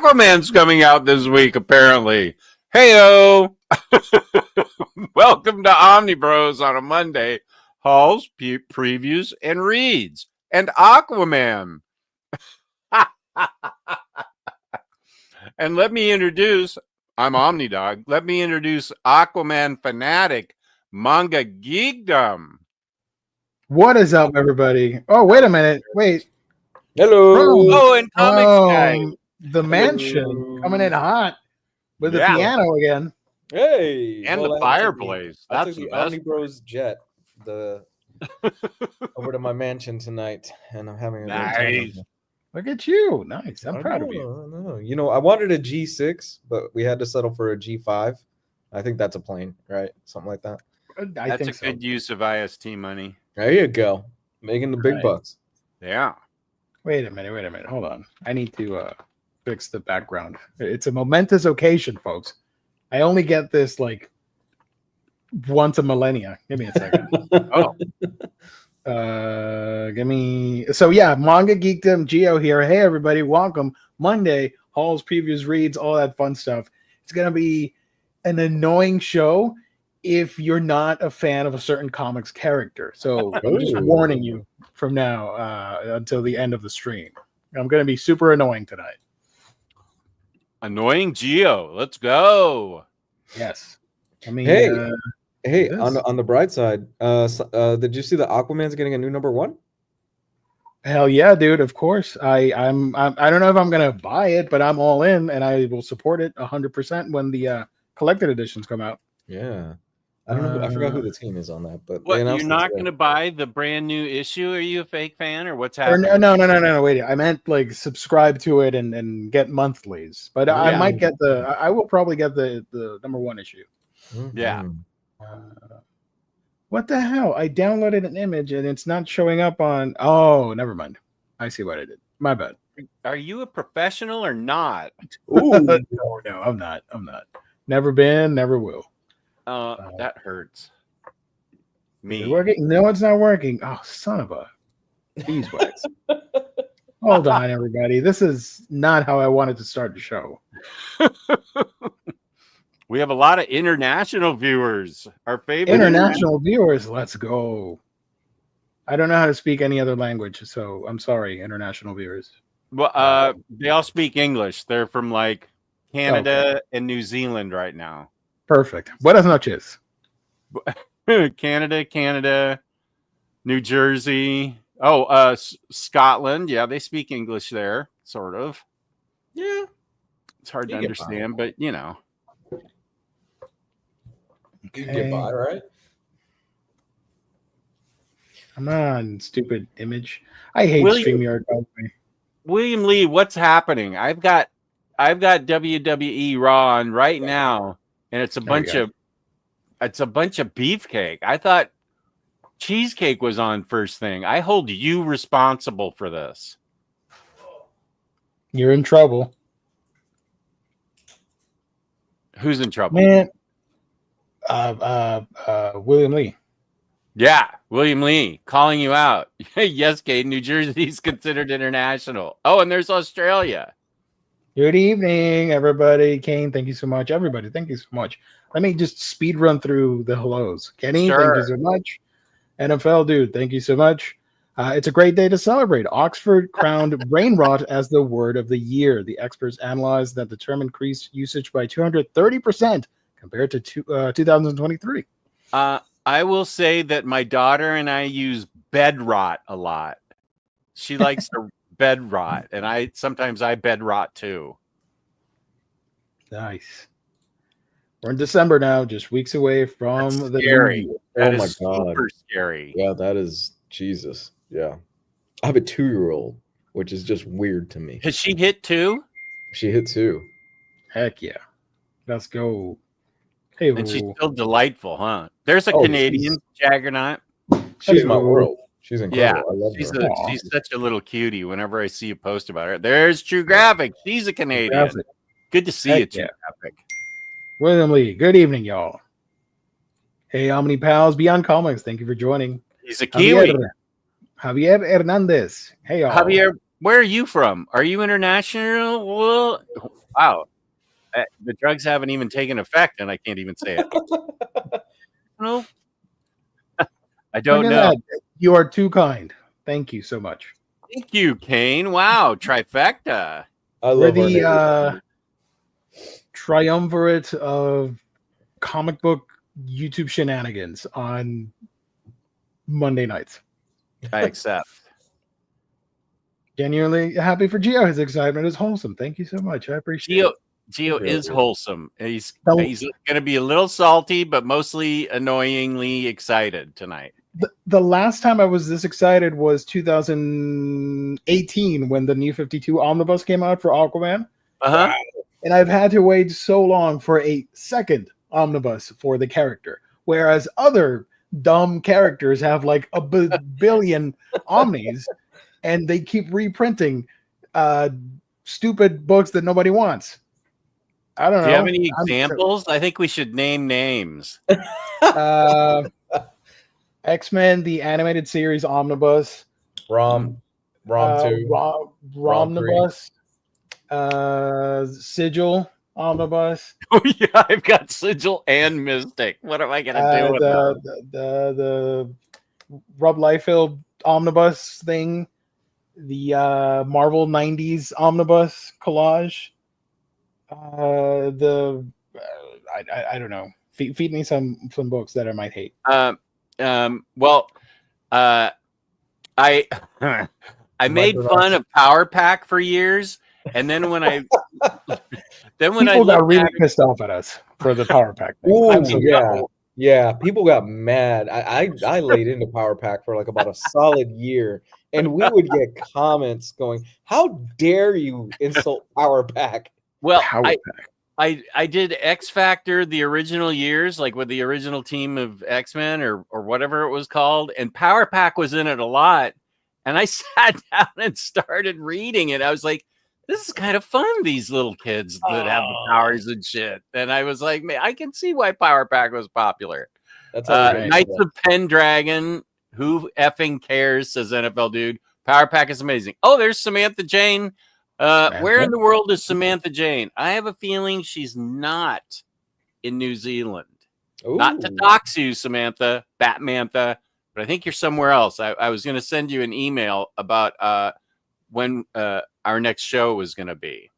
Aquaman's coming out this week, apparently. Heyo! Welcome to Omnibros on a Monday. Hauls, previews, and reads. And Aquaman. And let me introduce, I'm Omnidog. Let me introduce Aquaman fanatic, Manga Geekdom. What is up, everybody? Oh, wait a minute. Wait. Hello. And Comics Guy. The mansion coming in hot with the piano again. Hey. And the fireplace. That's the Omnibros jet over to my mansion tonight, and I'm having a great time. Look at you. Nice. I'm proud of you. You know, I wanted a G6, but we had to settle for a G5. I think that's a plane, right? Something like that. I think good use of IST money. There you go. Making the big bucks. Yeah. Wait a minute. Hold on. I need to fix the background. It's a momentous occasion, folks. I only get this like once a millennia. Give me a second. Give me. So yeah, Manga Geekdom, Geo here. Hey everybody, welcome. Monday, hauls, previews, reads, all that fun stuff. It's gonna be an annoying show if you're not a fan of a certain comics character. So I'm just warning you from now until the end of the stream. I'm going to be super annoying tonight. Annoying Geo. Let's go. Yes. I mean, hey, on the bright side, did you see that Aquaman's getting a new #1? Hell yeah, dude! Of course. I don't know if I'm gonna buy it, but I'm all in, and I will support it 100% when the collected editions come out. Yeah. I don't know. I forgot who the team is on that, but what, you're not going to buy the brand new issue? Are you a fake fan, or what's happening? No. Wait, I meant like subscribe to it and get monthlies. But I might get I will probably get the #1 issue. Mm-hmm. Yeah. What the hell? I downloaded an image and it's not showing up on. Oh, never mind. I see what I did. My bad. Are you a professional or not? Ooh. No, I'm not. Never been, never will. That hurts me. Working? No, it's not working. Oh, son of a beeswax. Hold on, everybody. This is not how I wanted to start the show. We have a lot of international viewers. Our favorite international viewers. Let's go. I don't know how to speak any other language, so I'm sorry, international viewers. Well, they all speak English. They're from like Canada and New Zealand right now. Perfect. Buenas noches. Canada, New Jersey. Scotland. Yeah, they speak English there, sort of. Yeah. It's hard to understand, but you know. You can get by, right? Come on, stupid image. I hate StreamYard. William Lee, what's happening? I've got WWE Raw on right now. And it's a bunch of beefcake. I thought cheesecake was on first thing. I hold you responsible for this. You're in trouble. Who's in trouble? Man, William Lee. Yeah, William Lee calling you out. Yes, Kate, New Jersey's considered international. Oh, and there's Australia. Good evening, everybody. Kane, thank you so much. Everybody, thank you so much. Let me just speed run through the hellos. Kenny, Thank you so much. NFL dude, thank you so much. It's a great day to celebrate. Oxford crowned brain rot as the word of the year. The experts analyzed that the term increased usage by 230% compared to 2023. I will say that my daughter and I use bed rot a lot. She likes to bed rot, and sometimes I bed rot too. Nice. We're in December now, just weeks away from the scary. That is God. Super scary. Yeah, that is Jesus. Yeah. I have a 2-year-old, which is just weird to me. Has she hit 2? She hit 2. Heck yeah. Let's go. Hey, and she's still delightful, huh? There's a Canadian Jaggernaut. She's my world. She's incredible. Yeah, I love her. She's such a little cutie. Whenever I see a post about her, there's True Graphic. She's a Canadian. Good to see you, True Graphic. William Lee, good evening, y'all. Hey, Omni Pals, Beyond Comics, thank you for joining. He's a Kiwi. Javier Hernandez. Hey, y'all. Javier, Where are you from? Are you international? Well, wow. The drugs haven't even taken effect, and I can't even say it. No, I Look don't at know. that. You are too kind. Thank you so much. Thank you, Kane. Wow, trifecta. I We're love our the neighbors. triumvirate of comic book YouTube shenanigans on Monday nights. I accept. Genuinely happy for Gio. His excitement is wholesome. Thank you so much. I appreciate it. Gio Really is is. wholesome. He's So- going to be a little salty, but mostly annoyingly excited tonight. The last time I was this excited was 2018 when the New 52 Omnibus came out for Aquaman. Uh-huh. And I've had to wait so long for a second Omnibus for the character. Whereas other dumb characters have like a billion Omnis and they keep reprinting stupid books that nobody wants. I don't know. Do you have any I'm- examples? I think we should name names. X-Men, the animated series Omnibus. Rom 2. Romnibus. Sigil Omnibus. Oh yeah, I've got Sigil and Mystic. What am I gonna do with them? the Rob Liefeld Omnibus thing. The Marvel 90s Omnibus collage. I don't know. Feed me some books that I might hate. Well, I I made fun of Power Pack for years, and then when I People got looked really at it, pissed off at us for the Power Pack thing. Ooh, I'm so yeah. People got mad. I laid into Power Pack for like about a solid year, and we would get comments going, "How dare you insult Power Pack?" well, Power Pack. I did X Factor the original years, like with the original team of X-Men or whatever it was called, and Power Pack was in it a lot. And I sat down and started reading it. I was like, this is kind of fun, these little kids that have the powers and shit. And I was like, man, I can see why Power Pack was popular. That's how we Knights of Pendragon, who effing cares, says NFL Dude. Power Pack is amazing. Oh, there's Samantha Jane. Where in the world is Samantha Jane? I have a feeling she's not in New Zealand. Not to dox you, Samantha, Batmantha, but I think you're somewhere else. I was going to send you an email about when our next show was going to be.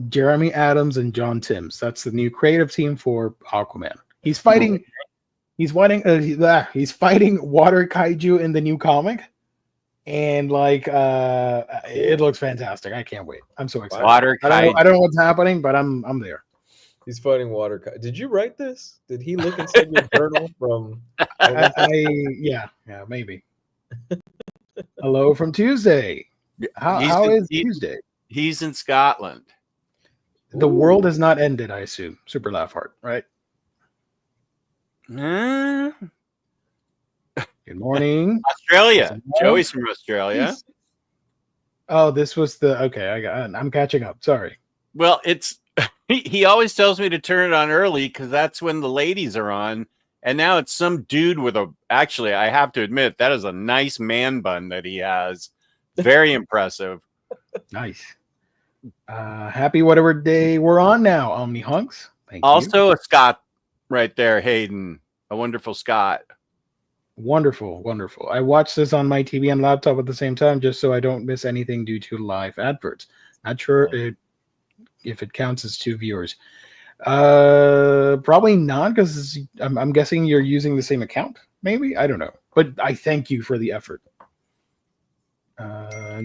Jeremy Adams and John Timms. That's the new creative team for Aquaman. He's fighting. He's fighting. He's fighting water kaiju in the new comic, and like it looks fantastic. I can't wait. I'm so excited. Water kaiju. I don't know what's happening, but I'm there. He's fighting water. Did you write this? Did he look inside your journal from? Yeah, maybe. Hello from Tuesday. How is Tuesday? He's in Scotland. The world has not ended, I assume. Super laugh heart, right? Good morning. Australia. Joey's from Australia. Oh, this was I'm catching up. Sorry. Well, it's he always tells me to turn it on early because that's when the ladies are on. And now it's some dude with actually, I have to admit, that is a nice man bun that he has. Very impressive. Nice. Happy whatever day we're on now, Omni Hunks. Thank you. Also a Scot right there, Hayden. A wonderful Scot. Wonderful. I watched this on my TV and laptop at the same time just so I don't miss anything due to live adverts. Not sure if it counts as two viewers. Probably not, because I'm guessing you're using the same account. Maybe, I don't know. But I thank you for the effort.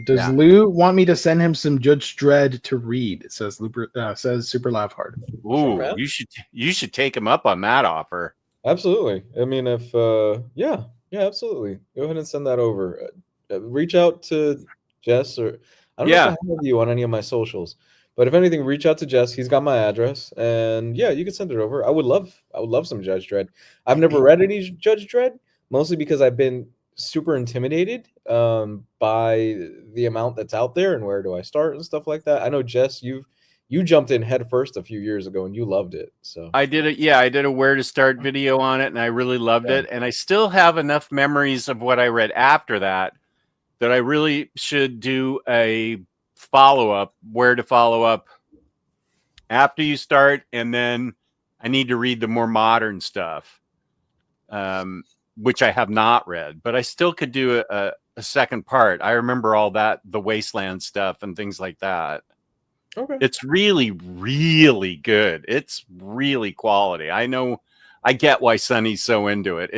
Does Lou want me to send him some Judge Dredd to read? It says Super Laugh Hard. Ooh, sure, you should take him up on that offer. Absolutely. I mean, if yeah, absolutely. Go ahead and send that over. Reach out to Jess, or I don't know if I have you on any of my socials, but if anything, reach out to Jess. He's got my address, and yeah, you can send it over. I would love some Judge Dredd. I've never read any Judge Dredd, mostly because I've been super intimidated by the amount that's out there and where do I start and stuff like that. I know, Jess, you jumped in head first a few years ago and you loved it. So I did it. Yeah, I did a where to start video on it, and I really loved it. And I still have enough memories of what I read after that that I really should do a follow-up, where to follow up after you start, and then I need to read the more modern stuff, which I have not read, but I still could do a second part. I remember all that, the Wasteland stuff and things like that. Okay. It's really, really good. It's really quality. I know, I get why Sonny's so into it.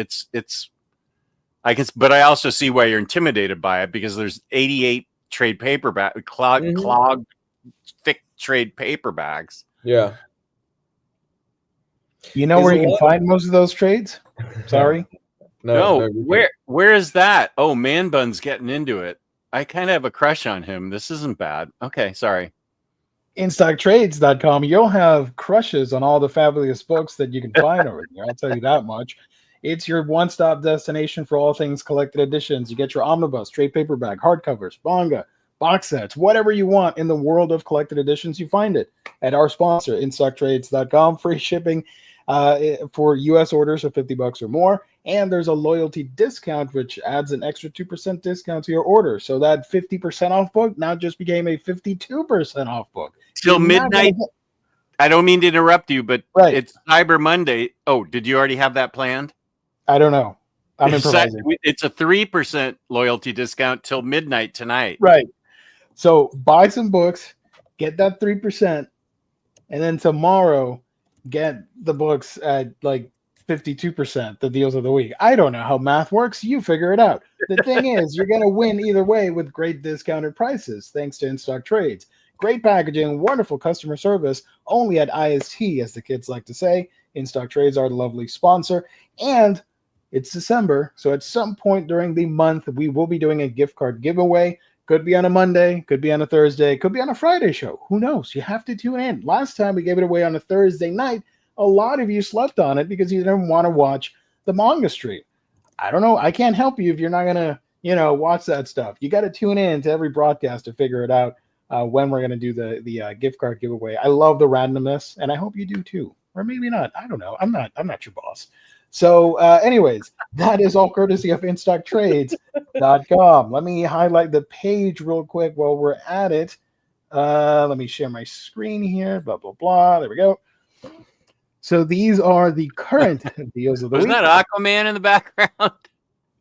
I guess, but I also see why you're intimidated by it, because there's 88 trade paperback, clogged, thick trade paperbacks. Yeah. You know where you can find most of those trades? Sorry. No, where is that? Oh, Man Bun's getting into it. I kind of have a crush on him. This isn't bad. Okay, sorry. InStockTrades.com. You'll have crushes on all the fabulous books that you can find over there. I'll tell you that much. It's your one-stop destination for all things collected editions. You get your omnibus, trade paperback, hardcovers, manga, box sets, whatever you want in the world of collected editions. You find it at our sponsor, InStockTrades.com. Free shipping for U.S. orders of $50 or more. And there's a loyalty discount, which adds an extra 2% discount to your order. So that 50% off book now just became a 52% off book. Till midnight. I don't mean to interrupt you, but it's Cyber Monday. Oh, did you already have that planned? I don't know. I'm improvising. It's a 3% loyalty discount till midnight tonight. Right. So buy some books, get that 3%, and then tomorrow get the books at like 52%, the deals of the week. I don't know how math works. You figure it out. The thing is, you're going to win either way with great discounted prices, thanks to In-Stock Trades. Great packaging, wonderful customer service, only at IST, as the kids like to say. In-Stock Trades are the lovely sponsor. And it's December, so at some point during the month, we will be doing a gift card giveaway. Could be on a Monday, could be on a Thursday, could be on a Friday show. Who knows? You have to tune in. Last time we gave it away on a Thursday night, a lot of you slept on it because you didn't want to watch the manga stream. I don't know. I can't help you if you're not going to, watch that stuff. You got to tune in to every broadcast to figure it out when we're going to do the gift card giveaway. I love the randomness, and I hope you do too. Or maybe not. I don't know. I'm not your boss. So anyways, that is all courtesy of InStockTrades.com. Let me highlight the page real quick while we're at it. Let me share my screen here. Blah, blah, blah. There we go. So these are the current deals of the week. Isn't that Aquaman in the background?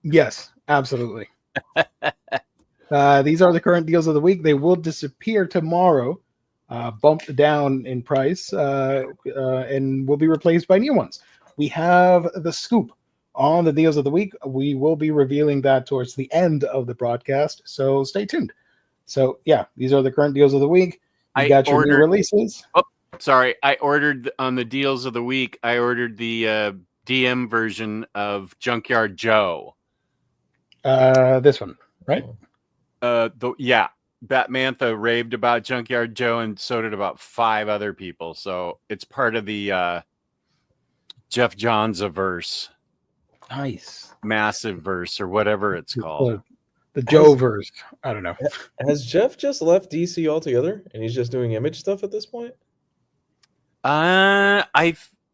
Yes, absolutely. These are the current deals of the week. They will disappear tomorrow, bumped down in price, and will be replaced by new ones. We have the scoop on the deals of the week. We will be revealing that towards the end of the broadcast, so stay tuned. So, yeah, these are the current deals of the week. You got your new releases. Oh, sorry. I ordered on the deals of the week, I ordered the DM version of Junkyard Joe. This one, right? Batmantha raved about Junkyard Joe, and so did about 5 other people. So it's part of the Jeff Johns-averse. Nice. Massive verse, or whatever it's called. The Joe verse. I don't know. Has Jeff just left DC altogether and he's just doing Image stuff at this point?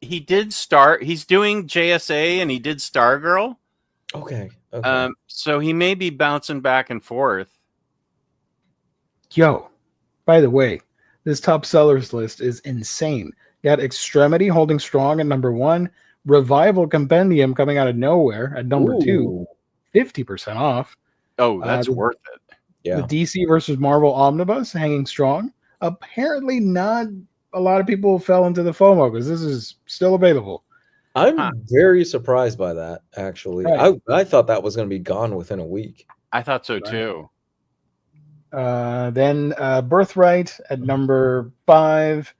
He did start. He's doing JSA, and he did Stargirl. Okay. So he may be bouncing back and forth. Yo, by the way, this top sellers list is insane. You got Extremity holding strong at number 1. Revival Compendium coming out of nowhere at number 2. 50% off. Oh, that's worth it. Yeah. The DC versus Marvel Omnibus hanging strong. Apparently not a lot of people fell into the FOMO because this is still available. I'm very surprised by that, actually. Right. I thought that was going to be gone within a week. I thought so, too. Then Birthright at number 5.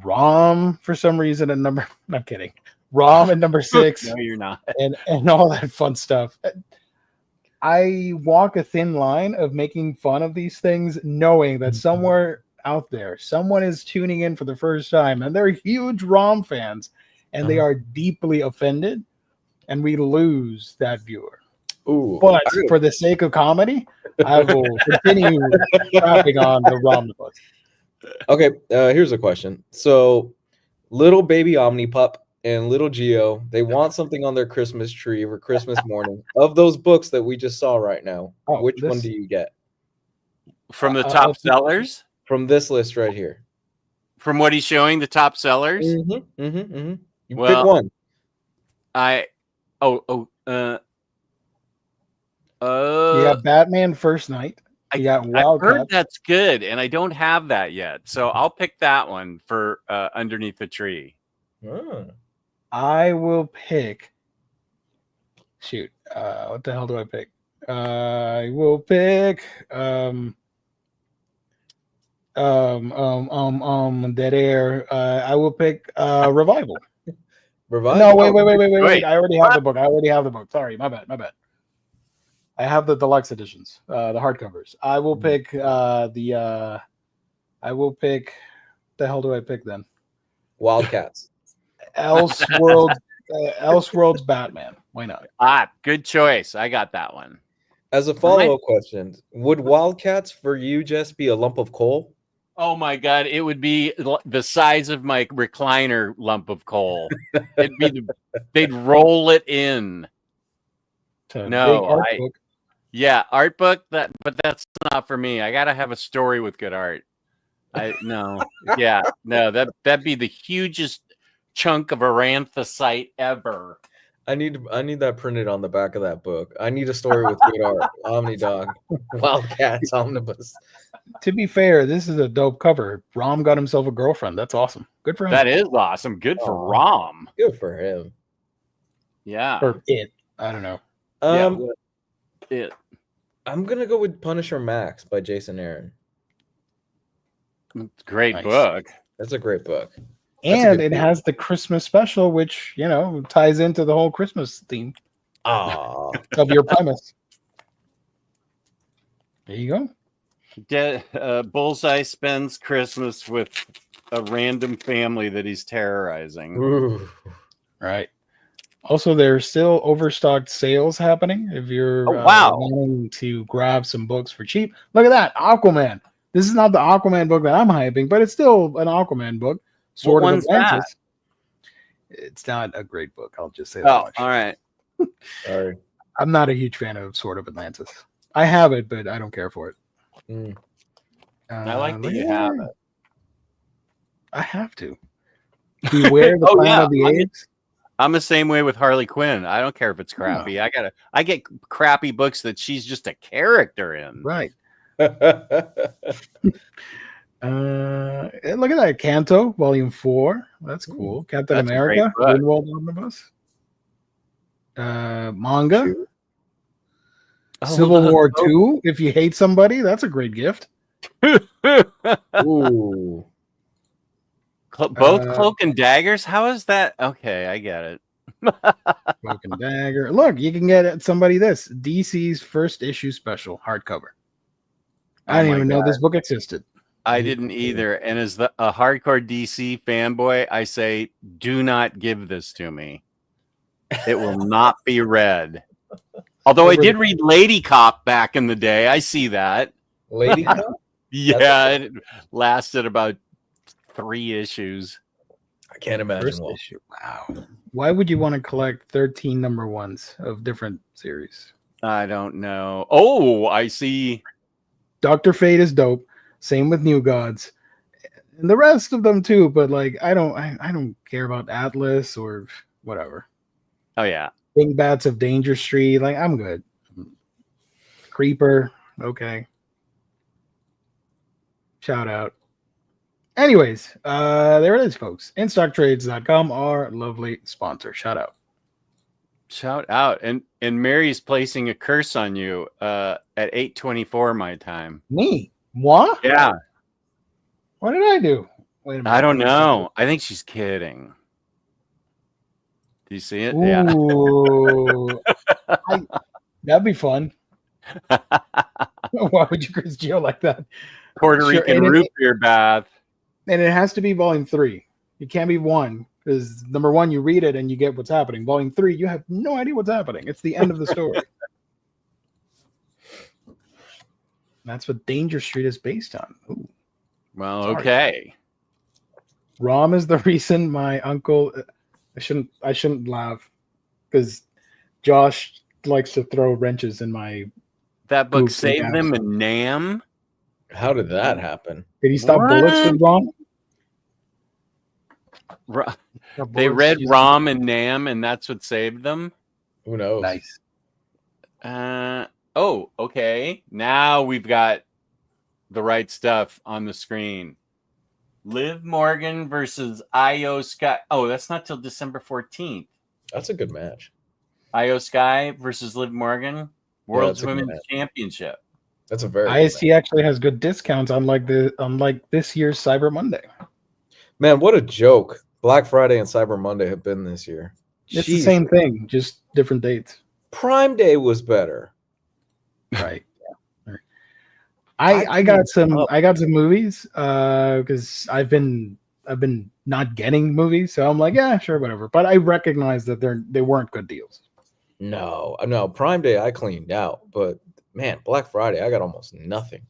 ROM, for some reason, at number... I'm kidding. ROM at number 6. No, you're not. And all that fun stuff. I walk a thin line of making fun of these things, knowing that somewhere out there, someone is tuning in for the first time, and they're huge ROM fans, and they are deeply offended, and we lose that viewer. Ooh, but for the sake of comedy, I will continue rapping on the ROMnibus. Okay, here's a question. So, little baby Omnipup and little Geo, they want something on their Christmas tree for Christmas morning. Of those books that we just saw right now, which one do you get? From the top sellers? From this list right here. From what he's showing, the top sellers? You pick one. You got Batman First Night. You got Wildcat. I heard that's good, and I don't have that yet. So I'll pick that one for Underneath the Tree. Oh. I will pick. Shoot, what the hell do I pick? I will pick Dead Air. I will pick Revival. Revival. No, wait. I already have the book. Sorry, my bad. I have the deluxe editions, the hardcovers. I will pick I will pick. The hell do I pick then? Wildcats. Elseworlds Batman. Why not? Good choice. I got that one. As a follow-up question, would Wildcats for you just be a lump of coal? Oh my God! It would be the size of my recliner lump of coal. They'd roll it in. No, art book. But that's not for me. I gotta have a story with good art. That'd be the hugest chunk of Aranthosite ever. I need that printed on the back of that book. I need a story with good art. Omnidog, Wildcats, Omnibus. To be fair, this is a dope cover. Rom got himself a girlfriend. That's awesome. Good for him. That is awesome. Good for Rom. Good for him. Yeah. Or it. I don't know. It. I'm gonna go with Punisher Max by Jason Aaron. Great book. That's a great book. And it has the Christmas special, which, ties into the whole Christmas theme of your premise. There you go. Bullseye spends Christmas with a random family that he's terrorizing. Ooh. Right. Also, there's still overstocked sales happening if you're wanting to grab some books for cheap. Look at that. Aquaman. This is not the Aquaman book that I'm hyping, but it's still an Aquaman book. Sword of Atlantis. It's not a great book. I'll just say that much. All right. Sorry. I'm not a huge fan of Sword of Atlantis. I have it, but I don't care for it. I like that you have it. I have to. Beware the Planet of the Apes. I'm the same way with Harley Quinn. I don't care if it's crappy. I get crappy books that she's just a character in. Right. Look at that. Canto, Volume 4. That's cool. Captain America, Greenwald Omnibus. Manga. Civil War 2. If you hate somebody, that's a great gift. Ooh. Both Cloak and Daggers? How is that? Okay, I get it. Cloak and Dagger. Look, you can get somebody this. DC's first issue special, hardcover. I didn't even know this book existed. I didn't either. And as a hardcore DC fanboy, I say, do not give this to me. It will not be read. Although I did read Lady Cop back in the day. I see that. Lady Cop? Yeah, it lasted about 3 issues. I can't imagine. Issue. Wow. Why would you want to collect 13 number ones of different series? I don't know. Oh, I see. Dr. Fate is dope. Same with New Gods. And the rest of them too, but I don't care about Atlas or whatever. Oh yeah. Dingbats of Danger Street. I'm good. Creeper. Okay. Shout out. Anyways, there it is, folks. InStockTrades.com, our lovely sponsor. Shout out. Shout out. And Mary's placing a curse on you at 8:24 my time. Me? What? Yeah. What did I do? Wait a minute. I don't know. I think she's kidding. Do you see it? Ooh. Yeah. That'd be fun. Why would you curse Geo like that? Puerto Rican root beer bath. And it has to be volume 3. It can't be 1 because number 1, you read it and you get what's happening. Volume 3, you have no idea what's happening. It's the end of the story. That's what Danger Street is based on. Ooh. Well, okay. Rom is the reason my uncle. I shouldn't laugh because Josh likes to throw wrenches in my. That book Goops and saved them gaps. in Nam. How did that happen? Did he stop bullets with Rom? They read Rom and Nam, and that's what saved them. Who knows? Nice. Oh, okay. Now we've got the right stuff on the screen. Liv Morgan versus Io Sky. Oh, that's not till December 14th. That's a good match. Io Sky versus Liv Morgan, World's Women's Championship. That's a very IST actually has good discounts unlike this year's Cyber Monday. Man, what a joke. Black Friday and Cyber Monday have been this year. It's the same thing, just different dates. Prime Day was better. Right. Yeah. I got some movies because I've been not getting movies, so I'm like, yeah, sure, whatever. But I recognize that they weren't good deals. No, Prime Day I cleaned out, but man, Black Friday I got almost nothing.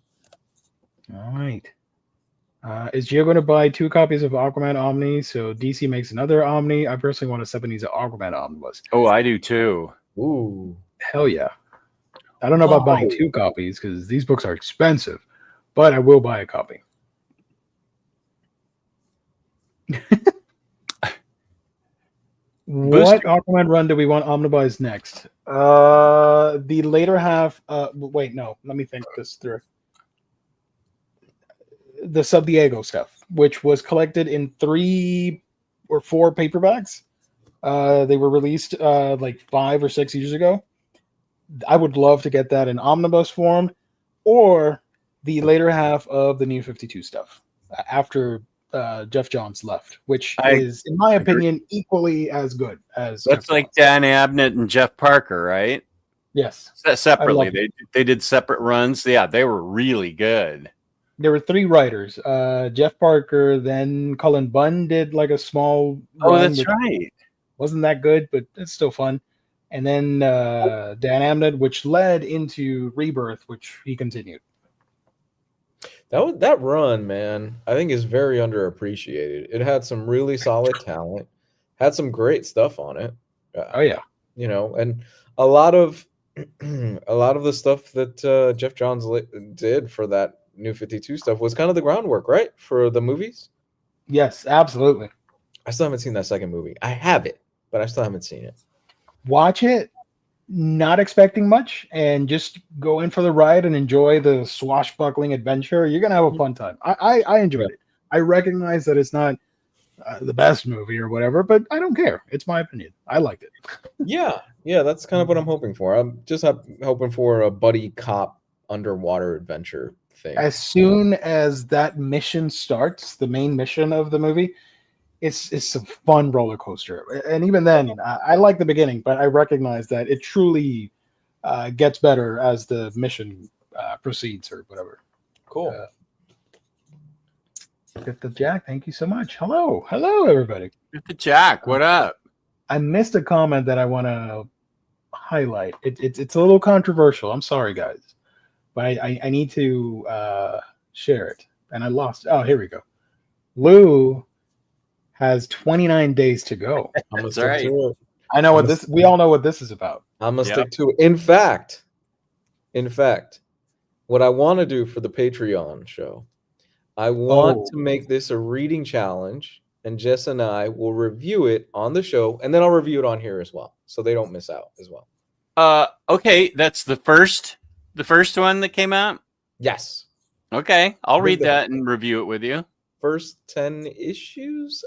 All right. Is Gio going to buy 2 copies of Aquaman Omni? So DC makes another Omni. I personally want a 70s Aquaman Omnibus. Oh, I do too. Ooh. Hell yeah. I don't know about buying 2 copies because these books are expensive, but I will buy a copy. What Aquaman run do we want Omnibus next? The later half. Wait, no. Let me think this through. The Sub Diego stuff, which was collected in 3 or 4 paperbacks. They were released like 5 or 6 years ago. I would love to get that in omnibus form, or the later half of the New 52 stuff after Jeff Johns left, which is, in my opinion, equally as good as. That's like Dan Abnett and Jeff Parker, right? Yes, separately. They did separate runs. Yeah, they were really good. There were 3 writers. Jeff Parker, then Cullen Bunn did like a small. Oh, that's right. Wasn't that good, but it's still fun. And then Dan Abnett, which led into Rebirth, which he continued. That run, man, I think is very underappreciated. It had some really solid talent, had some great stuff on it. Oh yeah, and a lot of the stuff that Jeff Johns did for that New 52 stuff was kind of the groundwork, right, for the movies. Yes, absolutely. I still haven't seen that second movie. I have it, but I still haven't seen it. Watch it, not expecting much, and just go in for the ride and enjoy the swashbuckling adventure. You're gonna have a fun time. I enjoyed it. I recognize that it's not the best movie or whatever, but I don't care. It's my opinion. I liked it. Yeah, that's kind of what I'm hoping for. I'm just hoping for a buddy cop underwater adventure thing. As soon as that mission starts, the main mission of the movie, it's a fun roller coaster. And even then, I like the beginning, but I recognize that it truly gets better as the mission proceeds or whatever. Cool. Fifth of Jack, thank you so much. Hello, everybody. Fifth of Jack, what up? I missed a comment that I want to highlight. It's a little controversial. I'm sorry, guys, but I need to share it, and I lost. Oh, here we go. Lou has 29 days to go. That's right. I know what this. We all know what this is about. I'm gonna stick to it. In fact, what I want to do for the Patreon show, I want to make this a reading challenge, and Jess and I will review it on the show, and then I'll review it on here as well, so they don't miss out as well. Okay, that's the first one that came out. Yes. Okay, I'll read that and review it with you. First 10 issues.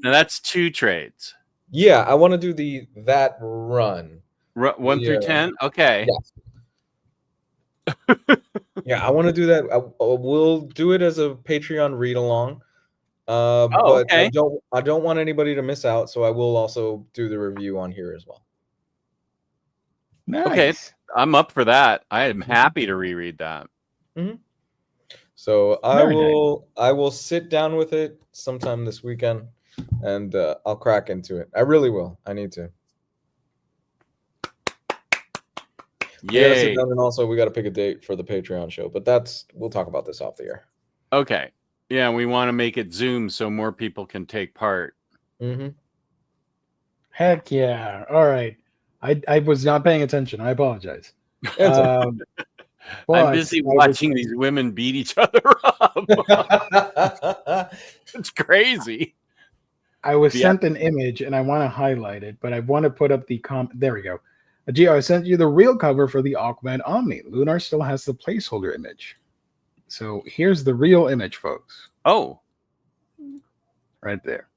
That's 2 trades. Yeah, I want to do that run. 1 through 10. Okay. Yeah, I want to do that. We'll do it as a Patreon read along. But okay. I don't want anybody to miss out, so I will also do the review on here as well. Nice. Okay, I'm up for that. I am happy to reread that. Mm-hmm. So I will sit down with it sometime this weekend, and I'll crack into it. I really will. I need to. Yay! And also, we got to pick a date for the Patreon show, but we'll talk about this off the air. Okay. Yeah, we want to make it Zoom so more people can take part. Mm-hmm. Heck yeah. All right. I was not paying attention. I apologize. It's okay. I'm busy watching these women beat each other up. It's crazy. I was sent an image and I want to highlight it, but I want to put up the There we go. Gio, I sent you the real cover for the Aquaman Omni. Lunar still has the placeholder image. So here's the real image, folks. Oh. Right there.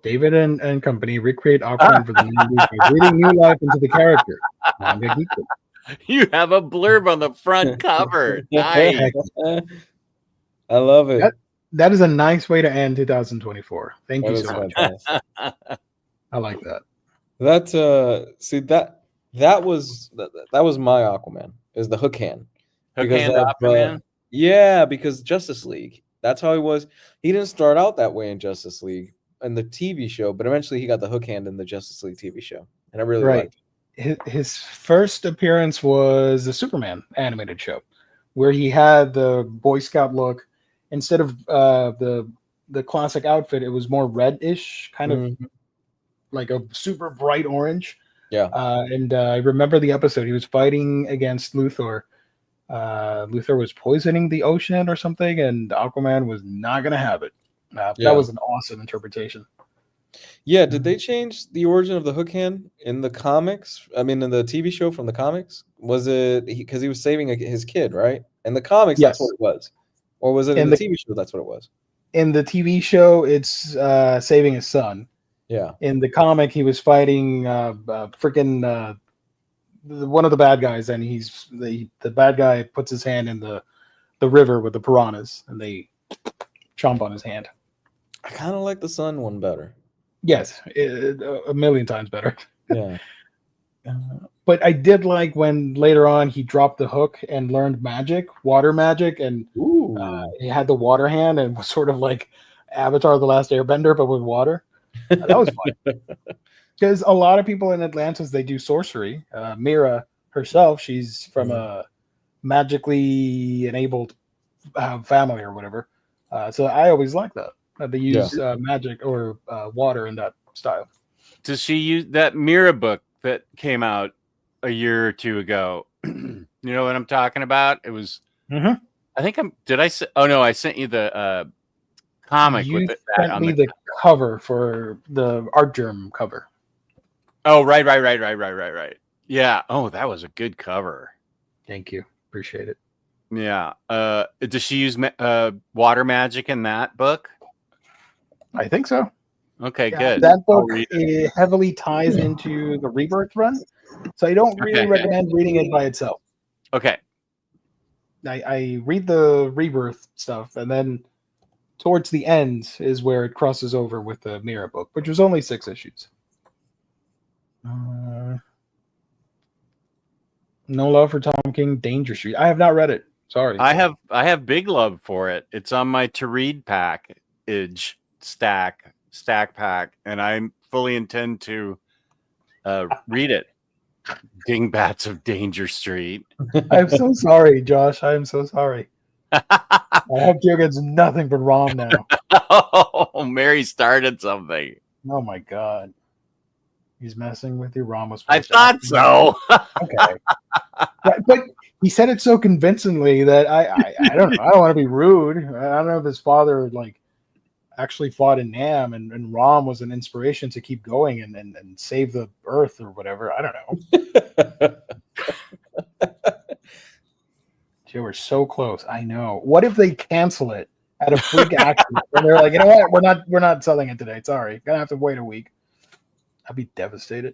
David and company recreate Aquaman for the 90s by breathing new life into the character. Manga Geekdom. You have a blurb on the front cover. Nice. I love it. That is a nice way to end 2024. Thank you so much. I like that. That was my Aquaman. Is the hook hand. Hook hand Aquaman? Yeah, because Justice League. That's how he was. He didn't start out that way in Justice League in the TV show, but eventually he got the hook hand in the Justice League TV show, and I really liked it. His first appearance was the Superman animated show, where he had the Boy Scout look. Instead of the classic outfit, it was more reddish, kind of like a super bright orange. Yeah. And I remember the episode. He was fighting against Luthor. Luthor was poisoning the ocean or something, and Aquaman was not going to have it. That was an awesome interpretation. Yeah, did they change the origin of the hook hand in the comics? I mean, in the TV show from the comics? Was it because he was saving his kid, right? In the comics, that's what it was. Or was it in the TV show? That's what it was. In the TV show, it's saving his son. Yeah. In the comic, he was fighting freaking one of the bad guys, and the bad guy puts his hand in the river with the piranhas, and they chomp on his hand. I kind of like the sun one better. Yes, a million times better. Yeah. But I did like when later on he dropped the hook and learned water magic, and he had the water hand and was sort of like Avatar: The Last Airbender, but with water. That was fun. Because a lot of people in Atlantis, they do sorcery. Mira herself, she's from a magically enabled family or whatever. So I always like that. They use magic or water in that style. Does she use that Mira book that came out a year or two ago? You know what I'm talking about? It was. I think I sent you the comic you with it. Sent me the cover for the Art Germ cover. Oh, right. Yeah. Oh, that was a good cover. Thank you. Appreciate it. Yeah. Does she use water magic in that book? I think so. Okay, good. That book heavily ties into the Rebirth run, so I don't really recommend reading it by itself. Okay. I read the Rebirth stuff, and then towards the end is where it crosses over with the Mira book, which was only 6 issues. No love for Tom King, Danger Street. I have not read it. Sorry. I have big love for it. It's on my to read package stack pack, and I fully intend to read it. Dingbats of Danger Street. I'm so sorry, Josh. I am so sorry. I hope Joe gets nothing but Rom now. Oh, Mary started something. Oh my god. He's messing with you. Rom was. I thought so. Okay. But he said it so convincingly that I don't know. I don't want to be rude. I don't know if his father actually fought in Nam and Rom was an inspiration to keep going and save the earth or whatever. I don't know. They were so close. I know. What if they cancel it at a freak accident? And they're like, you know what? We're not selling it today. Sorry. Gonna have to wait a week. I'd be devastated.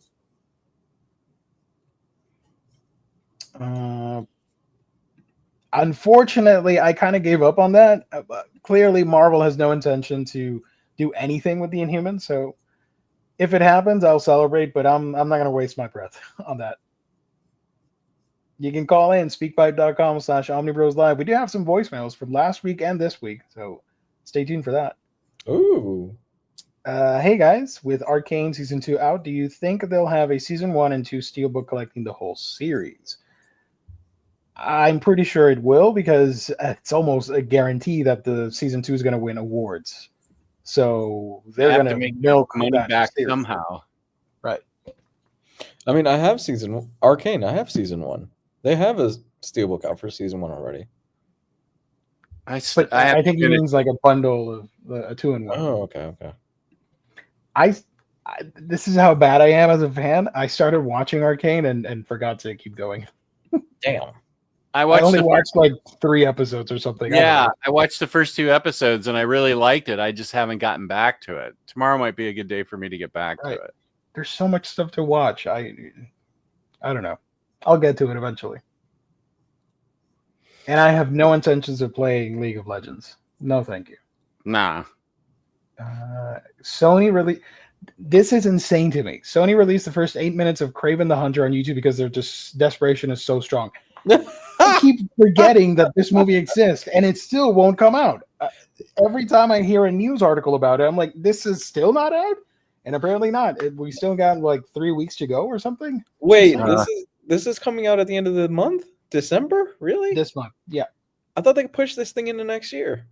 Unfortunately, I kind of gave up on that. Clearly, Marvel has no intention to do anything with the Inhumans. So if it happens, I'll celebrate, but I'm not going to waste my breath on that. You can call in, speakpipe.com/Omnibros Live. We do have some voicemails from last week and this week, so stay tuned for that. Ooh. Hey guys, with Arcane Season 2 out, do you think they'll have a Season 1 and 2 Steelbook collecting the whole series? I'm pretty sure it will, because it's almost a guarantee that the Season 2 is going to win awards. So They they're have going to to make milk money that back series. somehow. Right. I mean, I have Arcane. I have season 1. They have a steelbook out for season 1 already. But I think he means like a bundle of a 2-in-1. Oh, okay. This is how bad I am as a fan. I started watching Arcane and forgot to keep going. Damn. I only watched like 3 episodes or something. Yeah, I watched the first 2 episodes and I really liked it. I just haven't gotten back to it. Tomorrow might be a good day for me to get back to it. There's so much stuff to watch. I don't know. I'll get to it eventually. And I have no intentions of playing League of Legends. No, thank you. Nah. Sony really. This is insane to me. Sony released the first 8 minutes of Kraven the Hunter on YouTube because their desperation is so strong. I keep forgetting that this movie exists, and it still won't come out. Every time I hear a news article about it, I'm like, this is still not out? And apparently not. We still got like 3 weeks to go or something. Wait, this is coming out at the end of the month? December? Really? This month, yeah. I thought they could push this thing into next year.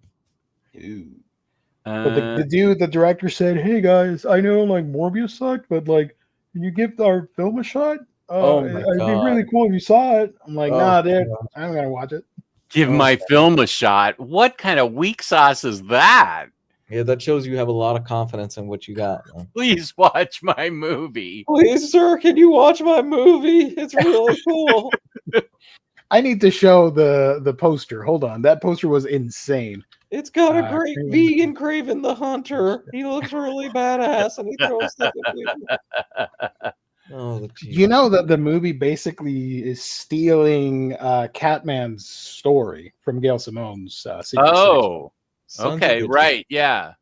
But the director said, "Hey guys, I know like Morbius sucked, but like, can you give our film a shot? It'd be really cool if you saw it." I'm like, "Nah, dude, I'm gonna watch it." Give my film a shot. What kind of weak sauce is that? Yeah, that shows you have a lot of confidence in what you got. Man. Please watch my movie. Please, sir, can you watch my movie? It's really cool. I need to show the poster. Hold on, that poster was insane. It's got a great vegan Kraven the Hunter. He looks really badass, and he throws stuff at people. Oh, you know that the movie basically is stealing Catman's story from Gail Simone's Secret okay, right, yeah.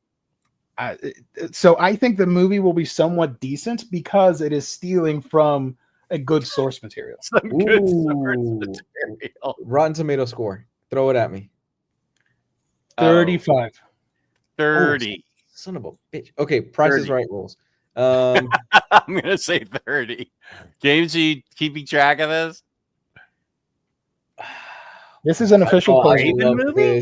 So I think the movie will be somewhat decent because it is stealing from a good source material. Some good source material. Rotten Tomato score. Throw it at me. 35. 30. Oh, son of a bitch. Okay, Price 30. is Right rules. I'm gonna say 30. James, are you keeping track of this? This is an official movie.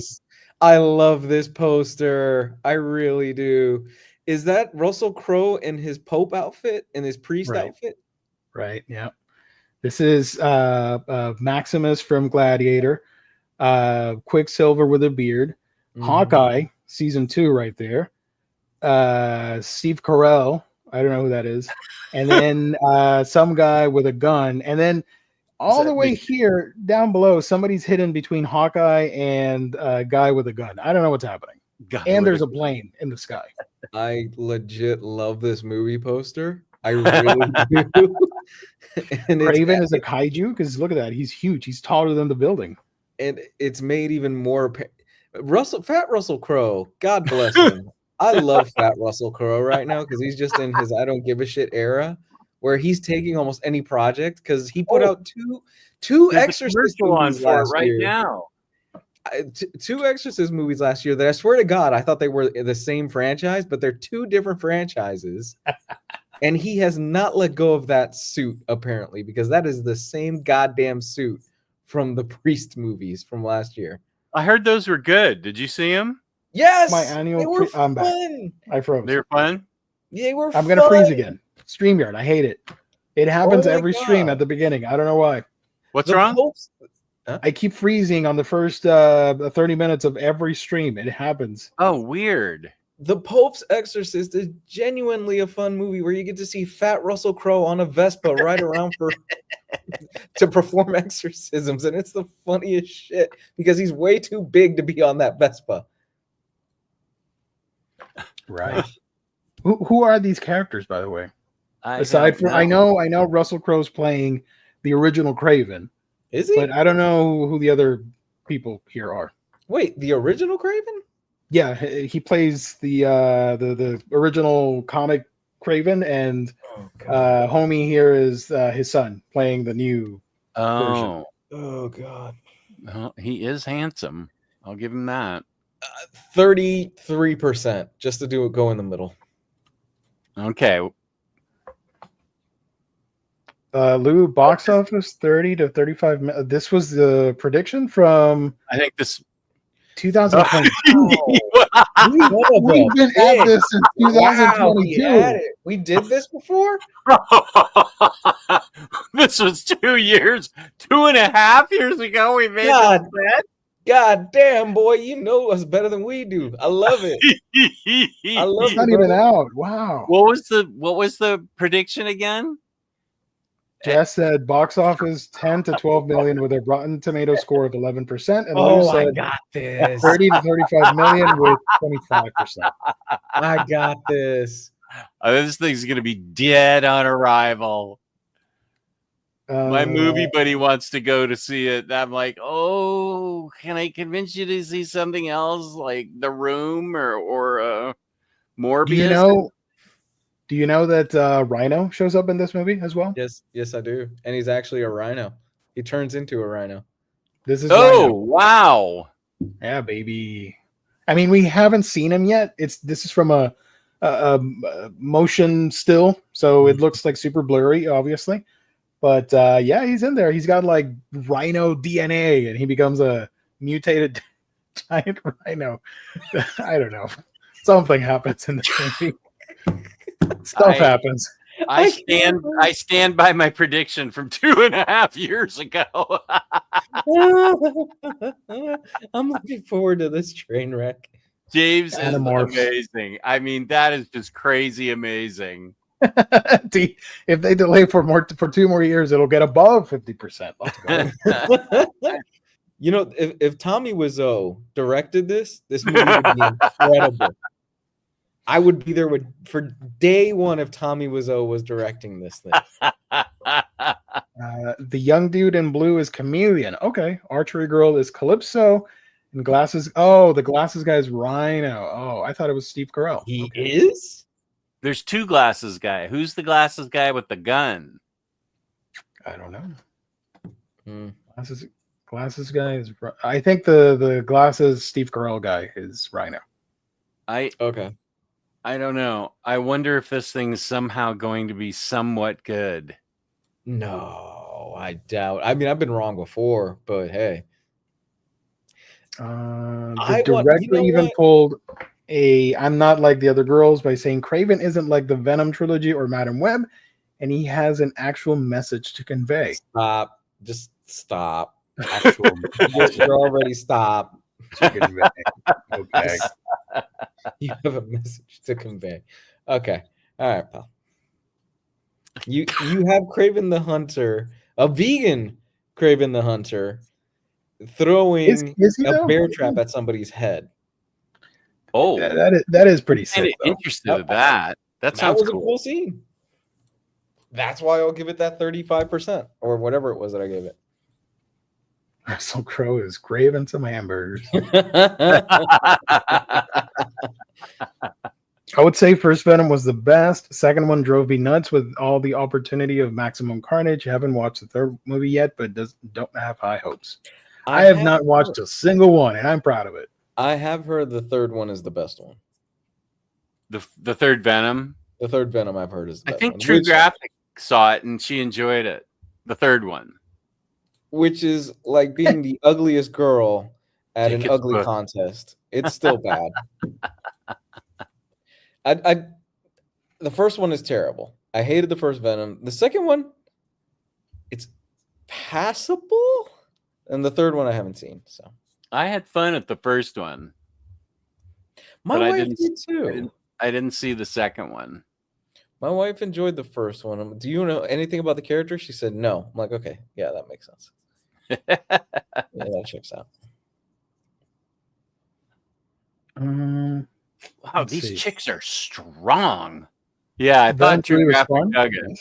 I love this poster. I really do. Is that Russell Crowe in his Pope outfit, in his priest outfit? Right. Yeah. This is Maximus from Gladiator. Quicksilver with a beard. Hawkeye, season 2 right there. Steve Carell, I don't know who that is. And then some guy with a gun. And then all the way here down below, somebody's hidden between Hawkeye and a guy with a gun. I don't know what's happening. And there's a plane in the sky. I legit love this movie poster. I really do. And Kraven is a kaiju because look at that. He's huge. He's taller than the building. And it's made even more. Fat Russell Crowe, God bless him. I love Fat Russell Crowe right now because he's just in his I don't give a shit era where he's taking almost any project because he put out two Exorcist movies last year. Now. 2 Exorcist movies last year that I swear to God I thought they were the same franchise, but they're 2 different franchises. And he has not let go of that suit apparently because that is the same goddamn suit from the Priest movies from last year. I heard those were good. Did you see them? Yes, my annual. They were I'm back. fun. I froze. They were fun. Yeah, they were. I'm gonna freeze again. StreamYard. I hate it. It happens every stream at the beginning. I don't know why. What's wrong? I keep freezing on the first 30 minutes of every stream. It happens. Oh, weird. The Pope's Exorcist is genuinely a fun movie where you get to see Fat Russell Crowe on a Vespa ride around to perform exorcisms, and it's the funniest shit because he's way too big to be on that Vespa. Right. Who are these characters, by the way? Aside from I know Russell Crowe's playing the original Kraven. Is he? But I don't know who the other people here are. Wait, the original Kraven? Yeah, he plays the original comic Kraven, and homie here is his son playing the new version. Oh God, he is handsome. I'll give him that. 33%, just to go in the middle. Okay. Lou, box office 30 to 35. This was the prediction from I think this 2022. We've been at this since 2022. Wow, we did this before? This was 2 years, 2.5 years ago. We made God, this God damn, boy, you know us better than we do. I love it. I love It's it, not even brother. out. Wow. What was the prediction again? Jess said box office 10 to 12 million with a Rotten Tomato score of 11%, and Lou Oh, I said got this. 30 to 35 million with 25%. I got this. This thing's gonna be dead on arrival. My movie buddy wants to go to see it. And I'm like, oh, can I convince you to see something else like The Room or Morbius? Do you know that Rhino shows up in this movie as well? Yes, I do. And he's actually a rhino. He turns into a rhino. This is Rhino. Wow. Yeah, baby. I mean, we haven't seen him yet. This is from a motion still, so it looks like super blurry, obviously. But yeah, he's in there. He's got like rhino DNA, and he becomes a mutated giant rhino. I don't know. Something happens in this movie. Stuff happens. I stand by my prediction from 2.5 years ago. I'm looking forward to this train wreck. James is amazing. I mean, that is just crazy amazing. If they delay for 2 more years, it'll get above 50%. Let's go. You know, if Tommy Wiseau directed this movie would be incredible. I would be there for day one if Tommy Wiseau was directing this thing. The young dude in blue is Chameleon. Okay. Archery girl is Calypso. And glasses. Oh, the glasses guy is Rhino. Oh, I thought it was Steve Carell. He is? There's two glasses guy. Who's the glasses guy with the gun? I don't know. Glasses guy is. I think the glasses Steve Carell guy is Rhino. Okay. I don't know. I wonder if this thing is somehow going to be somewhat good. No, I doubt. I mean, I've been wrong before, but hey. The director even pulled I'm not like the other girls by saying Craven isn't like the Venom trilogy or Madam Web, and he has an actual message to convey. Stop. Just stop. You're already stop. Okay. You have a message to convey. Okay. All right, pal. You have Craven the Hunter, a vegan Craven the Hunter, throwing a bear trap at somebody's head. Oh, that is pretty sick. Interested in that. That sounds a cool scene. That's why I'll give it that 35% or whatever it was that I gave it. Russell Crowe is craving some hamburgers. I would say first Venom was the best. Second one drove me nuts with all the opportunity of maximum carnage. Haven't watched the third movie yet, but don't have high hopes. I have not watched a single one, and I'm proud of it. I have heard the third one is the best one. The third Venom? The third Venom I've heard is the best one. True Graphic saw it, and she enjoyed it. The third one. Which is like being the ugliest girl at an ugly contest. It's still bad. The first one is terrible. I hated the first Venom. The second one, it's passable. And the third one I haven't seen. So I had fun at the first one. My wife did too. I didn't see the second one. My wife enjoyed the first one. Do you know anything about the character? She said no. I'm like, okay, yeah, that makes sense. Yeah, that checks out. Wow, these chicks are strong. Yeah, I thought True Graphic dug it.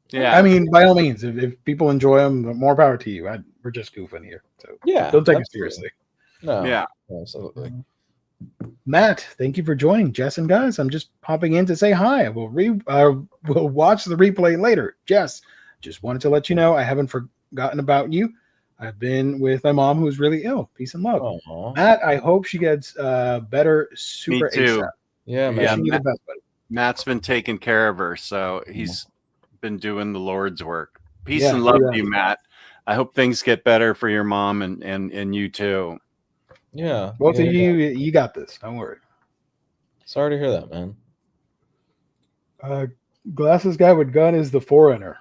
Yeah, I mean, by all means, if people enjoy them, more power to you. We're just goofing here, so yeah, don't take it seriously. No, yeah, absolutely. Matt, thank you for joining. Jess and guys, I'm just popping in to say hi. We'll watch the replay later. Jess, just wanted to let you know I haven't forgotten about you. I've been with my mom who's really ill. Peace and love. Aww. Matt, I hope she gets better super Me too. ASAP. Yeah, man. The best, buddy. Matt's been taking care of her, so he's been doing the Lord's work. Peace and love to you, Matt. I hope things get better for your mom and you too. Yeah. Both of you got this. Don't worry. Sorry to hear that, man. Glasses guy with gun is the Foreigner.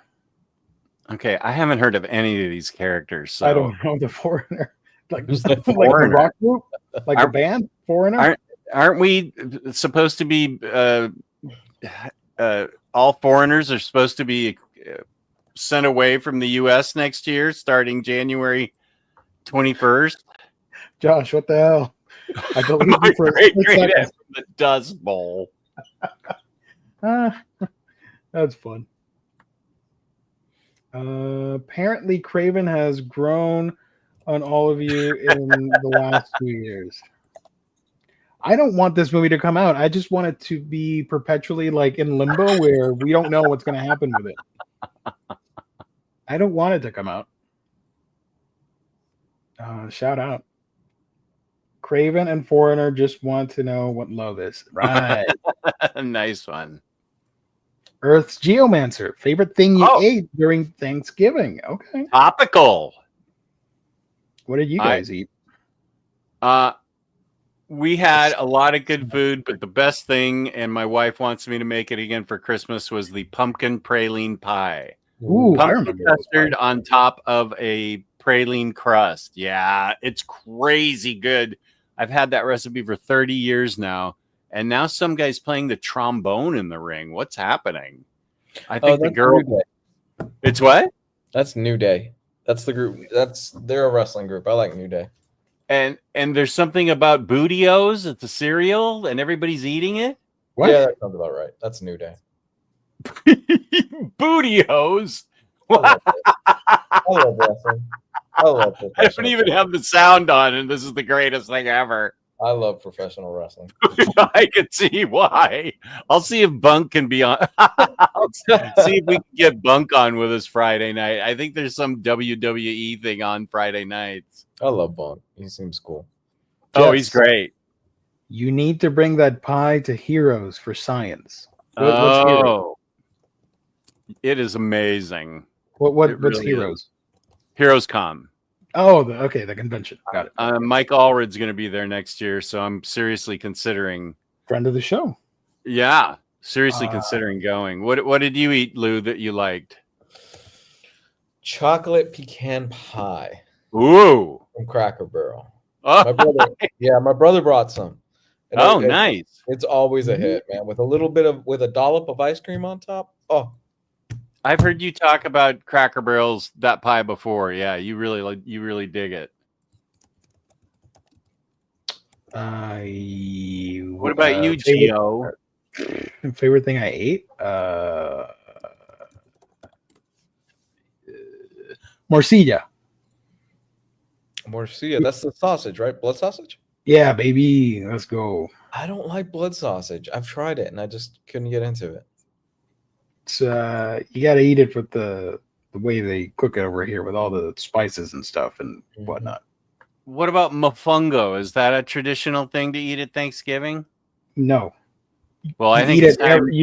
Okay, I haven't heard of any of these characters. So I don't know the Foreigner. Like The the Foreigner. rock group, like the band Foreigner. Aren't we supposed to be? All foreigners are supposed to be sent away from the U.S. next year, starting January 21st. Josh, what the hell? I believe My you for a great split great second. aunt from the Dust Bowl. That's fun. Apparently, Craven has grown on all of you in the last 2 years. I don't want this movie to come out. I just want it to be perpetually like in limbo where we don't know what's going to happen with it. I don't want it to come out. Shout out. Craven and Foreigner just want to know what love is. Right. Nice one. Earth's Geomancer. Favorite thing you ate during Thanksgiving. Okay. Topical. What did you guys eat? We had a lot of good food, but the best thing, and my wife wants me to make it again for Christmas, was the pumpkin praline pie. Ooh, I Pumpkin remember custard on top of a praline crust. Yeah, it's crazy good. I've had that recipe for 30 years now, and now some guy's playing the trombone in the ring. What's happening? I think the girl. It's what? That's New Day. That's the group. They're a wrestling group. I like New Day. And there's something about Booty-O's. It's a cereal, and everybody's eating it. What? Yeah, that sounds about right. That's New Day. Booty-O's. I love wrestling. I love professional. I don't even have the sound on, and this is the greatest thing ever. I love professional wrestling. I can see why. I'll see if Bunk can be on. I'll see if we can get Bunk on with us Friday night. I think there's some WWE thing on Friday nights. I love Bunk. He seems cool. Oh, he's great. You need to bring that pie to Heroes for science. What's Heroes? It is amazing. What's really Heroes? HeroesCom. Oh, the convention. Got it. Mike Allred's going to be there next year, so I'm seriously considering. Friend of the show. Yeah, seriously considering going. What did you eat, Lou, that you liked? Chocolate pecan pie. Ooh. From Cracker Barrel. Oh, my brother brought some. And nice. It's always a hit, man. With a dollop of ice cream on top. Oh. I've heard you talk about Cracker Barrel's that pie before. Yeah, you really dig it. What about you, Gio? Favorite thing I ate? Morcilla. Morcilla, that's the sausage, right? Blood sausage? Yeah, baby. Let's go. I don't like blood sausage. I've tried it and I just couldn't get into it. It's you got to eat it with the way they cook it over here with all the spices and stuff and whatnot. What about mofongo? Is that a traditional thing to eat at Thanksgiving? No. Well, I think you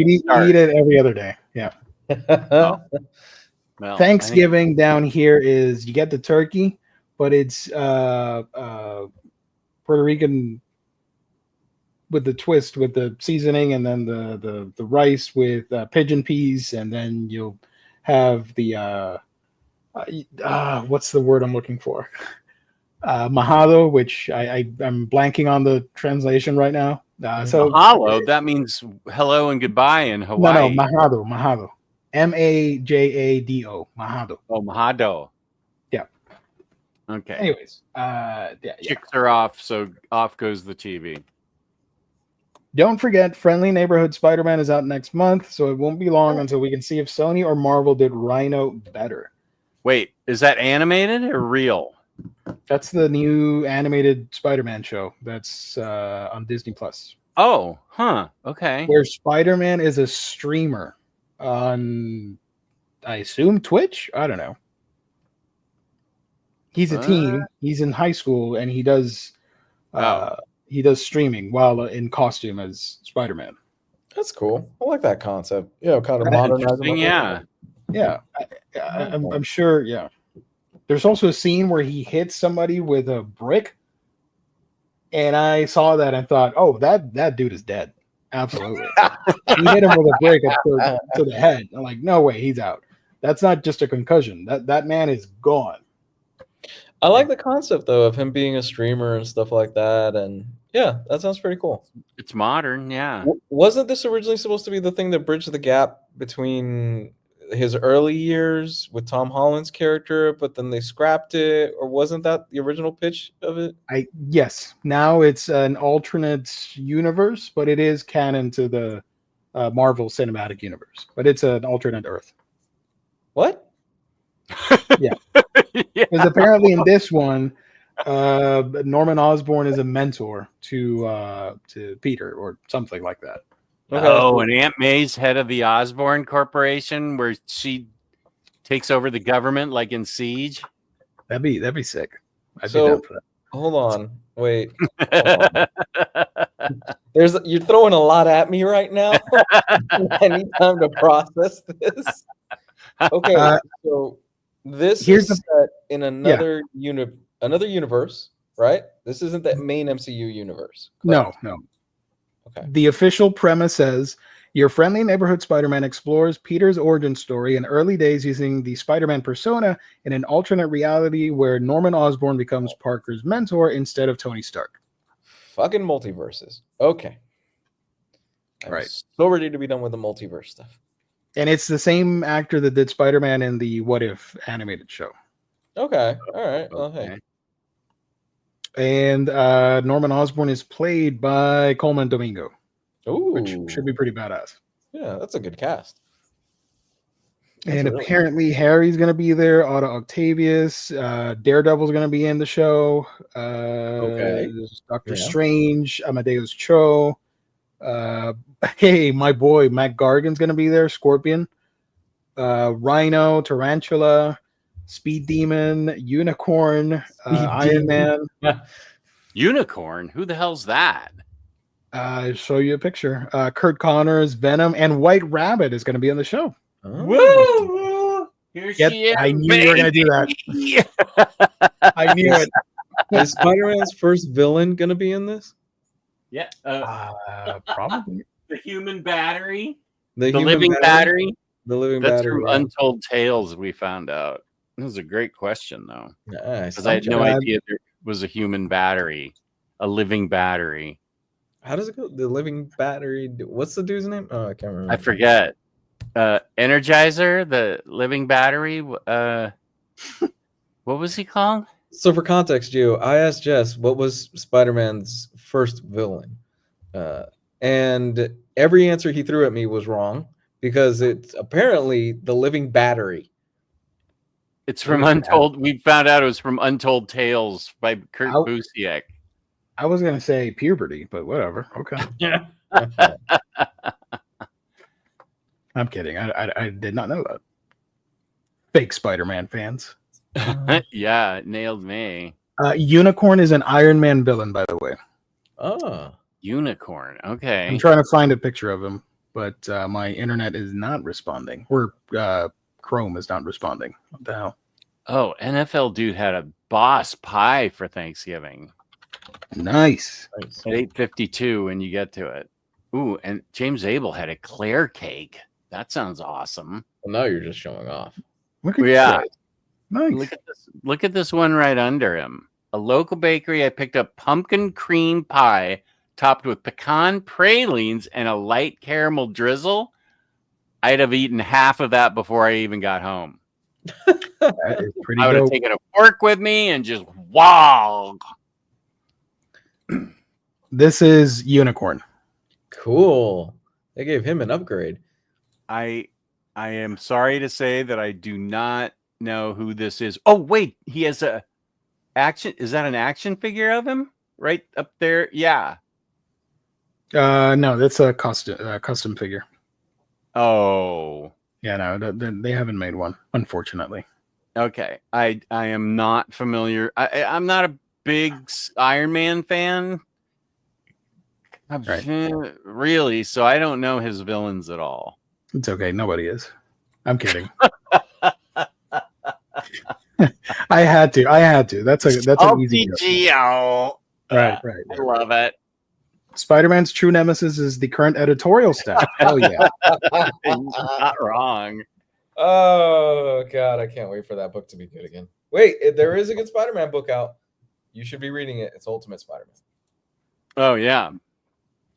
eat it every other day. Yeah. Oh. Well, Thanksgiving down here is you get the turkey, but it's Puerto Rican with the twist with the seasoning, and then the rice with pigeon peas, and then you'll have the what's the word I'm looking for? Mahalo, which I'm blanking on the translation right now. So mahalo, that means hello and goodbye in Hawaii. No, mahado. Majado. Mahado. Oh, mahado. Yeah. Okay. Anyways, chicks are off, so off goes the TV. Don't forget, Friendly Neighborhood Spider-Man is out next month, so it won't be long until we can see if Sony or Marvel did Rhino better. Wait, is that animated or real? That's the new animated Spider-Man show that's on Disney Plus. Oh, huh. Okay. Where Spider-Man is a streamer on, I assume, Twitch? I don't know. He's a teen. He's in high school, and he does streaming while in costume as Spider-Man. That's cool. I like that concept. Yeah, kind of modernizing. Yeah. I'm sure. Yeah. There's also a scene where he hits somebody with a brick. And I saw that and thought, oh, that dude is dead. Absolutely. He hit him with a brick to the head. I'm like, no way, he's out. That's not just a concussion. That man is gone. I like the concept though of him being a streamer and stuff like that, and yeah, that sounds pretty cool. It's modern, yeah. Wasn't this originally supposed to be the thing that bridged the gap between his early years with Tom Holland's character, but then they scrapped it, or wasn't that the original pitch of it? Yes. Now it's an alternate universe, but it is canon to the Marvel Cinematic Universe. But it's an alternate Earth. What? Yeah. Because apparently in this one, Norman Osborn is a mentor to Peter or something like that. Okay. Oh, and Aunt May's head of the Osborn Corporation, where she takes over the government like in Siege. That'd be sick. I'd be down for that. Hold on, wait. Hold on. You're throwing a lot at me right now. I need time to process this. Okay, so this is set in another another universe, right? This isn't the main MCU universe. Correct? No. Okay. The official premise says your friendly neighborhood Spider-Man explores Peter's origin story in early days using the Spider-Man persona in an alternate reality where Norman Osborn becomes Parker's mentor instead of Tony Stark. Fucking multiverses. Okay. I'm so ready to be done with the multiverse stuff. And it's the same actor that did Spider-Man in the What If animated show. Okay. All right. Well, hey. And Norman Osborn is played by Coleman Domingo. Ooh. Which should be pretty badass. Yeah, that's a good cast. And apparently Harry's going to be there. Otto Octavius. Daredevil's going to be in the show. Doctor Strange. Amadeus Cho. Hey, my boy Matt Gargan's going to be there. Scorpion. Rhino. Tarantula. Speed Demon, Unicorn, Iron Man. Unicorn? Who the hell's that? I'll show you a picture. Kurt Connors, Venom, and White Rabbit is going to be on the show. Woo! Here she is. I knew you were going to do that. I knew it. Is Spider-Man's first villain going to be in this? Yeah. Probably. The human battery? The living battery? The living That's battery. from Untold Tales we found out. This is a great question, though. Because I had no idea there was a human battery, a living battery. How does it go? The living battery. What's the dude's name? Oh, I can't remember. I forget. Energizer, the living battery. What was he called? So for context, Gio, I asked Jess what was Spider-Man's first villain, and every answer he threw at me was wrong because it's apparently the living battery. It's from Untold. We found out it was from Untold Tales by Kurt Busiek. I was going to say puberty, but whatever. Okay. Yeah. I'm kidding. I did not know that. Fake Spider-Man fans. Yeah, it nailed me. Unicorn is an Iron Man villain, by the way. Oh. Unicorn. Okay. I'm trying to find a picture of him, but my internet is not responding. Or Chrome is not responding. What the hell? Oh, NFL dude had a boss pie for Thanksgiving. Nice. At 8:52 when you get to it. Ooh, and James Abel had a Claire cake. That sounds awesome. Well, now you're just showing off. Yeah. Nice. Look at this one right under him. A local bakery. I picked up pumpkin cream pie topped with pecan pralines and a light caramel drizzle. I'd have eaten half of that before I even got home. That is pretty I would have taken a fork with me and just wow. This is Unicorn. Cool. They gave him an upgrade. I am sorry to say that I do not know who this is. Oh, wait, he has a action. Is that an action figure of him right up there? Yeah. No, that's a custom figure. Oh. Yeah, no, they haven't made one, unfortunately. Okay. I am not familiar. I'm not a big Iron Man fan. Right. Really, so I don't know his villains at all. It's okay. Nobody is. I'm kidding. I had to. That's an easy Gio. Right. I love it. Spider-Man's true nemesis is the current editorial staff. Hell yeah. Not wrong. Oh God, I can't wait for that book to be good again. Wait, there is a good Spider-Man book out. You should be reading it. It's Ultimate Spider-Man. Oh yeah.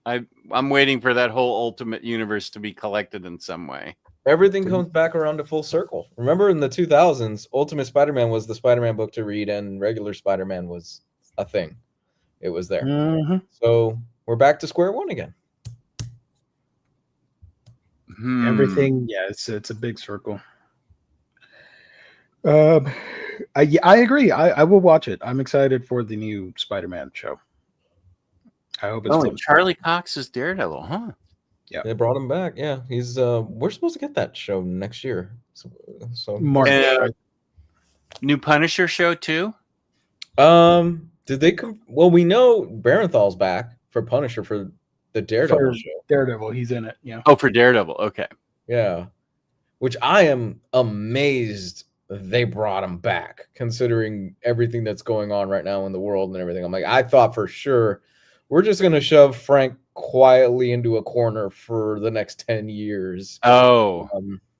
I'm waiting for that whole Ultimate Universe to be collected in some way. Everything comes back around to full circle. Remember in the 2000s, Ultimate Spider-Man was the Spider-Man book to read, and regular Spider-Man was a thing. It was there. Mm-hmm. So we're back to square one again. Everything, yeah, it's a big circle. I agree. I will watch it. I'm excited for the new Spider-Man show. I hope it's and Charlie Cox is Daredevil, huh? Yeah, they brought him back. Yeah, he's. We're supposed to get that show next year. So March. New Punisher show too. Did they come? Well, we know Barenthal's back for Punisher for the Daredevil show. Daredevil, he's in it. Yeah. Oh, for Daredevil. Okay. Yeah, which I am amazed they brought him back, considering everything that's going on right now in the world and everything. I'm like, I thought for sure we're just gonna shove Frank quietly into a corner for the next 10 years. Oh,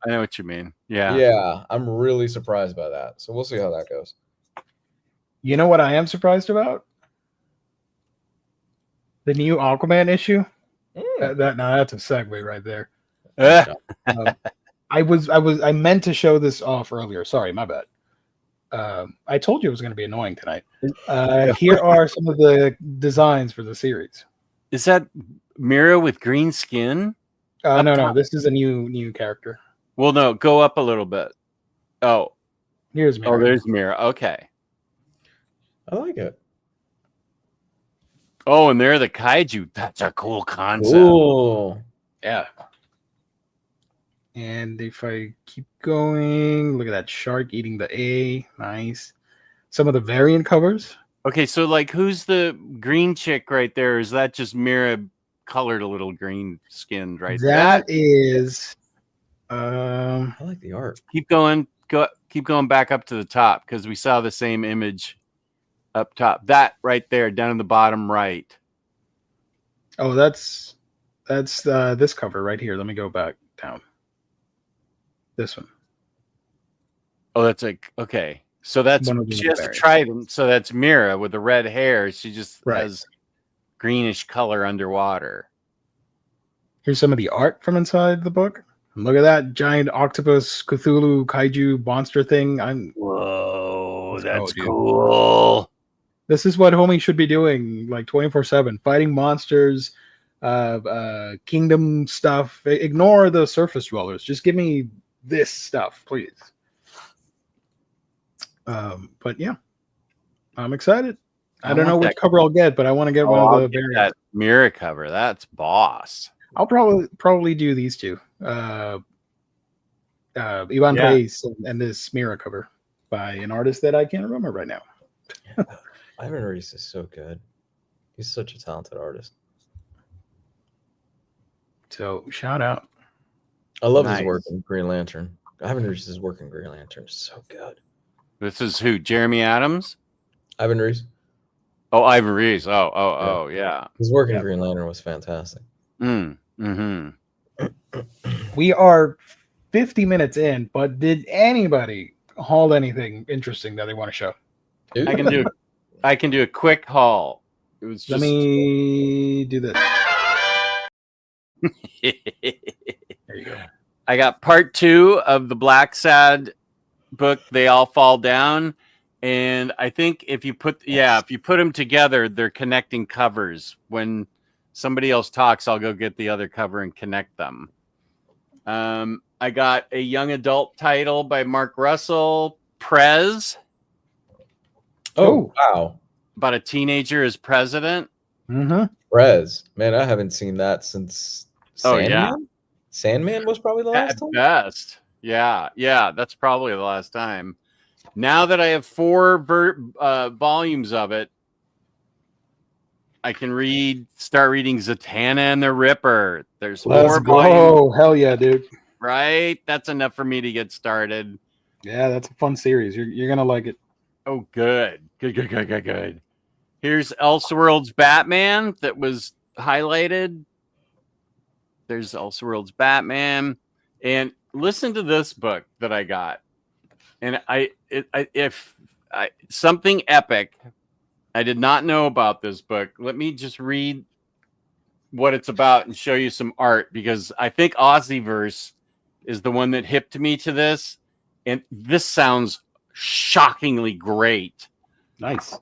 I know what you mean. Yeah. Yeah, I'm really surprised by that. So we'll see how that goes. You know what I am surprised about? The new Aquaman issue. That's a segue right there. I meant to show this off earlier. Sorry, my bad. I told you it was going to be annoying tonight. Here are some of the designs for the series. Is that Mira with green skin? No. This is a new character. Well, no. Go up a little bit. Oh, here's Mira. Oh, there's Mira. Okay. I like it. Oh, and they're the kaiju. That's a cool concept. Cool. Yeah. And if I keep going, look at that shark eating the A. Nice. Some of the variant covers. Okay, so like, who's the green chick right there? Is that just Mira colored a little green skinned right there? That is. I like the art. Keep going back up to the top because we saw the same image up top. That right there, down in the bottom right. Oh, that's this cover right here. Let me go back down. This one. Oh, that's like okay. So that's she has a trident. So that's Mira with the red hair. She just has greenish color underwater. Here's some of the art from inside the book. Look at that giant octopus Cthulhu kaiju monster thing. Whoa, that's cool. This is what homie should be doing, like 24/7, fighting monsters, kingdom stuff. Ignore the surface dwellers. Just give me this stuff, please. But yeah, I'm excited. I don't know which cover I'll get, but I want to get one of the variants. That Mira cover. That's boss. I'll probably do these two. Ivan Reis and this Mira cover by an artist that I can't remember right now. Ivan Reis is so good. He's such a talented artist. So shout out. I love his work in Green Lantern. Ivan Reis' work in Green Lantern is so good. This is who? Jeremy Adams? Ivan Reis. Oh, Ivan Reis. Oh, yeah. His work in Green Lantern was fantastic. We are 50 minutes in, but did anybody haul anything interesting that they want to show? I can do a quick haul. It was just... Let me do this. There you go. I got part 2 of the Black Sad book, They All Fall Down. And I think if you put them together, they're connecting covers. When somebody else talks, I'll go get the other cover and connect them. I got a young adult title by Mark Russell, Prez. Oh, wow. About a teenager as president. Prez. Man, I haven't seen that since Sandman. Yeah. Sandman was probably the last time? At best. Yeah, that's probably the last time. Now that I have 4 volumes of it, I can start reading Zatanna and the Ripper. There's 4 volumes. Oh, hell yeah, dude. Right? That's enough for me to get started. Yeah, that's a fun series. You're going to like it. Oh, good. Good. Here Here's Elseworlds Batman that was highlighted. There's Elseworlds Batman. And listen to this book that I got. And something epic. I did not know about this book. Let me just read what it's about and show you some art, because I think Aussieverse is the one that hipped me to this. And this sounds shockingly great. Nice.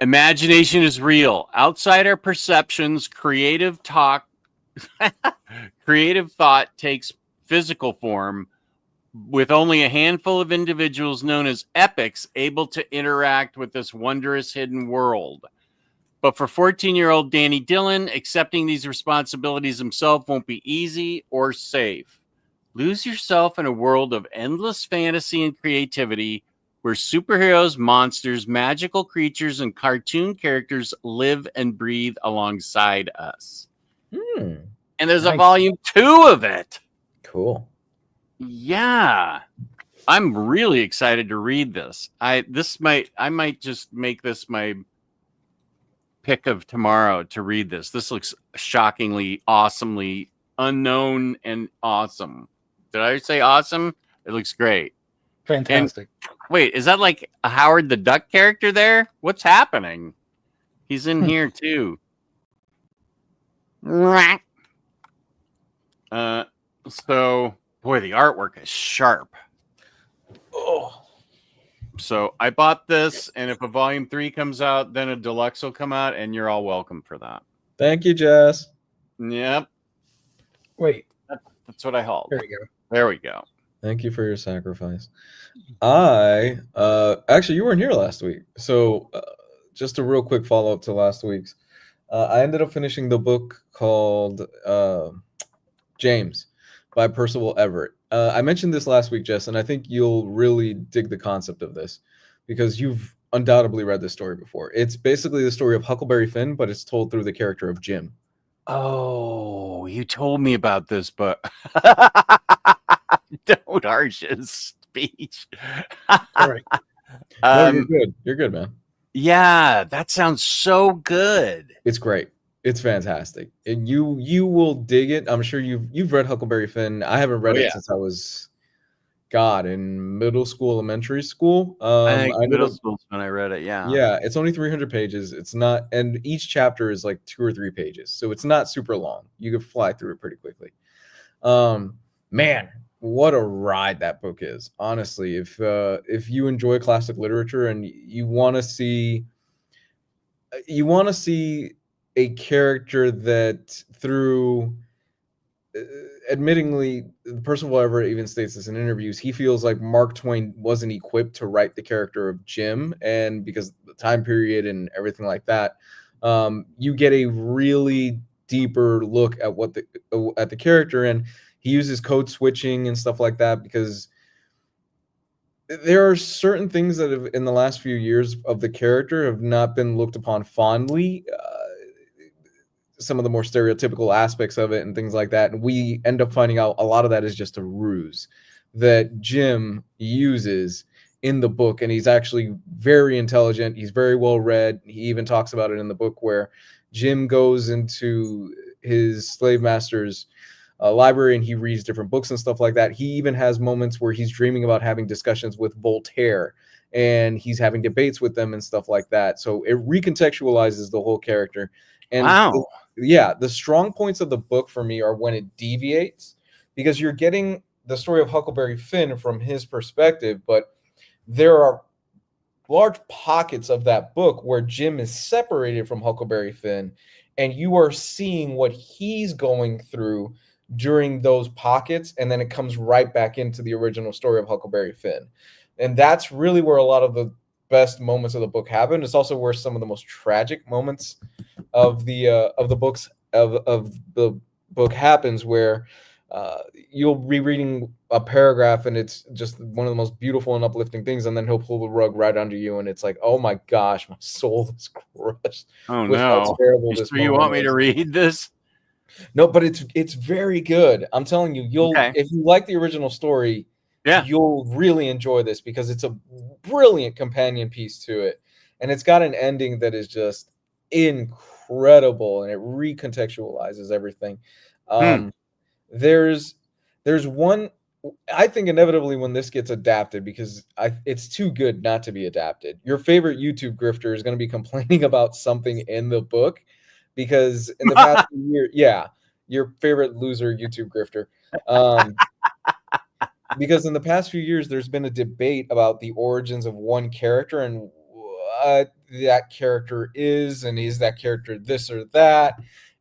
Imagination is real. Outside our perceptions, creative thought takes physical form, with only a handful of individuals known as epics able to interact with this wondrous hidden world. But for 14-year-old Danny Dillon, accepting these responsibilities himself won't be easy or safe. Lose yourself in a world of endless fantasy and creativity, where superheroes, monsters, magical creatures, and cartoon characters live and breathe alongside us. And there's a volume 2 of it. Cool. Yeah. I'm really excited to read this. I might just make this my pick of tomorrow to read this. This looks shockingly, awesomely unknown and awesome. Did I say awesome? It looks great. Fantastic. And, wait, is that like a Howard the Duck character there? What's happening? He's in here too. So, boy, the artwork is sharp. Oh. So I bought this, and if a volume 3 comes out, then a deluxe will come out, and you're all welcome for that. Thank you, Jess. Yep. Wait. That's what I hauled. There we go. There we go. Thank you for your sacrifice. I actually, you weren't here last week, so just a real quick follow-up to last week's. I ended up finishing the book called James by Percival Everett. I mentioned this last week, Jess, and I think you'll really dig the concept of this, because you've undoubtedly read this story before. It's basically the story of Huckleberry Finn, but it's told through the character of Jim. Oh, you told me about this, but don't harsh his speech. All right. No, you're good. You're good, man. Yeah, that sounds so good. It's great. It's fantastic, and you will dig it. I'm sure you've read Huckleberry Finn. I haven't read it since I was, in middle school, elementary school. I think middle school's when I read it. Yeah. Yeah, it's only 300 pages. It's not, and each chapter is like 2 or 3 pages, so it's not super long. You could fly through it pretty quickly. Man, what a ride that book is. Honestly, if you enjoy classic literature and you want to see a character that through admittingly, Percival Everett even states this in interviews, he feels like Mark Twain wasn't equipped to write the character of Jim, and because the time period and everything like that, you get a really deeper look at the character, and he uses code switching and stuff like that, because there are certain things that have, in the last few years of the character, have not been looked upon fondly. Some of the more stereotypical aspects of it and things like that. And we end up finding out a lot of that is just a ruse that Jim uses in the book. And he's actually very intelligent. He's very well read. He even talks about it in the book where Jim goes into his slave master's library and he reads different books and stuff like that. He even has moments where he's dreaming about having discussions with Voltaire and he's having debates with them and stuff like that. So it recontextualizes the whole character. And wow. The strong points of the book for me are when it deviates, because you're getting the story of Huckleberry Finn from his perspective, but there are large pockets of that book where Jim is separated from Huckleberry Finn, and you are seeing what he's going through during those pockets, and then it comes right back into the original story of Huckleberry Finn. And that's really where a lot of the best moments of the book happen. It's also where some of the most tragic moments of the book happens, where you'll be reading a paragraph and it's just one of the most beautiful and uplifting things, and then he'll pull the rug right under you and it's like, oh my gosh, my soul is crushed. Oh no. You want me to read this? No, but it's very good. I'm telling you, if you like the original story, you'll really enjoy this, because it's a brilliant companion piece to it. and it's got an ending that is just incredible, and it recontextualizes everything. There's one, I think inevitably when this gets adapted, because it's too good not to be adapted. Your favorite YouTube grifter is going to be complaining about something in the book, because in the past year, your favorite loser YouTube grifter. Because in the past few years, there's been a debate about the origins of one character and what that character is, and is that character this or that?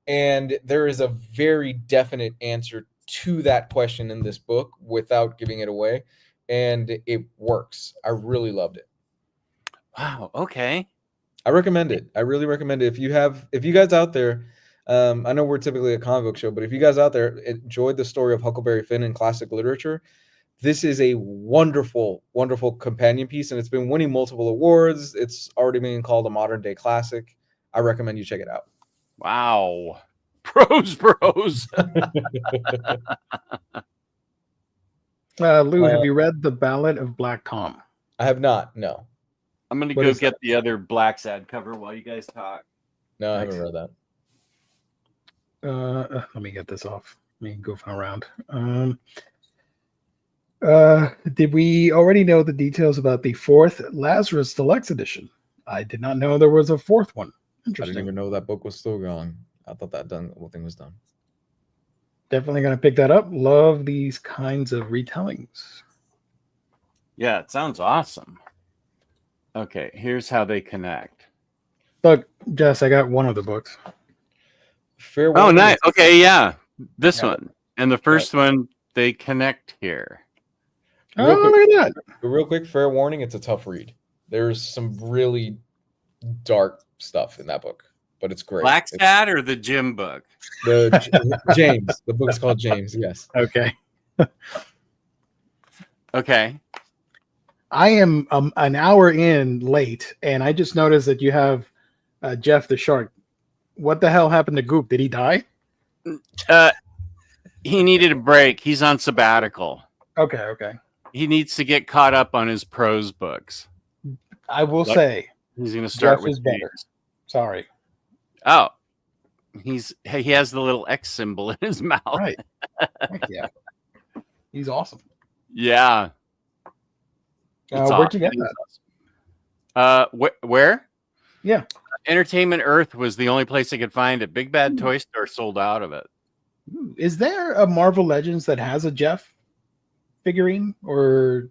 And there is a very definite answer to that question in this book without giving it away, and it works. I really loved it. Wow. Okay. I recommend it. I really recommend it. If you guys out there, I know we're typically a comic book show, but if you guys out there enjoyed the story of Huckleberry Finn in classic literature, this is a wonderful, wonderful companion piece, and it's been winning multiple awards. It's already being called a modern day classic. I recommend you check it out. Wow. Bros. Lou, have you read The Ballad of Black Tom? I have not. No. I'm going to go get the other Black Sad cover while you guys talk. No, I haven't read that. Let me get this off. Let me go around. Did we already know the details about the fourth Lazarus Deluxe edition? I did not know there was a fourth one. Interesting. I didn't even know that book was still gone. I thought that whole thing was done. Definitely going to pick that up. Love these kinds of retellings. Yeah, it sounds awesome. Okay, here's how they connect. Look, Jess, I got one of the books. Oh, nice. Okay, yeah. This one. And the first one, they connect here. Oh, look at that. Real quick, fair warning, it's a tough read. There's some really dark stuff in that book, but it's great. Black Sad or the Jim book? James. The book's called James, yes. Okay. Okay. I am an hour in late, and I just noticed that you have Jeff the Shark. What the hell happened to Goop? Did he die? He needed a break. He's on sabbatical. Okay. He needs to get caught up on his prose books. I will say he's going to start Jeff with is better. Sorry. Oh, he has the little X symbol in his mouth. Right. Heck yeah. He's awesome. Yeah. Where'd you get that? Where? Yeah. Entertainment Earth was the only place I could find it. Big Bad Toy Store sold out of it. Is there a Marvel Legends that has a Jeff figurine or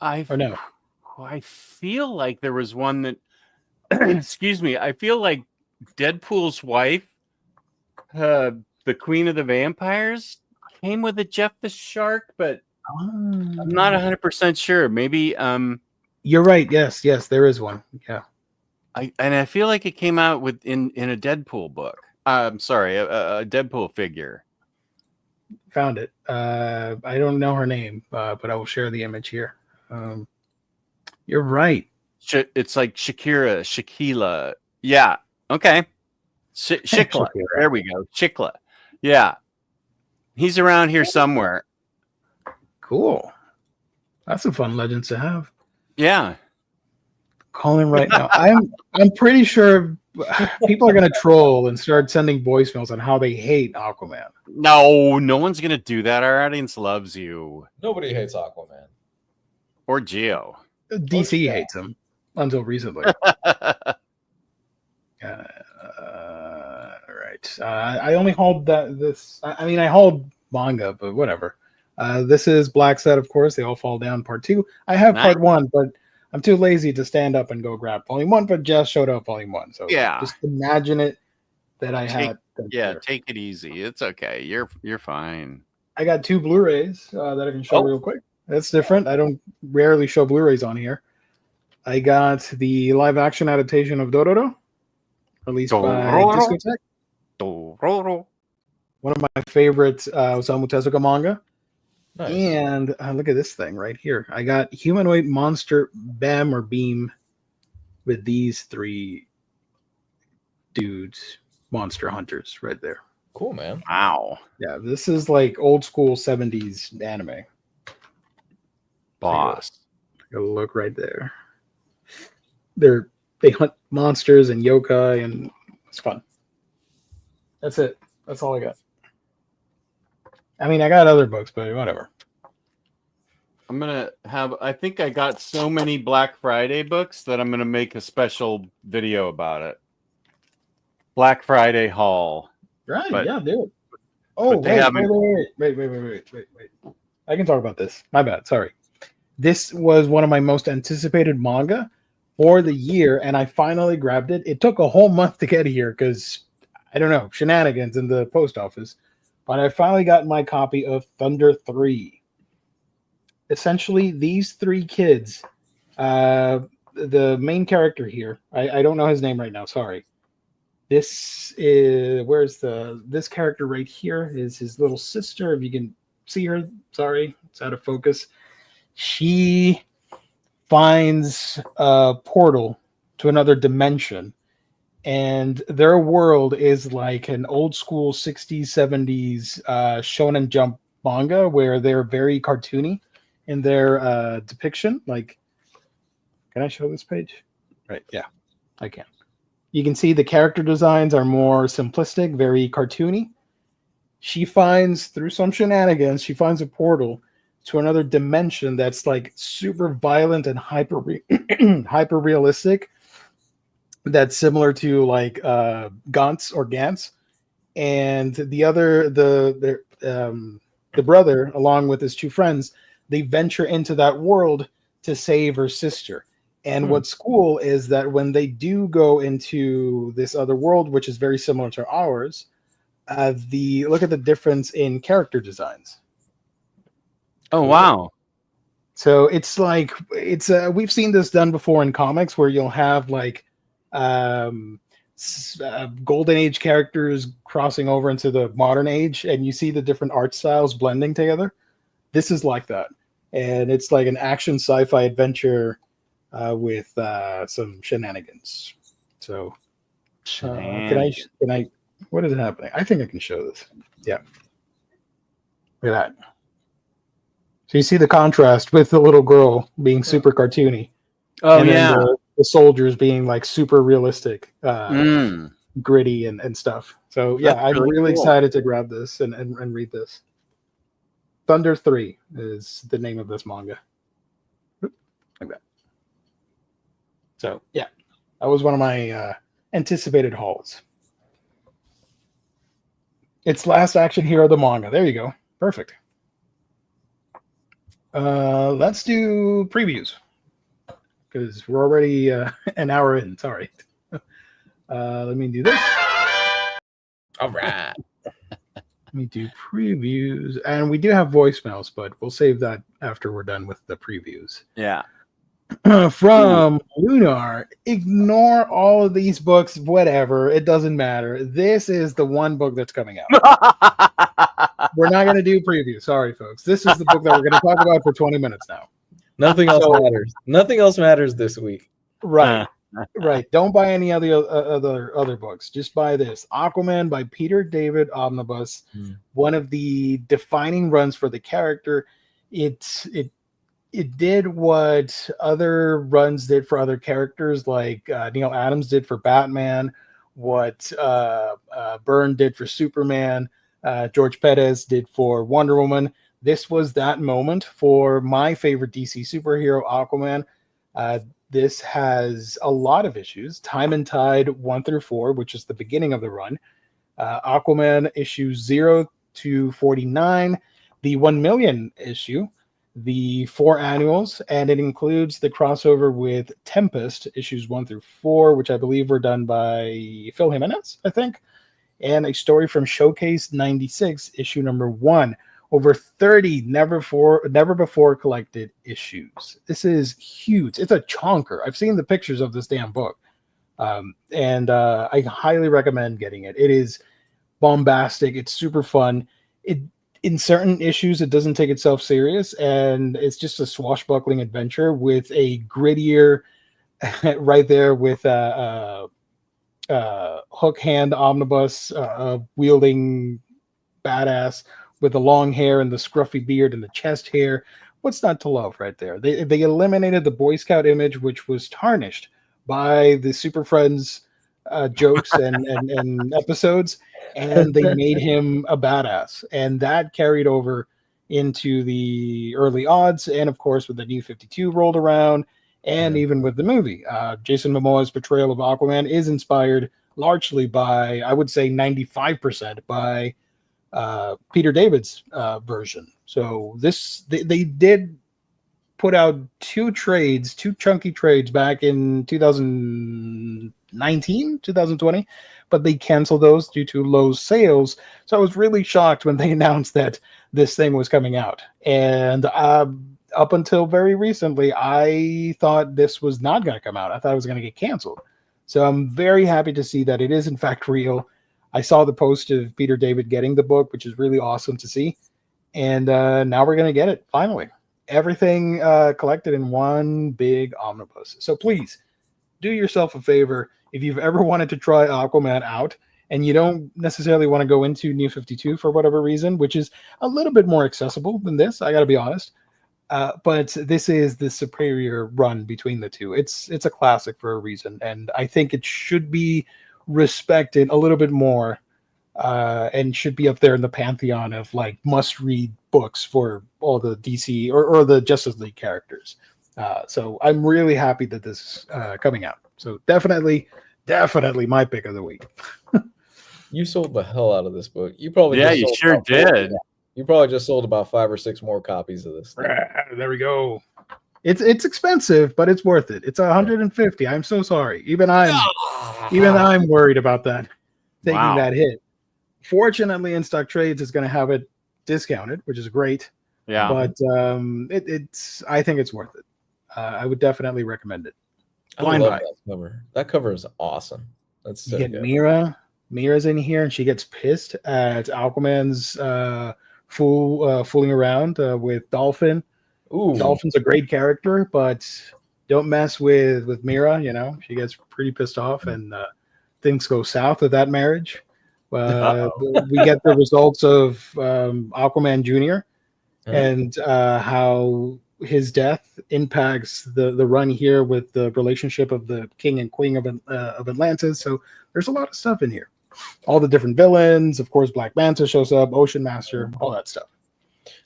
no? I feel like there was one that excuse me, I feel like Deadpool's wife, the Queen of the Vampires, came with a Jeff the Shark, but I'm not 100% sure. Maybe you're right. Yes, there is one. Yeah. I feel like it came out in a Deadpool book. I'm sorry, a Deadpool figure. Found it. I don't know her name, but I will share the image here. You're right. It's like Shaquila. Yeah. Okay. Shikla. There we go. Shikla. Yeah. He's around here somewhere. Cool. That's some fun legends to have. Yeah. Calling right now. I'm pretty sure people are going to troll and start sending voicemails on how they hate Aquaman. No one's going to do that. Our audience loves you. Nobody hates Aquaman. Or Geo. DC hates him until recently. Right. I only hauled this. I mean, I hauled manga, but whatever. This is Black Set, of course. They all fall down. Part 2. I have part 1, but I'm too lazy to stand up and go grab volume 1. But Jess showed up volume 1, so just imagine it that I had. Take it easy. It's okay. You're fine. I got 2 Blu-rays that I can show real quick. That's different. I don't rarely show Blu-rays on here. I got the live-action adaptation of Dororo, released by Discotech. Dororo. One of my favorite Osamu Tezuka manga. Nice. And look at this thing right here. I got Humanoid Monster Bam or Beam with these 3 dudes, monster hunters right there. Cool, man. Wow. Yeah, this is like old school 70s anime. Boss. Take a look right there. They're they hunt monsters and yokai, and it's fun. That's it. That's all I got. I mean, I got other books, but whatever. I think I got so many Black Friday books that I'm going to make a special video about it. Black Friday haul. Right, But, yeah, do it. Oh, wait. I can talk about this. My bad. Sorry. This was one of my most anticipated manga for the year, and I finally grabbed it. It took a whole month to get here because, I don't know, shenanigans in the post office. But I finally got my copy of Thunder 3. Essentially, these three kids, the main character here, I don't know his name right now, sorry. This character right here is his little sister. If you can see her, sorry, it's out of focus. She finds a portal to another dimension, and their world is like an old school 60s, 70s Shonen Jump manga where they're very cartoony in their depiction. Like, can I show this page? Right, yeah, I can. You can see the character designs are more simplistic, very cartoony. She finds, through some shenanigans, she finds a portal to another dimension that's like super violent and hyper realistic. That's similar to like Gantz or Gantz. And the brother, along with his two friends, they venture into that world to save her sister. And what's cool is that when they do go into this other world, which is very similar to ours, look at the difference in character designs. Oh, wow. So it's like we've seen this done before in comics where you'll have like golden age characters crossing over into the modern age, and you see the different art styles blending together. This is like that, and it's like an action sci-fi adventure with some shenanigans. So can I what is happening? I think I can show this. Yeah, look at that. So you see the contrast with the little girl being super cartoony. Oh, and yeah. Then the soldiers being like super realistic, gritty and stuff. So yeah, That's I'm really cool. excited to grab this and read this. Thunder 3 is the name of this manga. Like that. So yeah, that was one of my anticipated hauls. It's Last Action Hero, the manga. There you go. Perfect. Let's do previews because we're already an hour in. Sorry. Let me do this. All right. Let me do previews. And we do have voicemails, but we'll save that after we're done with the previews. Yeah. From Lunar, ignore all of these books, whatever. It doesn't matter. This is the one book that's coming out. We're not going to do preview. Sorry, folks. This is the book that we're going to talk about for 20 minutes now. Nothing else matters. Nothing else matters this week. Right. Right. Don't buy any other books. Just buy this. Aquaman by Peter David Omnibus. One of the defining runs for the character. It did what other runs did for other characters, like Neil Adams did for Batman, what Byrne did for Superman, George Perez did for Wonder Woman. This was that moment for my favorite DC superhero, Aquaman. This has a lot of issues. Time and Tide 1 through 4, which is the beginning of the run. Aquaman issues 0 to 49, the 1 million issue, the 4 annuals, and it includes the crossover with Tempest issues 1 through 4, which I believe were done by Phil Jimenez, I think, and a story from Showcase 96 issue number 1. Over 30 never before collected issues. This is huge. It's a chonker. I've seen the pictures of this damn book, and I highly recommend getting it. It is bombastic. It's super fun. In certain issues, it doesn't take itself serious, and it's just a swashbuckling adventure with a grittier, right there with hook hand omnibus wielding badass with the long hair and the scruffy beard and the chest hair. What's not to love right there? They eliminated the Boy Scout image, which was tarnished by the Super Friends jokes and episodes, and they made him a badass, and that carried over into the early odds, and of course with the New 52 rolled around, and even with the movie. Jason Momoa's portrayal of Aquaman is inspired largely by, I would say 95% by Peter David's version. So they did put out two chunky trades back in 2019, 2020, but they canceled those due to low sales. So I was really shocked when they announced that this thing was coming out. And up until very recently, I thought this was not going to come out. I thought it was going to get canceled. So I'm very happy to see that it is in fact real. I saw the post of Peter David getting the book, which is really awesome to see. And now we're going to get it, finally. Everything collected in one big omnibus. So please, do yourself a favor. If you've ever wanted to try Aquaman out, and you don't necessarily want to go into New 52 for whatever reason, which is a little bit more accessible than this, I got to be honest. But this is the superior run between the two. It's a classic for a reason, and I think it should be respected a little bit more, and should be up there in the pantheon of like must-read books for all the DC or the Justice League characters. So I'm really happy that this is coming out. So definitely my pick of the week. You sold the hell out of this book. You probably you sure did. You probably just sold about 5 or 6 more copies of this thing. There we go. It's expensive, but it's worth it. It's $150. I'm so sorry. Even I'm worried about that, taking that hit. Fortunately, In Stock Trades is going to have it discounted, which is great. Yeah, but I think it's worth it. I would definitely recommend it. Blind buy. That cover. That cover is awesome. That's so good. Mira. Mira's in here, and she gets pissed at Aquaman's fooling around with Dolphin. Ooh. Dolphin's a great character, but don't mess with Mira. You know, she gets pretty pissed off, and things go south with that marriage. We get the results of Aquaman Jr. And how his death impacts the run here with the relationship of the king and queen of Atlantis. So there's a lot of stuff in here. All the different villains, of course, Black Manta shows up, Ocean Master, all that stuff.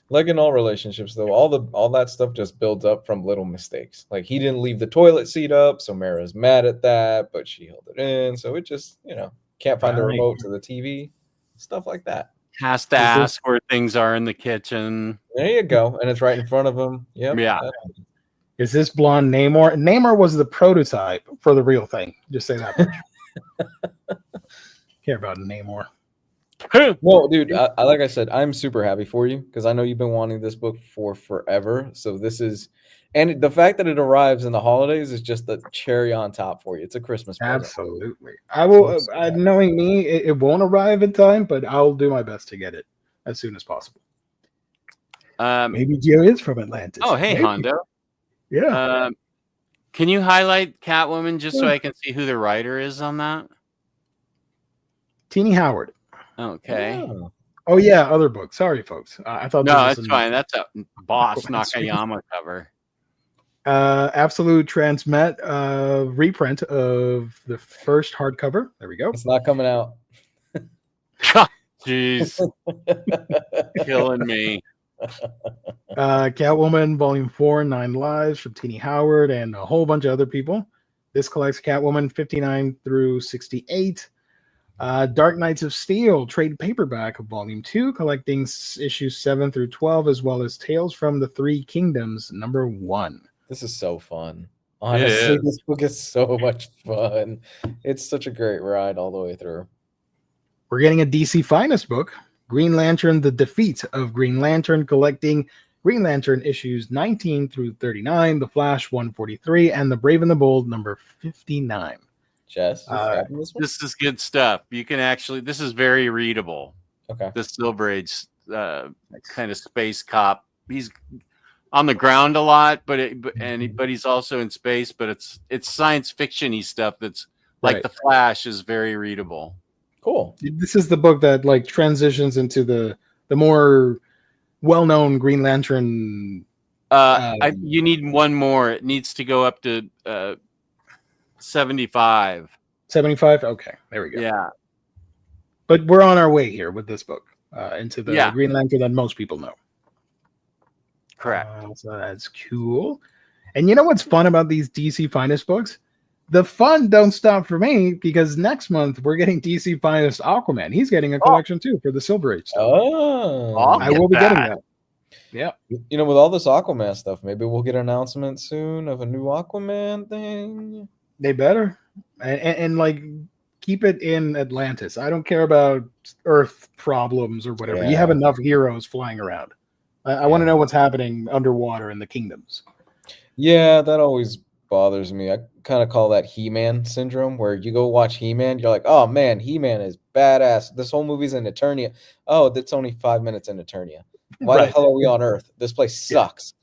Like in all relationships, though, all that stuff just builds up from little mistakes. Like he didn't leave the toilet seat up, so Mara's mad at that, but she held it in. So it just, can't find the remote to the TV, stuff like that. Has to ask where things are in the kitchen. There you go, and it's right in front of him. Yep. Yeah. Is this blonde Namor? Namor was the prototype for the real thing. Just say that much. Care about Namor. No, dude, I like I said, I'm super happy for you because I know you've been wanting this book for forever. So this is, and the fact that it arrives in the holidays is just the cherry on top for you. It's a Christmas present. Absolutely. I will, knowing me, it won't arrive in time, but I'll do my best to get it as soon as possible. Maybe Gio is from Atlantis. Oh, hey, Maybe. Hondo. Yeah. Can you highlight Catwoman just so I can see who the writer is on that? Teenie Howard. Okay. Oh yeah, other book. Sorry, folks. I thought no, that's fine. That's a Boss Nakayama cover. Absolute Transmet reprint of the first hardcover. There we go. It's not coming out. Jeez, killing me. Catwoman Volume 4, 9 Lives from Teenie Howard and a whole bunch of other people. This collects Catwoman 59 through 68. Dark Knights of Steel trade paperback of Volume 2, collecting issues 7 through 12, as well as Tales from the Three Kingdoms, number 1. This is so fun. Honestly, this book is so much fun. It's such a great ride all the way through. We're getting a DC Finest book, Green Lantern, The Defeat of Green Lantern, collecting Green Lantern issues 19 through 39, The Flash 143, and The Brave and the Bold, number 59. Jess, this is good stuff. You can actually, this is very readable. Okay. The Silver Age kind of space cop. He's on the ground a lot, but he's also in space. But it's science fiction-y stuff that's like The Flash is very readable. Cool. This is the book that like transitions into the more well-known Green Lantern. You need one more. It needs to go up to 75. 75? Okay, there we go. Yeah. But we're on our way here with this book into the Yeah. Green Lantern that most people know. Correct. So that's cool. And you know what's fun about these DC Finest books? The fun don't stop for me because next month we're getting DC Finest Aquaman. He's getting a collection too for the Silver Age stuff. Oh, I will be getting that. Yeah. You know, with all this Aquaman stuff, maybe we'll get an announcement soon of a new Aquaman thing. They better. And like keep it in Atlantis. I don't care about Earth problems or whatever. Yeah. You have enough heroes flying around. I want to know what's happening underwater in the kingdoms. Yeah, that always bothers me. I kind of call that He-Man syndrome, where you go watch He-Man, you're like, oh man, He-Man is badass. This whole movie's in Eternia. Oh, that's only 5 minutes in Eternia. Why the hell are we on Earth? This place sucks.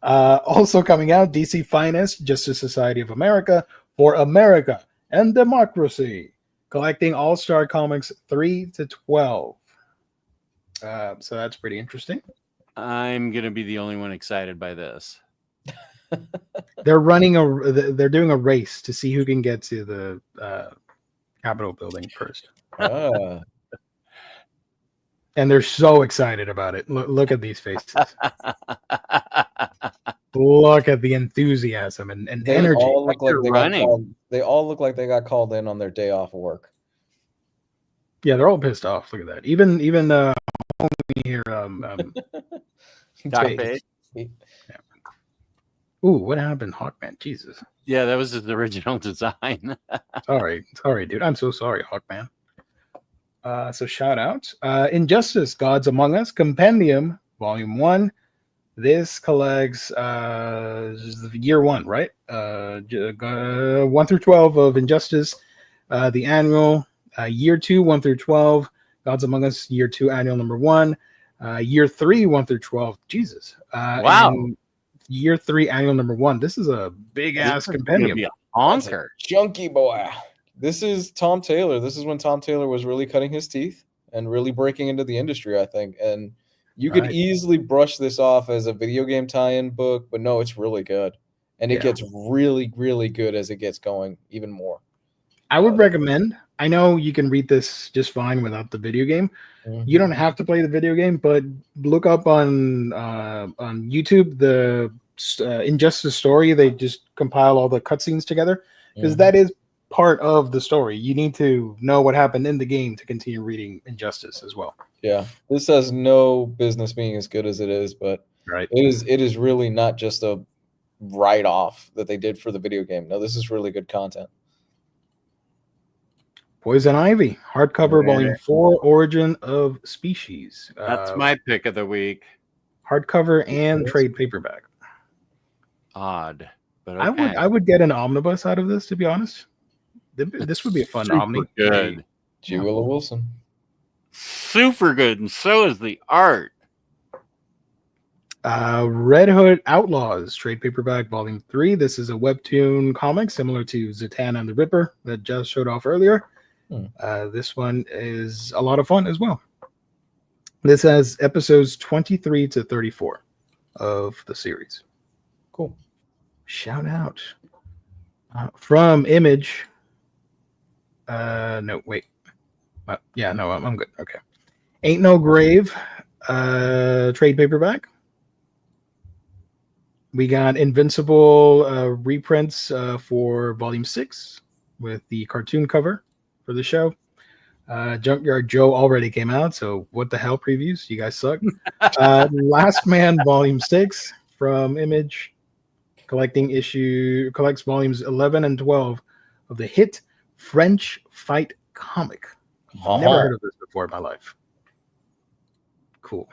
Also coming out, DC Finest, Justice Society of America, for America and Democracy, collecting All-Star Comics 3 to 12. So that's pretty interesting. I'm gonna be the only one excited by this. They're doing a race to see who can get to the Capitol building first. And they're so excited about it. Look at these faces. Look at the enthusiasm and they energy. All look like running. They all look like they got called in on their day off of work. Yeah, they're all pissed off. Look at that. Even homie here. Doc Page. Yeah. Ooh, what happened, Hawkman? Jesus. Yeah, that was his original design. Sorry, dude. I'm so sorry, Hawkman. So shout out. Injustice, Gods Among Us, Compendium, Volume 1. This collects year 1, right? 1 through 12 of Injustice, the annual. Year 2, 1 through 12. Gods Among Us, year 2, annual number 1. Year 3, 1 through 12. Jesus. Wow. Year 3, annual number 1. This is a big ass compendium. Be a honker. Chunky boy. This is Tom Taylor. This is when Tom Taylor was really cutting his teeth and really breaking into the industry, I think. And you could easily brush this off as a video game tie-in book, but no, it's really good. And it gets really, really good as it gets going even more. I would recommend. I know you can read this just fine without the video game. Mm-hmm. You don't have to play the video game, but look up on YouTube the Injustice story. They just compile all the cutscenes together because that is part of the story. You need to know what happened in the game to continue reading Injustice as well. Yeah, this has no business being as good as it is, but it is really not just a write-off that they did for the video game. No, this is really good content. Poison Ivy, hardcover, volume 4, Origin of Species. That's my pick of the week. Hardcover and trade paperback. Odd, but okay. I would get an omnibus out of this, to be honest. This would be a fun omni. Good. G. Willow Wilson. Super good, and so is the art. Red Hood Outlaws, trade paperback, volume 3. This is a webtoon comic similar to Zatanna and the Ripper that just showed off earlier. This one is a lot of fun as well. This has episodes 23 to 34 of the series. Cool. Shout out from Image. No, wait. I'm good. Okay. Ain't No Grave, trade paperback. We got Invincible reprints for volume 6 with the cartoon cover for the show. Junkyard Joe already came out, so what the hell previews? You guys suck. Last Man volume 6 from Image, collects volumes 11 and 12 of the hit French Fight comic. Never heard of this before in my life. Cool.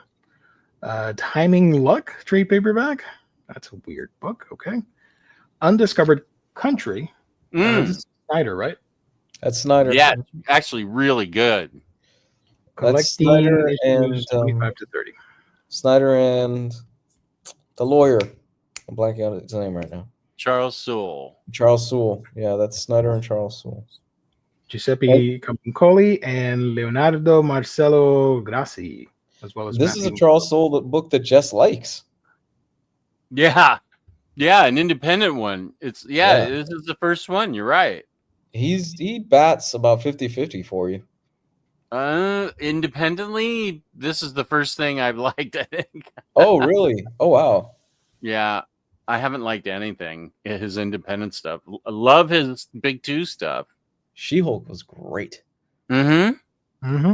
Timing Luck trade paperback. That's a weird book. Okay. Undiscovered Country. This is Snyder, right? That's Snyder. Yeah, actually really good. That's Snyder and 25 to 30. Snyder and the lawyer. I'm blanking out his name right now. Charles Soule. Yeah, that's Snyder and Charles Soule. Giuseppe Camuncoli and Leonardo Marcello Grassi, as well as this is a Charles Soule book that Jess likes. Yeah. Yeah, an independent one. This is the first one. You're right. He bats about 50-50 for you. Independently, this is the first thing I've liked, I think. Oh, really? Oh, wow. Yeah, I haven't liked anything. His independent stuff. I love his Big Two stuff. She-Hulk was great. Mm-hmm.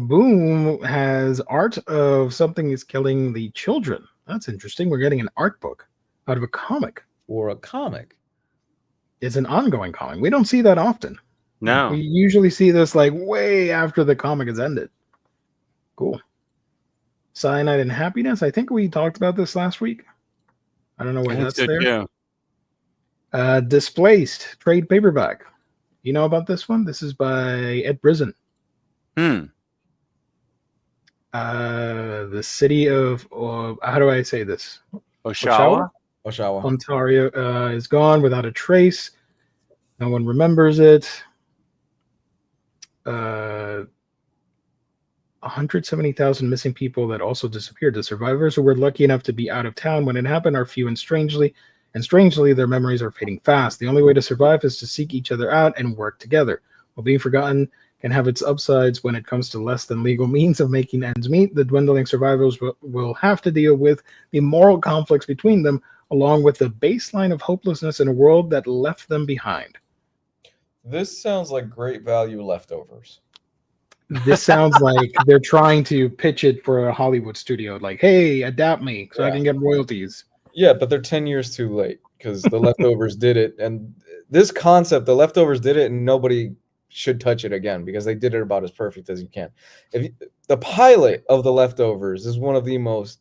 Boom has art of something is killing the children. That's interesting. We're getting an art book out of a comic. Or a comic. It's an ongoing comic. We don't see that often. No. We usually see this like way after the comic has ended. Cool. Cyanide and Happiness. I think we talked about this last week. I don't know why that's there. Too. Displaced trade paperback. You know about this one? This is by Ed Brisson. The city of how do I say this? Oshawa, Ontario is gone without a trace. No one remembers it. 170,000 missing people that also disappeared. The survivors who were lucky enough to be out of town when it happened are few and strangely their memories are fading fast. The only way to survive is to seek each other out and work together. While being forgotten can have its upsides when it comes to less than legal means of making ends meet, the dwindling survivors will have to deal with the moral conflicts between them, along with the baseline of hopelessness in a world that left them behind. This sounds like great value leftovers. This sounds like they're trying to pitch it for a Hollywood studio. Like, hey, adapt me so I can get royalties. Yeah, but they're 10 years too late because the leftovers did it. And this concept, the leftovers did it, and nobody should touch it again because they did it about as perfect as you can. The pilot of the leftovers is one of the most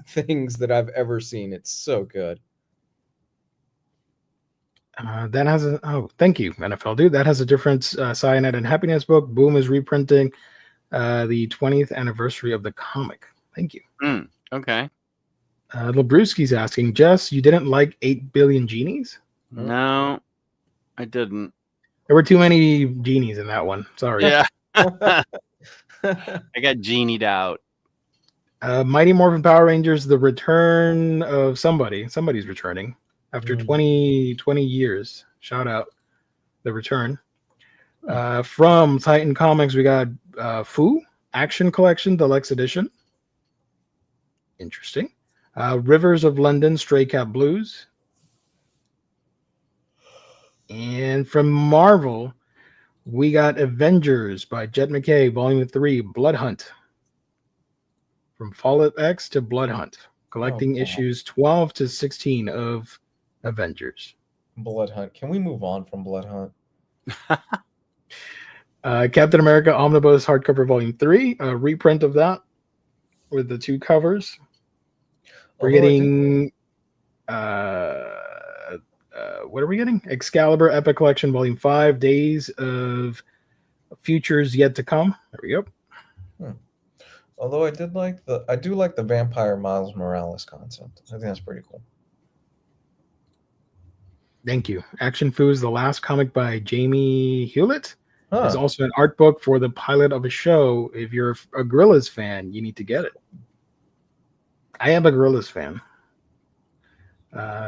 things that I've ever seen. It's so good. That has thank you, NFL dude. That has a different Cyanide and Happiness book. Boom is reprinting the 20th anniversary of the comic. Thank you. Okay. Labruski's asking, Jess, you didn't like 8 Billion Genies? No, I didn't. There were too many genies in that one. Sorry. Yeah. I got genied out. Mighty Morphin Power Rangers, the return of somebody's returning after 20 years. Shout out the return. From Titan Comics, we got Fu Action Collection Deluxe Edition. Interesting. Rivers of London Stray Cat Blues. And from Marvel, we got Avengers by Jet McKay, Volume 3, Blood Hunt. From Fallout X to Blood Hunt, collecting issues 12 to 16 of Avengers. Blood Hunt. Can we move on from Blood Hunt? Captain America Omnibus hardcover Volume 3, a reprint of that with the 2 covers. We're getting what are we getting? Excalibur Epic Collection Volume 5, Days of Futures Yet to Come. There we go. Although I do like the Vampire Miles Morales concept. I think that's pretty cool. Thank you. Action Fu is the last comic by Jamie Hewlett. There's also an art book for the pilot of a show. If you're a Gorillaz fan, you need to get it. I am a Gorillaz fan.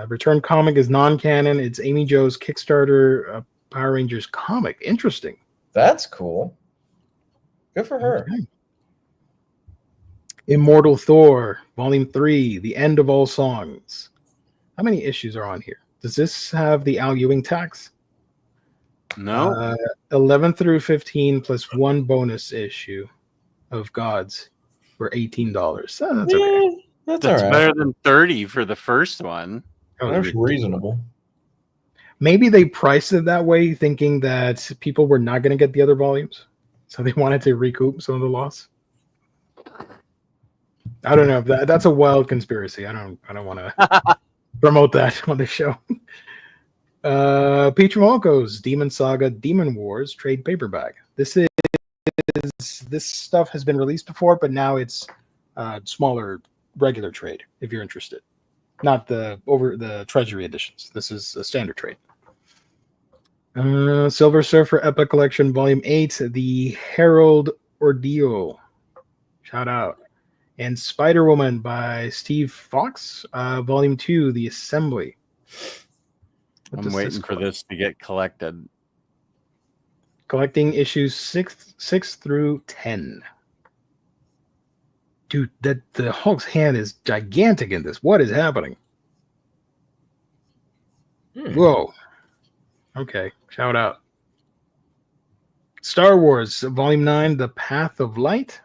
Return comic is non-canon. It's Amy Jo's Kickstarter Power Rangers comic. Interesting. That's cool. Good for her. Okay. Immortal Thor, Volume 3, The End of All Songs. How many issues are on here? Does this have the Al Ewing tax? No. 11 through 15 plus 1 bonus issue of Gods for $18. So that's okay. That's all right. Better than 30 for the first one. That's reasonable. Maybe they priced it that way, thinking that people were not going to get the other volumes, so they wanted to recoup some of the loss. I don't know. That's a wild conspiracy. I don't want to promote that on the show. Peach Momoko's Demon Saga Demon Wars trade paperback. This stuff has been released before, but now it's smaller regular trade if you're interested. Not the treasury editions. This is a standard trade. Silver Surfer Epic Collection Volume 8, The Herald Ordeal. Shout out. and Spider-Woman by Steve Fox, Volume 2, The Assembly. I'm waiting for this to get collected. Collecting issues 6 through 10. Dude, the Hulk's hand is gigantic in this. What is happening? Whoa. Okay, shout out. Star Wars, Volume 9, The Path of Light.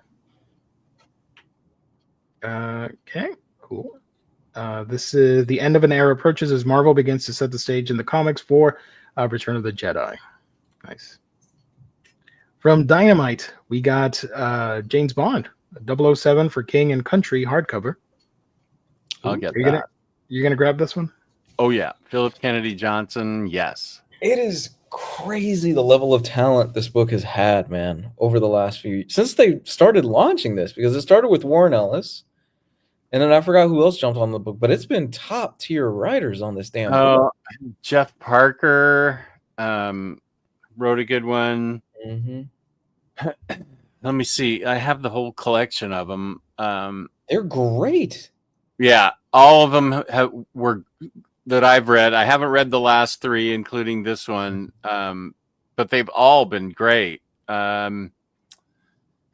Okay, cool. This is the end of an era approaches as Marvel begins to set the stage in the comics for Return of the Jedi. Nice. From Dynamite, we got James Bond, 007 for King and Country hardcover. I'll get that. You're going to grab this one? Oh, yeah. Philip Kennedy Johnson, yes. It is crazy the level of talent this book has had, man, over the last few years. Since they started launching this, because it started with Warren Ellis, and then I forgot who else jumped on the book, but it's been top tier writers on this damn book. Jeff Parker wrote a good one. Let me see. I have the whole collection of them. They're great. Yeah, all of them were that I've read. I haven't read the last 3, including this one, but they've all been great. Who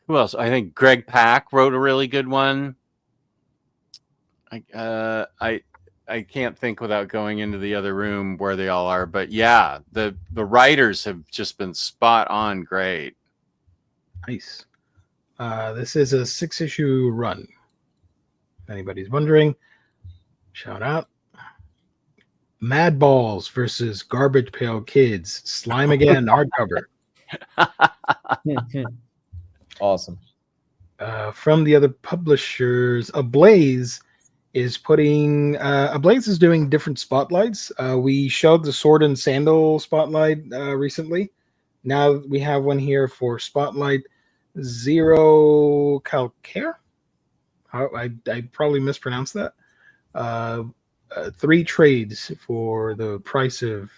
else? I think Greg Pak wrote a really good one. I can't think without going into the other room where they all are, but yeah, the writers have just been spot on great. Nice. This is a 6-issue run. If anybody's wondering, shout out. Mad Balls versus Garbage Pail Kids. Slime Again hardcover. Awesome. From the other publishers, Ablaze is doing different spotlights. We showed the Sword and Sandal spotlight recently. Now we have one here for Spotlight Zero Calcare. I probably mispronounced that. 3 trades for the price of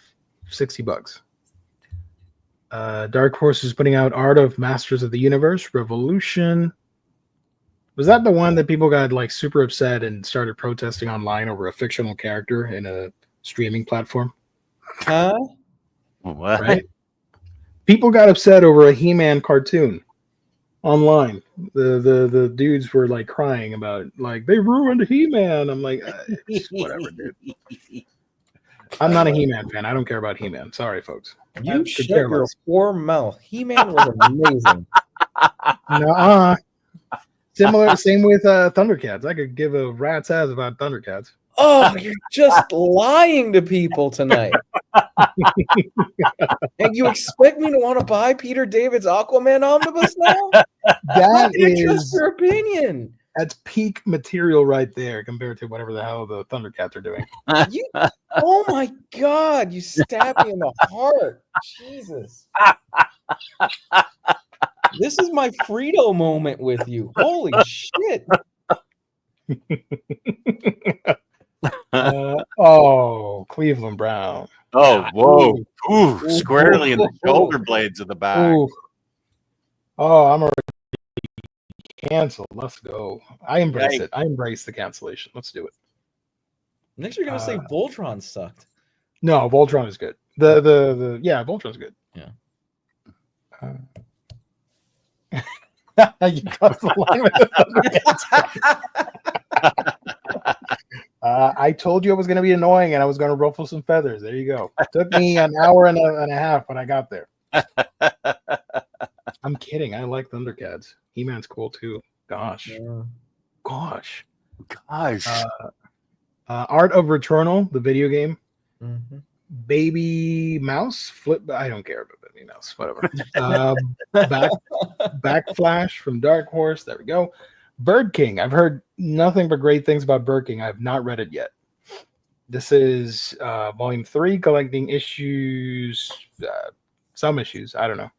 $60. Dark Horse is putting out Art of Masters of the Universe Revolution. Was that the one that people got like super upset and started protesting online over a fictional character in a streaming platform? What? Right? People got upset over a He-Man cartoon online. The dudes were like crying about like they ruined He-Man. I'm like, whatever, dude. I'm not a He-Man fan. I don't care about He-Man. Sorry, folks. You shut your poor mouth. He-Man was amazing. Nuh-uh. Same with Thundercats. I could give a rat's ass about Thundercats. Oh, you're just lying to people tonight. And you expect me to want to buy Peter David's Aquaman Omnibus now? That is just your opinion. That's peak material right there compared to whatever the hell the Thundercats are doing. Oh my God, you stabbed me in the heart. Jesus. This is my Frito moment with you. Holy shit. Cleveland Brown. Oh, whoa. Ooh, squarely in the shoulder blades of the back. Ooh. Oh, I'm already canceled. Let's go. I embrace it. I embrace the cancellation. Let's do it. Next, you're going to say Voltron sucked. No, Voltron is good. Yeah, Voltron's good. Yeah. You got the line with the I told you it was going to be annoying and I was going to ruffle some feathers. There you go. It took me an hour and a half when I got there. I'm kidding. I like Thundercats. He-Man's cool too. Gosh. Yeah. Gosh. Art of Returnal, the video game. Mm-hmm. Baby Mouse Flip. I don't care about Baby Mouse. Whatever. Backflash from Dark Horse. There we go. Bird King. I've heard nothing but great things about Bird King. I have not read it yet. This is volume 3, collecting issues. Some issues. I don't know.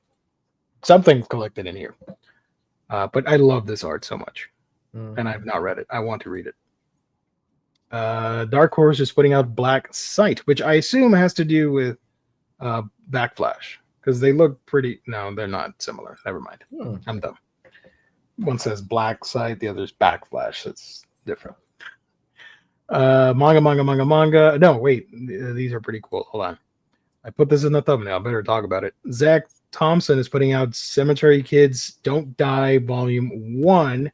Something collected in here. But I love this art so much. And I've not read it. I want to read it. Dark Horse is putting out Black Sight, which I assume has to do with Backflash, because they look pretty. No, they're not similar. Never mind. I'm dumb. One says black site, the other's backflash. That's different. Manga. No, wait. These are pretty cool. Hold on. I put this in the thumbnail. I better talk about it. Zach Thompson is putting out Cemetery Kids Don't Die Volume 1.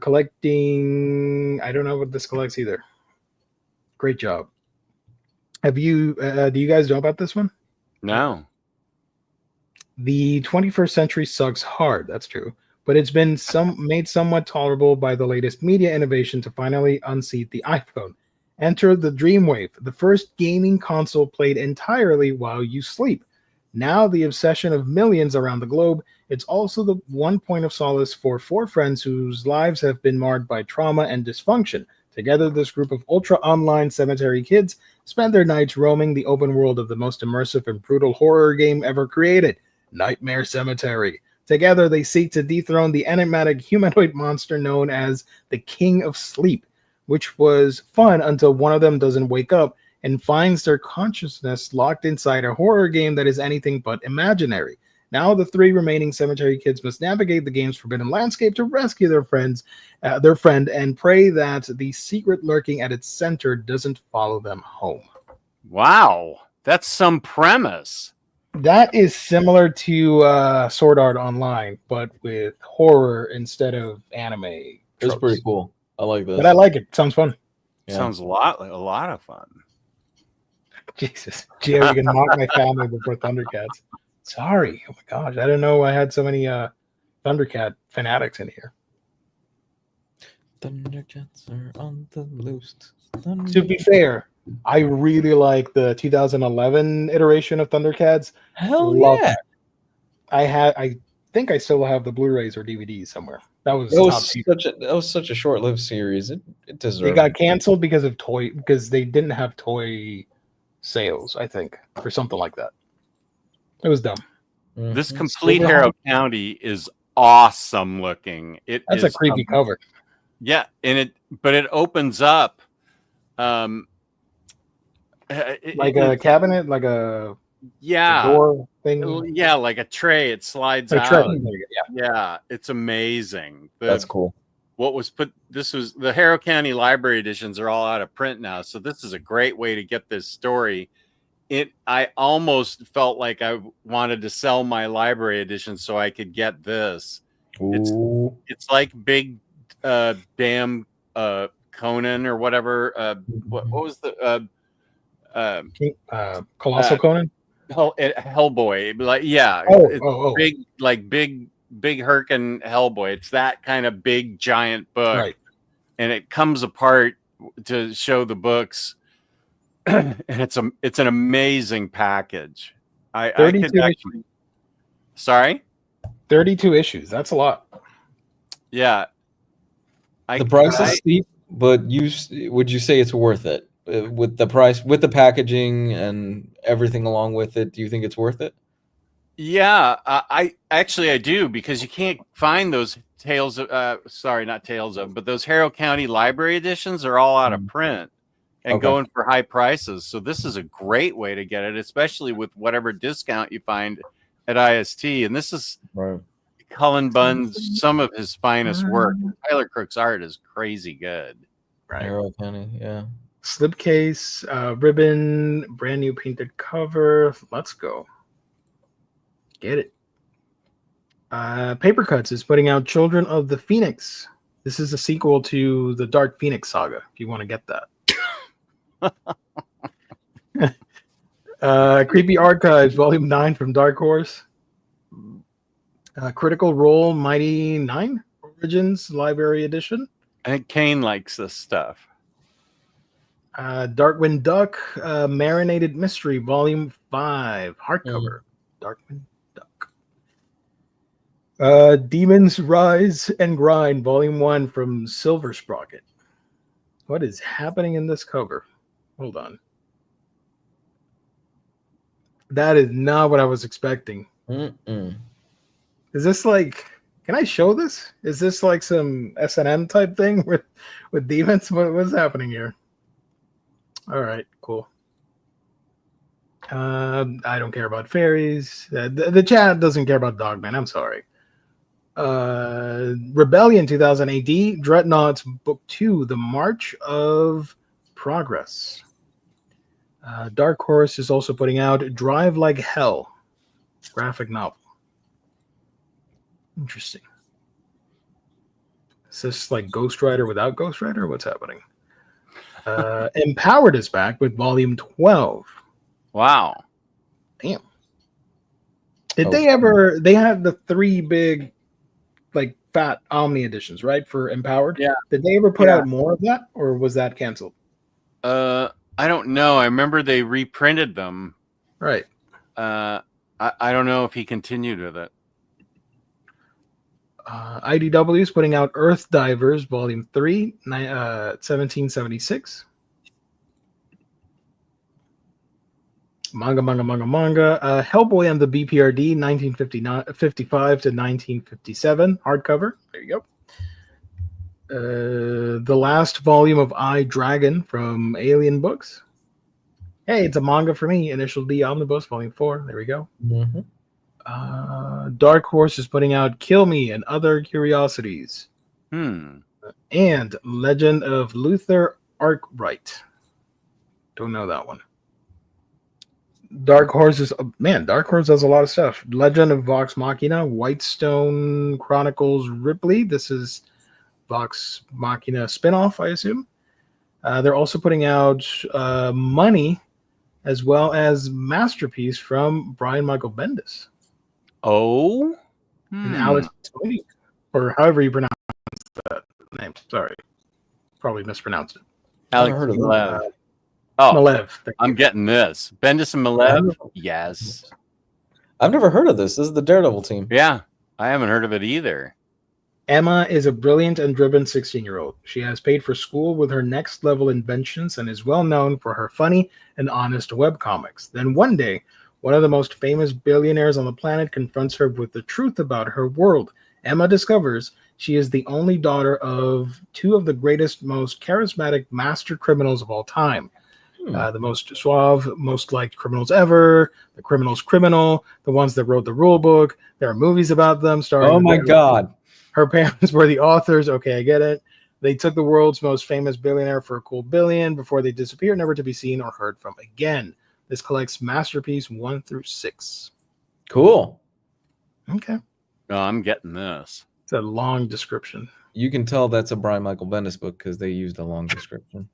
Collecting. I don't know what this collects either. Great job. Have you? Do you guys know about this one? No. The 21st century sucks hard. That's true. But it's been made somewhat tolerable by the latest media innovation to finally unseat the iPhone. Enter the Dreamwave, the first gaming console played entirely while you sleep. Now the obsession of millions around the globe, it's also the one point of solace for 4 friends whose lives have been marred by trauma and dysfunction. Together, this group of ultra-online cemetery kids spend their nights roaming the open world of the most immersive and brutal horror game ever created, Nightmare Cemetery. Together, they seek to dethrone the enigmatic humanoid monster known as the King of Sleep, which was fun until one of them doesn't wake up and finds their consciousness locked inside a horror game that is anything but imaginary. Now the 3 remaining cemetery kids must navigate the game's forbidden landscape to rescue their friend, and pray that the secret lurking at its center doesn't follow them home. Wow, that's some premise. That is similar to Sword Art Online, but with horror instead of anime. It's pretty cool. I like this. But I like it. Sounds fun. Yeah. Sounds a lot of fun. Jesus. Jerry, you can mock my family before Thundercats. Sorry. Oh my gosh. I didn't know I had so many Thundercat fanatics in here. Thundercats are on the loose. To be fair, I really like the 2011 iteration of Thundercats. Hell yeah. I think I still have the Blu-rays or DVDs somewhere. That was such a short-lived series. It deserved. They got canceled because they didn't have toy sales, I think, or something like that. It was dumb. Mm-hmm. This complete Harrow County is awesome looking. That's a creepy cover. Yeah, but it opens up like a cabinet, like a door thing. Yeah, like a tray. It slides out. Yeah, it's amazing. That's cool. This was the Harrow County Library editions are all out of print now, so this is a great way to get this story. I almost felt like I wanted to sell my library edition so I could get this. It's like big damn Conan or whatever. What was the Colossal Conan? Hellboy. Like big Herkin Hellboy. It's that kind of big giant book, right? And it comes apart to show the books, and it's an amazing package. I could actually. Sorry, 32 issues. That's a lot. Yeah, the price is steep, but would you say it's worth it with the price, with the packaging and everything along with it? Do you think it's worth it? Yeah, I do, because you can't find those but those Harrow County Library editions are all out of print and going for high prices. So this is a great way to get it, especially with whatever discount you find at IST. And this is Cullen Bunn's some of his finest work. Tyler Crook's art is crazy good. Right. Harrow County, yeah. Slipcase, ribbon, brand new painted cover. Let's go. Get it. Paper Cuts is putting out Children of the Phoenix. This is a sequel to the Dark Phoenix saga, if you want to get that. Creepy Archives, Volume 9 from Dark Horse. Critical Role Mighty 9 Origins Library Edition. I think Kane likes this stuff. Darkwind Duck, Marinated Mystery, Volume 5, hardcover. Darkwind Duck. Demons Rise and Grind, Volume 1 from Silver Sprocket. What is happening in this cover? Hold on. That is not what I was expecting. Mm-mm. Is this like... Can I show this? Is this like some S&M type thing with demons? What's happening here? All right, cool. I don't care about fairies. The chat doesn't care about Dogman. I'm sorry. Rebellion 2000 AD, Dreadnoughts Book 2, The March of Progress. Dark Horse is also putting out Drive Like Hell, graphic novel. Interesting. Is this like Ghost Rider without Ghost Rider? What's happening? Empowered is back with volume 12. Wow. Damn. Did they ever? They had the 3 big, like, fat Omni editions, right? For Empowered. Yeah. Did they ever put out more of that, or was that canceled? I don't know. I remember they reprinted them. Right. I don't know if he continued with it. IDW is putting out Earth Divers Volume 3, 1776. Manga. Hellboy and the BPRD, 1955 to 1957, hardcover. There you go. The last volume of I, Dragon from Alien Books. Hey, it's a manga for me. Initial D Omnibus, Volume 4. There we go. Mm-hmm. Dark Horse is putting out Kill Me and Other Curiosities. And Legend of Luther Arkwright. Don't know that one. Dark Horse is Dark Horse does a lot of stuff. Legend of Vox Machina, Whitestone Chronicles Ripley. This is Vox Machina spinoff, I assume. They're also putting out Money, as well as Masterpiece from Brian Michael Bendis. Oh, And Alex Malik, or however you pronounce that name. Sorry, probably mispronounced it. Alex Malev. Malev. I'm getting this. Bendis and Malev. Yes. I've never heard of this. This is the Daredevil team. Yeah, I haven't heard of it either. Emma is a brilliant and driven 16-year-old. She has paid for school with her next level inventions and is well known for her funny and honest webcomics. Then one day, one of the most famous billionaires on the planet confronts her with the truth about her world. Emma discovers she is the only daughter of 2 of the greatest, most charismatic master criminals of all time. The most suave, most liked criminals ever, the criminal's criminal, the ones that wrote the rule book. There are movies about them. Oh my God. Her parents were the authors. Okay, I get it. They took the world's most famous billionaire for a cool billion before they disappeared, never to be seen or heard from again. This collects Masterpiece 1 through 6. Cool. Okay. Oh, I'm getting this. It's a long description. You can tell that's a Brian Michael Bendis book because they used a long description.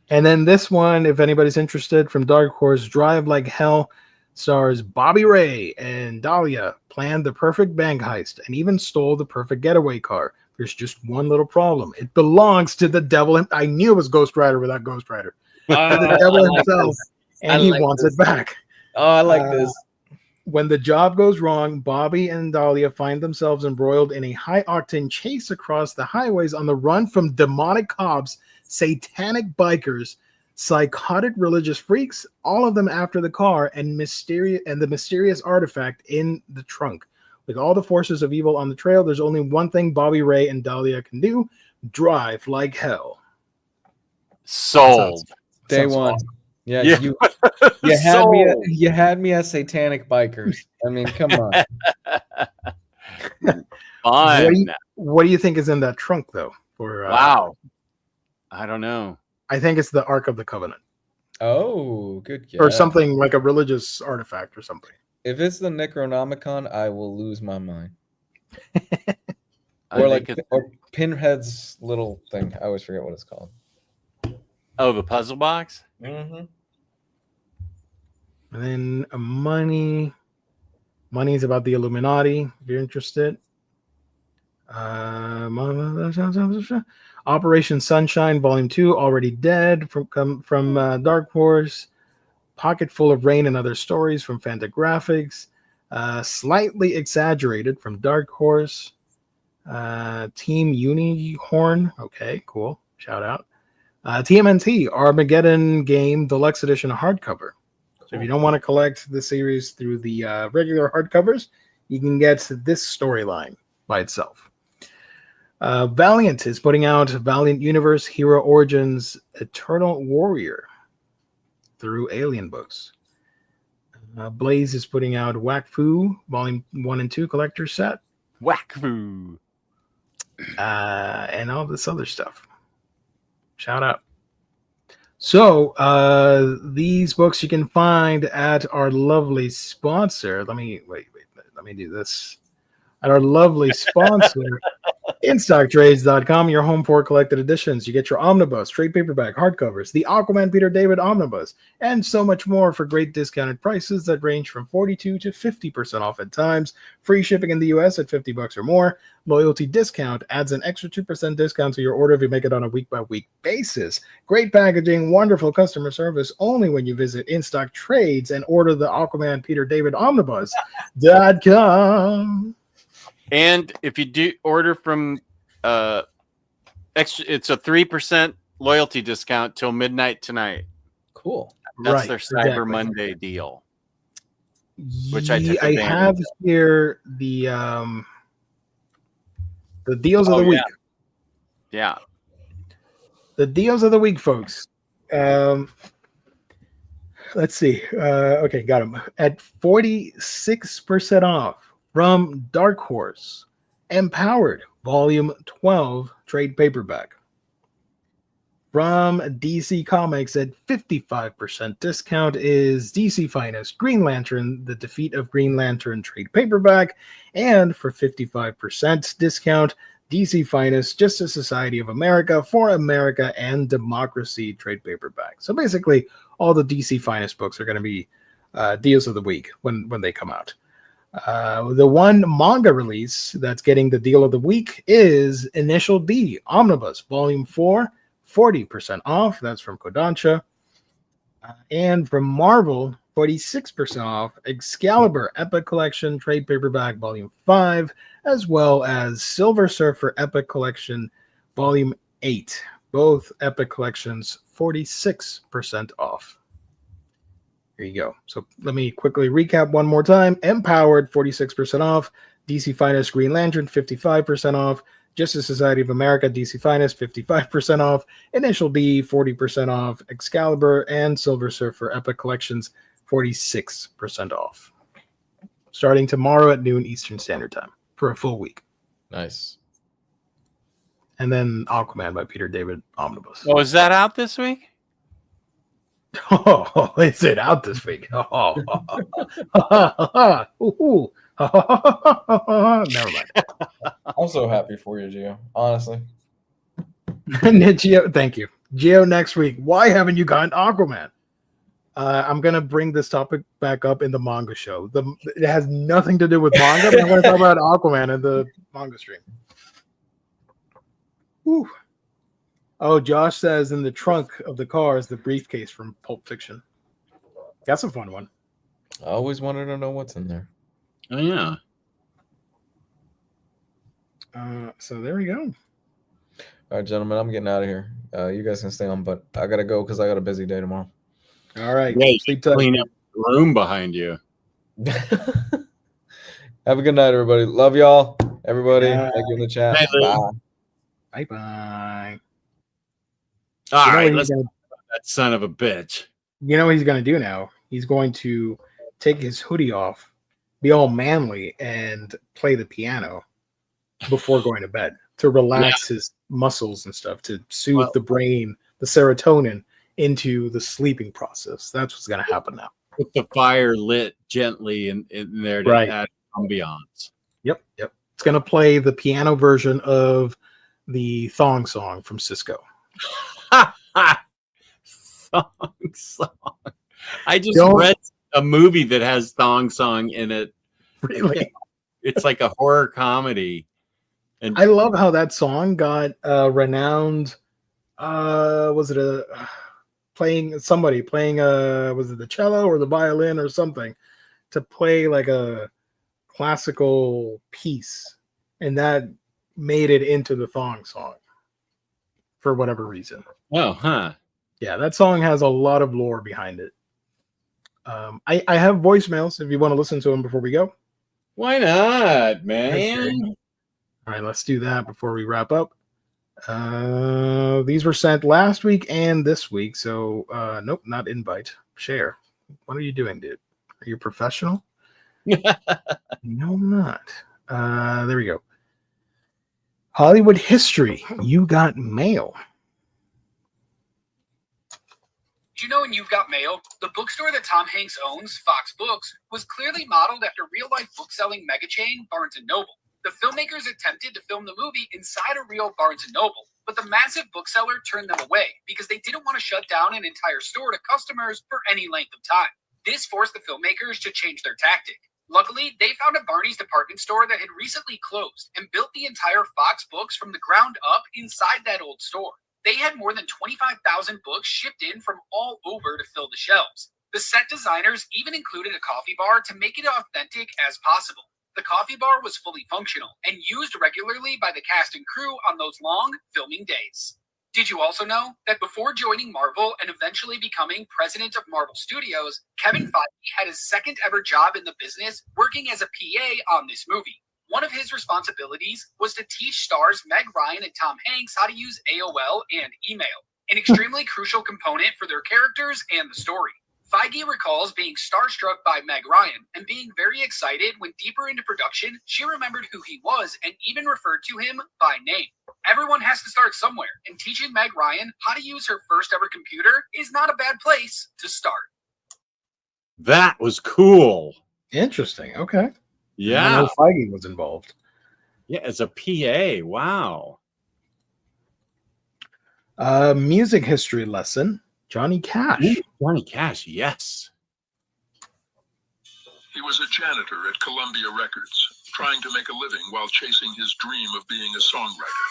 And then this one, if anybody's interested, from Dark Horse, Drive Like Hell, stars Bobby Ray and Dahlia planned the perfect bank heist and even stole the perfect getaway car. There's just one little problem. It belongs to the devil. I knew it was Ghost Rider without Ghost Rider. The devil himself, and he wants it back. Oh, I like this. When the job goes wrong, Bobby and Dahlia find themselves embroiled in a high-octane chase across the highways on the run from demonic cops, satanic bikers, psychotic religious freaks, all of them after the car, and the mysterious artifact in the trunk. With all the forces of evil on the trail, there's only one thing Bobby Ray and Dahlia can do: drive like hell. Sold. Day one. Awesome. Yeah, Yeah. you had me at satanic bikers. I mean, come on. Fine. What do you think is in that trunk, though? Wow. I don't know. I think it's the Ark of the Covenant. Oh, good guess. Or something like a religious artifact or something. If it's the Necronomicon, I will lose my mind. Or or Pinhead's little thing. I always forget what it's called. Oh, the puzzle box? Mm-hmm. And then Money. Money is about the Illuminati, if you're interested. Operation Sunshine, Volume 2, Already Dead from Dark Horse. Pocket Full of Rain and Other Stories from Fantagraphics. Slightly Exaggerated from Dark Horse. Team Unihorn. Okay, cool. Shout out. TMNT, Armageddon Game Deluxe Edition hardcover. So if you don't want to collect the series through the regular hardcovers, you can get this storyline by itself. Valiant is putting out Valiant Universe Hero Origins Eternal Warrior through Alien Books. Blaze is putting out Whack Fu Volume 1 and 2 collector set. Whack Fu. And all this other stuff. Shout out. So these books you can find at our lovely sponsor. Let me do this. At our lovely sponsor, InStockTrades.com, your home for collected editions. You get your Omnibus, trade paperback, hardcovers, the Aquaman Peter David Omnibus, and so much more for great discounted prices that range from 42 to 50% off at times. Free shipping in the US at $50 or more. Loyalty discount adds an extra 2% discount to your order if you make it on a week-by-week basis. Great packaging, wonderful customer service only when you visit InStock Trades and order the Aquaman Peter David Omnibus.com. And if you do order from extra, it's a 3% loyalty discount till midnight tonight. Cool. That's their Cyber Monday deal. Which I took I have here the deals of the week. Yeah. The deals of the week, folks. Let's see. Okay, got them at 46% off. From Dark Horse, Empowered, Volume 12, trade paperback. From DC Comics at 55% discount is DC Finest, Green Lantern, The Defeat of Green Lantern trade paperback. And for 55% discount, DC Finest, Justice Society of America, For America, and Democracy trade paperback. So basically, all the DC Finest books are going to be deals of the week when they come out. The one manga release that's getting the deal of the week is Initial D, Omnibus, Volume 4, 40% off. That's from Kodansha. And from Marvel, 46% off, Excalibur Epic Collection, Trade Paperback, Volume 5, as well as Silver Surfer Epic Collection, Volume 8. Both Epic Collections, 46% off. There you go. So let me quickly recap one more time. Empowered, 46% off. DC Finest Green Lantern, 55% off. Justice Society of America, DC Finest, 55% off. Initial D, 40% off. Excalibur and Silver Surfer Epic Collections, 46% off. Starting tomorrow at noon Eastern Standard Time for a full week. Nice. And then Aquaman by Peter David Omnibus. Oh, is that out this week? Oh, is it out this week? Oh, never mind. I'm so happy for you, Gio. Honestly. Gio, thank you. Gio, next week. Why haven't you gotten Aquaman? I'm going to bring this topic back up in the manga show. It has nothing to do with manga, but I'm going to talk about Aquaman in the manga stream. Whew. Oh, Josh says in the trunk of the car is the briefcase from Pulp Fiction. That's a fun one. I always wanted to know what's in there. Oh, yeah. So there we go. All right, gentlemen, I'm getting out of here. You guys can stay on, but I got to go because I got a busy day tomorrow. All right. Yeah, sleep tight. Clean up the room behind you. Have a good night, everybody. Love y'all. Everybody, thank you in the chat. Bye. Bye-bye. All right, let's talk about that son of a bitch. You know what he's going to do now? He's going to take his hoodie off, be all manly, and play the piano before going to bed to relax his muscles and stuff, to soothe the brain, the serotonin, into the sleeping process. That's what's going to happen now. Put the fire lit gently in there to add ambiance. Yep. It's going to play the piano version of the Thong Song from Cisco. Thong Song. I just read a movie that has Thong Song in it. Really? It's like a horror comedy. And I love how that song got renowned. Was it playing was it the cello or the violin or something to play like a classical piece, and that made it into the Thong Song for whatever reason. Oh, huh. Yeah, that song has a lot of lore behind it. I have voicemails if you want to listen to them before we go. Why not, man? Okay. All right, let's do that before we wrap up. These were sent last week and this week, so nope, not invite. Share. What are you doing, dude? Are you a professional? No, I'm not. There we go. Hollywood history. You got mail. Do you know in You've Got Mail, the bookstore that Tom Hanks owns, Fox Books, was clearly modeled after real-life book-selling mega chain Barnes & Noble. The filmmakers attempted to film the movie inside a real Barnes & Noble, but the massive bookseller turned them away because they didn't want to shut down an entire store to customers for any length of time. This forced the filmmakers to change their tactic. Luckily, they found a Barney's department store that had recently closed and built the entire Fox Books from the ground up inside that old store. They had more than 25,000 books shipped in from all over to fill the shelves. The set designers even included a coffee bar to make it authentic as possible. The coffee bar was fully functional and used regularly by the cast and crew on those long filming days. Did you also know that before joining Marvel and eventually becoming president of Marvel Studios, Kevin Feige had his second ever job in the business working as a PA on this movie? One of his responsibilities was to teach stars Meg Ryan and Tom Hanks how to use AOL and email, an extremely crucial component for their characters and the story. Feige recalls being starstruck by Meg Ryan and being very excited when deeper into production, she remembered who he was and even referred to him by name. Everyone has to start somewhere, and teaching Meg Ryan how to use her first ever computer is not a bad place to start. That was cool. Interesting. Okay. Yeah. I know Feige was involved. Yeah, as a PA. Wow. Music history lesson. Johnny Cash. Ooh, Johnny Cash, yes. He was a janitor at Columbia Records, trying to make a living while chasing his dream of being a songwriter.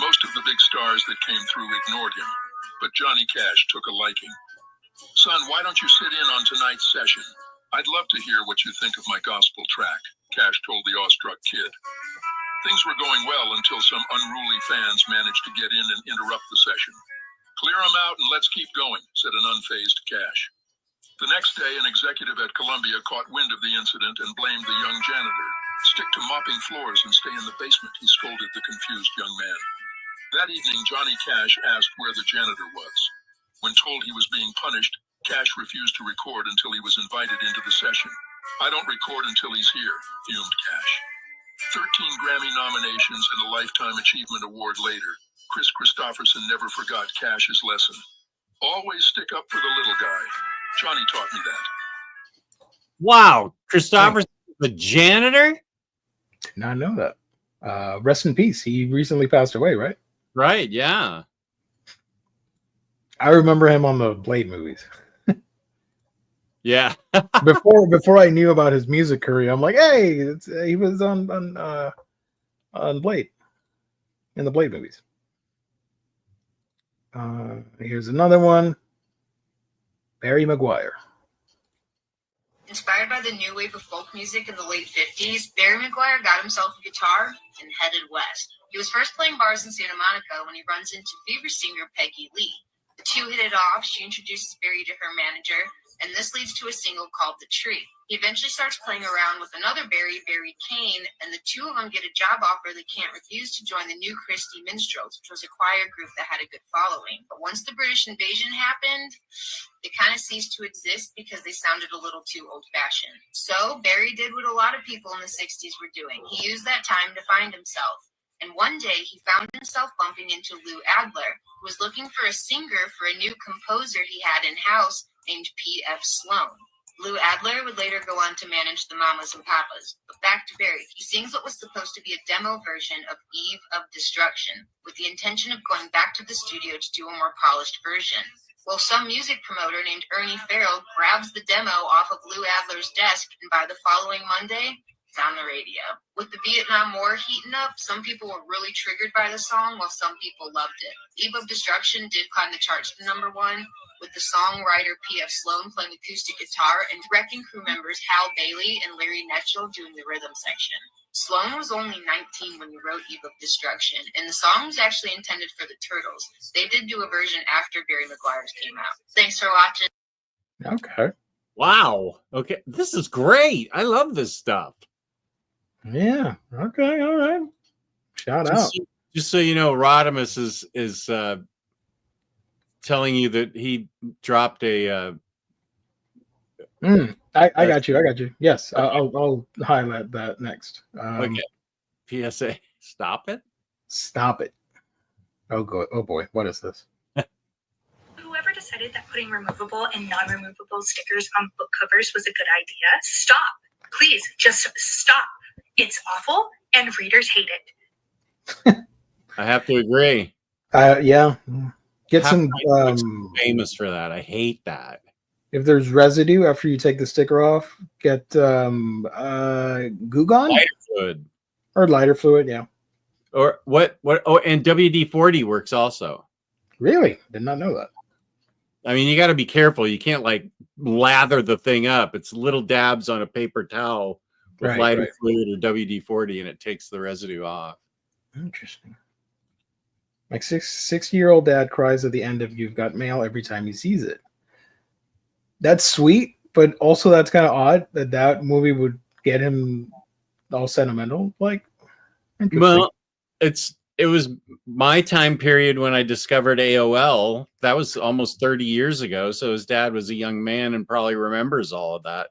Most of the big stars that came through ignored him, but Johnny Cash took a liking. Son, why don't you sit in on tonight's session? I'd love to hear what you think of my gospel track, Cash told the awestruck kid. Things were going well until some unruly fans managed to get in and interrupt the session. Clear them out and let's keep going, said an unfazed Cash. The next day, an executive at Columbia caught wind of the incident and blamed the young janitor. Stick to mopping floors and stay in the basement, he scolded the confused young man. That evening, Johnny Cash asked where the janitor was. When told he was being punished, Cash refused to record until he was invited into the session. I don't record until he's here, fumed Cash. 13 Grammy nominations and a Lifetime Achievement Award later, Chris Christopherson never forgot Cash's lesson. Always stick up for the little guy. Johnny taught me that. Wow. Christopherson, the janitor? Did not know that. Rest in peace. He recently passed away, right? Right, yeah. I remember him on the Blade movies. Yeah. before I knew about his music career, I'm like, hey, he was on Blade, in the Blade movies. Here's another one. Barry Maguire. Inspired by the new wave of folk music in the late 50s, Barry Maguire got himself a guitar and headed west. He was first playing bars in Santa Monica when he runs into favorite singer Peggy Lee. The two hit it off. She introduces Barry to her manager, and this leads to a single called The Tree. He eventually starts playing around with another Barry Kane, and the two of them get a job offer they can't refuse to join the New Christie Minstrels, which was a choir group that had a good following. But once the British invasion happened, they kind of ceased to exist because they sounded a little too old-fashioned. So Barry did what a lot of people in the 60s were doing. He used that time to find himself. And one day he found himself bumping into Lou Adler, who was looking for a singer for a new composer he had in-house named P.F. Sloan. Lou Adler would later go on to manage the Mamas and Papas. But back to Barry. He sings what was supposed to be a demo version of Eve of Destruction, with the intention of going back to the studio to do a more polished version. Well, some music promoter named Ernie Farrell grabs the demo off of Lou Adler's desk, and by the following Monday, it's on the radio. With the Vietnam War heating up, some people were really triggered by the song, while some people loved it. Eve of Destruction did climb the charts to #1, with the songwriter P.F. Sloan playing acoustic guitar and Wrecking Crew members Hal Bailey and Larry Netchell doing the rhythm section. Sloan was only 19 when he wrote Eve of Destruction, and the song was actually intended for the Turtles. They did do a version after Barry Maguire's came out. Thanks for watching. Okay. Wow. Okay. This is great. I love this stuff. Yeah. Okay. All right. Shout out. Just so you know, Rodimus is telling you that he dropped a I got you. I got you. Yes, okay. I'll highlight that next. Okay. PSA. Stop it. Stop it. Oh, good. Oh boy. What is this? Whoever decided that putting removable and non-removable stickers on book covers was a good idea, stop. Please, just stop. It's awful, and readers hate it. I have to agree. Yeah. Get some famous for that. I hate that. If there's residue after you take the sticker off, get Goo Gone? Lighter fluid. Or lighter fluid, yeah. Or what? Oh, and WD-40 works also. Really? Did not know that. I mean, you got to be careful. You can't like lather the thing up. It's little dabs on a paper towel with lighter fluid or WD-40, and it takes the residue off. Interesting. My 60-year-old dad cries at the end of You've Got Mail every time he sees it. That's sweet, but also that's kind of odd that movie would get him all sentimental. Like, well, it was my time period when I discovered AOL. That was almost 30 years ago. So his dad was a young man and probably remembers all of that.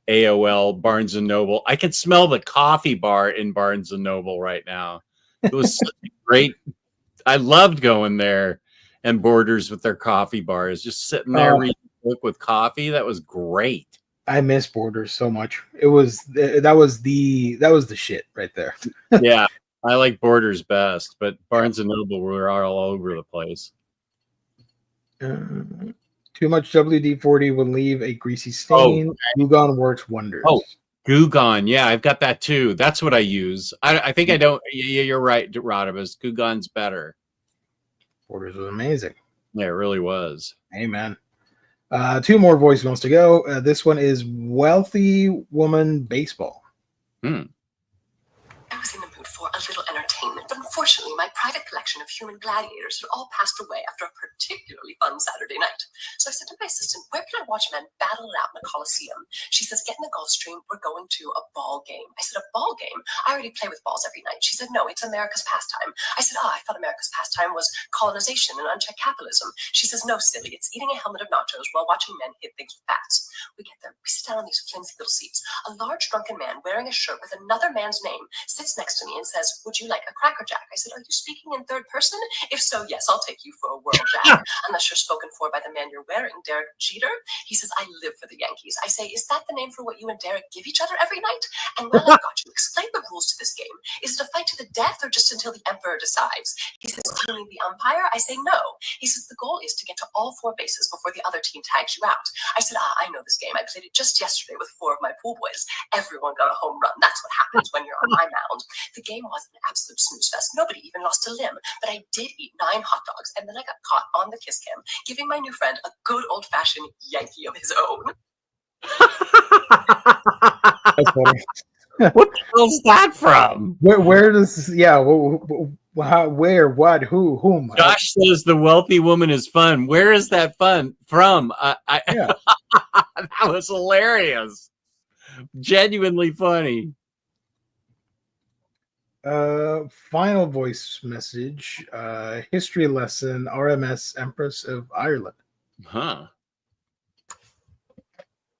AOL, Barnes and Noble. I can smell the coffee bar in Barnes and Noble right now. It was such a great. I loved going there and Borders with their coffee bars, just sitting there reading a book with coffee. That was great. I miss Borders so much. That was the shit right there. Yeah. I like Borders best, but Barnes and Noble were all over the place. Too much WD-40 will leave a greasy stain. Goo Gone works wonders. Oh, Goo Gone. Yeah, I've got that too. That's what I use. I think I don't. Yeah, you're right, Rodibus. Goo Gone's better. Borders was amazing. Yeah, it really was. Amen. 2 more voicemails to go. This one is Wealthy Woman Baseball. I was in the mood for a little entertainment, but unfortunately my private collection of human gladiators had all passed away after a particularly fun Saturday night. So I said to my assistant, where can I watch men battle it out in a coliseum? She says, get in the Gulfstream, we're going to a ball game. I said, a ball game? I already play with balls every night. She said, no, it's America's pastime. I said, I thought America's pastime was colonization and unchecked capitalism. She says, no, silly, it's eating a helmet of nachos while watching men hit things with bats. We get there, we sit down on these flimsy little seats. A large drunken man wearing a shirt with another man's name sits next to me and says, would you like a Cracker Jack? I said, are you speaking in third person? If so, yes, I'll take you for a World Jack. Unless you're spoken for by the man you're wearing, Derek Jeter. He says, I live for the Yankees. I say, is that the name for what you and Derek give each other every night? And while I've got you, explain the rules to this game. Is it a fight to the death or just until the Emperor decides? He says, do you mean the umpire? I say, no. He says, the goal is to get to all 4 bases before the other team tags you out. I said, I know this game. I played it just yesterday with 4 of my pool boys. Everyone got a home run. That's what happens when you're on my mound. The game was an absolute snooze fest. Nobody even lost a limb. But I did eat 9 hot dogs, and then I got caught on the kiss cam, giving my new friend a good old-fashioned Yankee of his own. That's funny. What the hell's that from? Where does where, what, who, whom? Josh says the wealthy woman is fun. Where is that fun from? Yeah. That was hilarious. Genuinely funny. Final voice message. History lesson. RMS Empress of Ireland. Huh.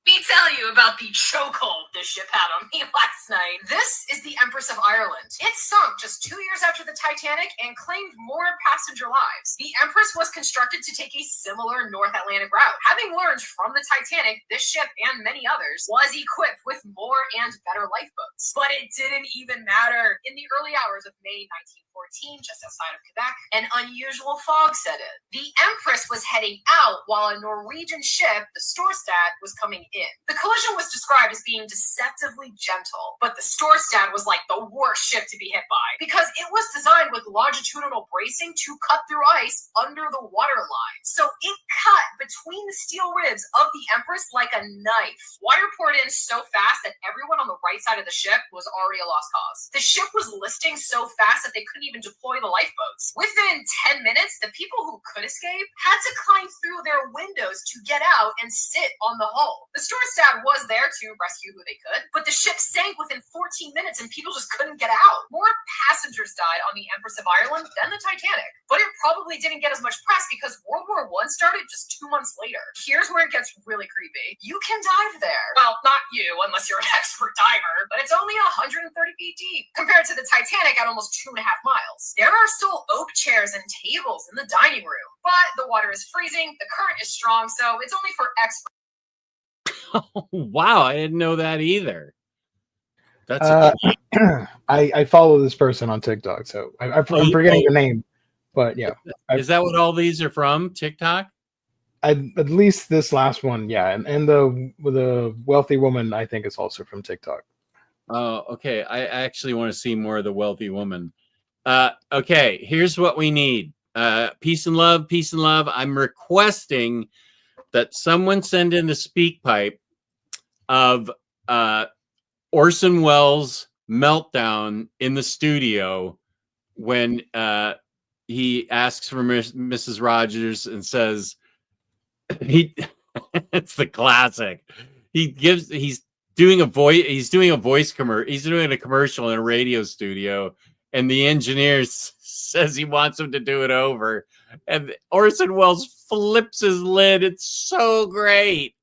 Me tell you about the chokehold this ship had on me last night. This is the Empress of Ireland. It sunk just 2 years after the Titanic and claimed more passenger lives. The Empress was constructed to take a similar North Atlantic route. Having learned from the Titanic, this ship and many others was equipped with more and better lifeboats. But it didn't even matter. In the early hours of May 1914, just outside of Quebec, an unusual fog set in. The Empress was heading out while a Norwegian ship, the Storstad, was coming in. The collision was described as being deceptively gentle, but the Storstad was like the worst ship to be hit by because it was designed with longitudinal bracing to cut through ice under the waterline. So it cut between the steel ribs of the Empress like a knife. Water poured in so fast that everyone on the right right side of the ship was already a lost cause. The ship was listing so fast that they couldn't even deploy the lifeboats. Within 10 minutes, the people who could escape had to climb through their windows to get out and sit on the hull. The steward staff was there to rescue who they could, but the ship sank within 14 minutes and people just couldn't get out. More passengers died on the Empress of Ireland than the Titanic, but it probably didn't get as much press because World War I started just 2 months later. Here's where it gets really creepy. You can dive there. Well, not you, unless you're an expert diver, but it's only 130 feet deep compared to the Titanic at almost 2.5 miles. There are still oak chairs and tables in the dining room, but the water is freezing, the current is strong, so it's only for experts. Oh, wow, I didn't know that either. That's I follow this person on TikTok, so I'm forgetting the name, but yeah. Is that what all these are from? TikTok? At least this last one, yeah, and the wealthy woman, I think, is also from TikTok. Oh, okay. I actually want to see more of the wealthy woman. Okay, here's what we need. Peace and love, peace and love. I'm requesting that someone send in the speak pipe of Orson Welles' meltdown in the studio when he asks for Mrs. Rogers and says it's the classic. He's doing a commercial in a radio studio, and the engineer says he wants him to do it over, and Orson Welles flips his lid. It's so great.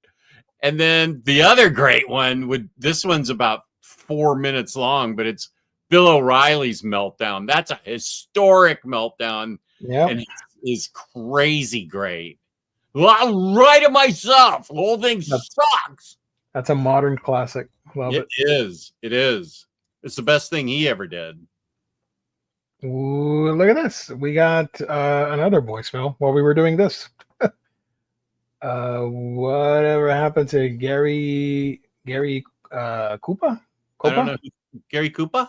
And then the other great one this one's about 4 minutes long, but it's Bill O'Reilly's meltdown. That's a historic meltdown. Yeah, and it's crazy great. Well, I'll write it myself. The whole thing sucks. That's a modern classic. Love it. It is. It is. It's the best thing he ever did. Ooh, look at this. We got another voicemail while we were doing this. Whatever happened to Gary Koopa? I don't know. Gary Koopa?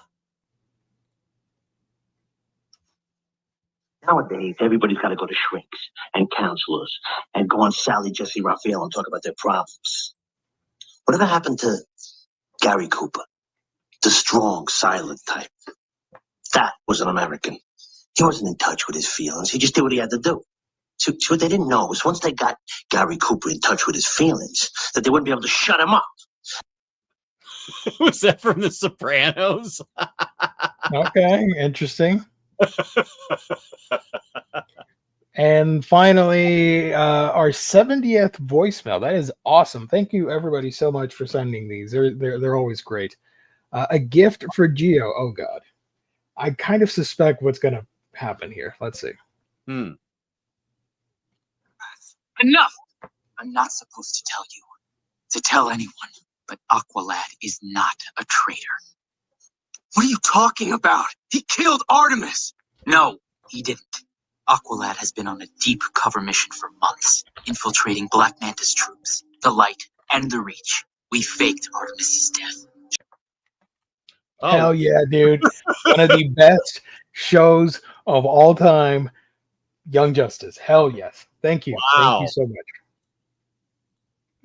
Nowadays, everybody's got to go to shrinks and counselors and go on Sally Jesse Raphael and talk about their problems. Whatever happened to Gary Cooper, the strong, silent type? That was an American. He wasn't in touch with his feelings. He just did what he had to do. So what they didn't know was once they got Gary Cooper in touch with his feelings, that they wouldn't be able to shut him up. Was that from The Sopranos? Okay, interesting. And finally, our 70th voicemail. That is awesome. Thank you, everybody, so much for sending these. They're always great. A gift for Geo. Oh God, I kind of suspect what's going to happen here. Let's see. Enough! I'm not supposed to tell anyone, but Aqualad is not a traitor. What are you talking about? He killed Artemis! No, he didn't. Aqualad has been on a deep cover mission for months, infiltrating Black Manta's troops, the Light, and the Reach. We faked Artemis's death. Oh. Hell yeah, dude. One of the best shows of all time. Young Justice. Hell yes. Thank you. Wow. Thank you so much.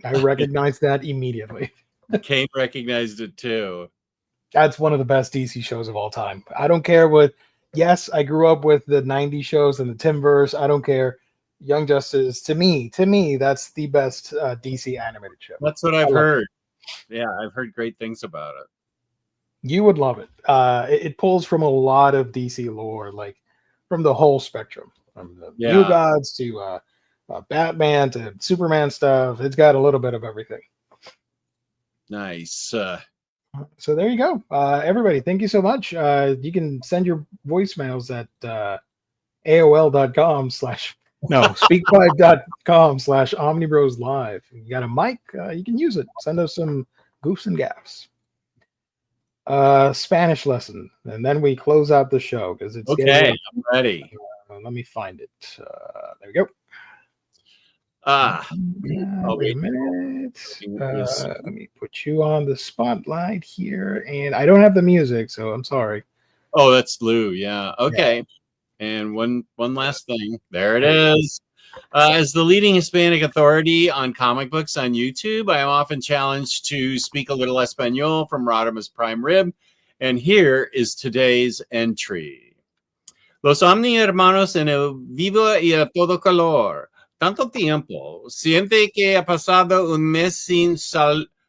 I recognized that immediately. Kane recognized it too. That's one of the best DC shows of all time. I don't care what. Yes, I grew up with the 90s shows and the Timverse. I don't care. Young Justice, to me, that's the best DC animated show. That's what I've heard. Yeah, I've heard great things about it. You would love it. It pulls from a lot of DC lore, like from the whole spectrum, from the New Gods to Batman to Superman stuff. It's got a little bit of everything. Nice. So there you go. Everybody, thank you so much. You can send your voicemails at speakpipe.com/Omnibros live. You got a mic, you can use it. Send us some goofs and gaffs. Spanish lesson, and then we close out the show because it's okay. I'm ready. Let me find it. There we go. Wait a minute. Let me put you on the spotlight here, and I don't have the music, so I'm sorry. Oh, that's Lou. Yeah. Okay. Yeah. And one last thing. There it is. As the leading Hispanic authority on comic books on YouTube, I am often challenged to speak a little Espanol from Rodimus Prime Rib, and here is today's entry. Los Omni Hermanos en el vivo y a todo color. Tanto tiempo. Siente que ha pasado un mes sin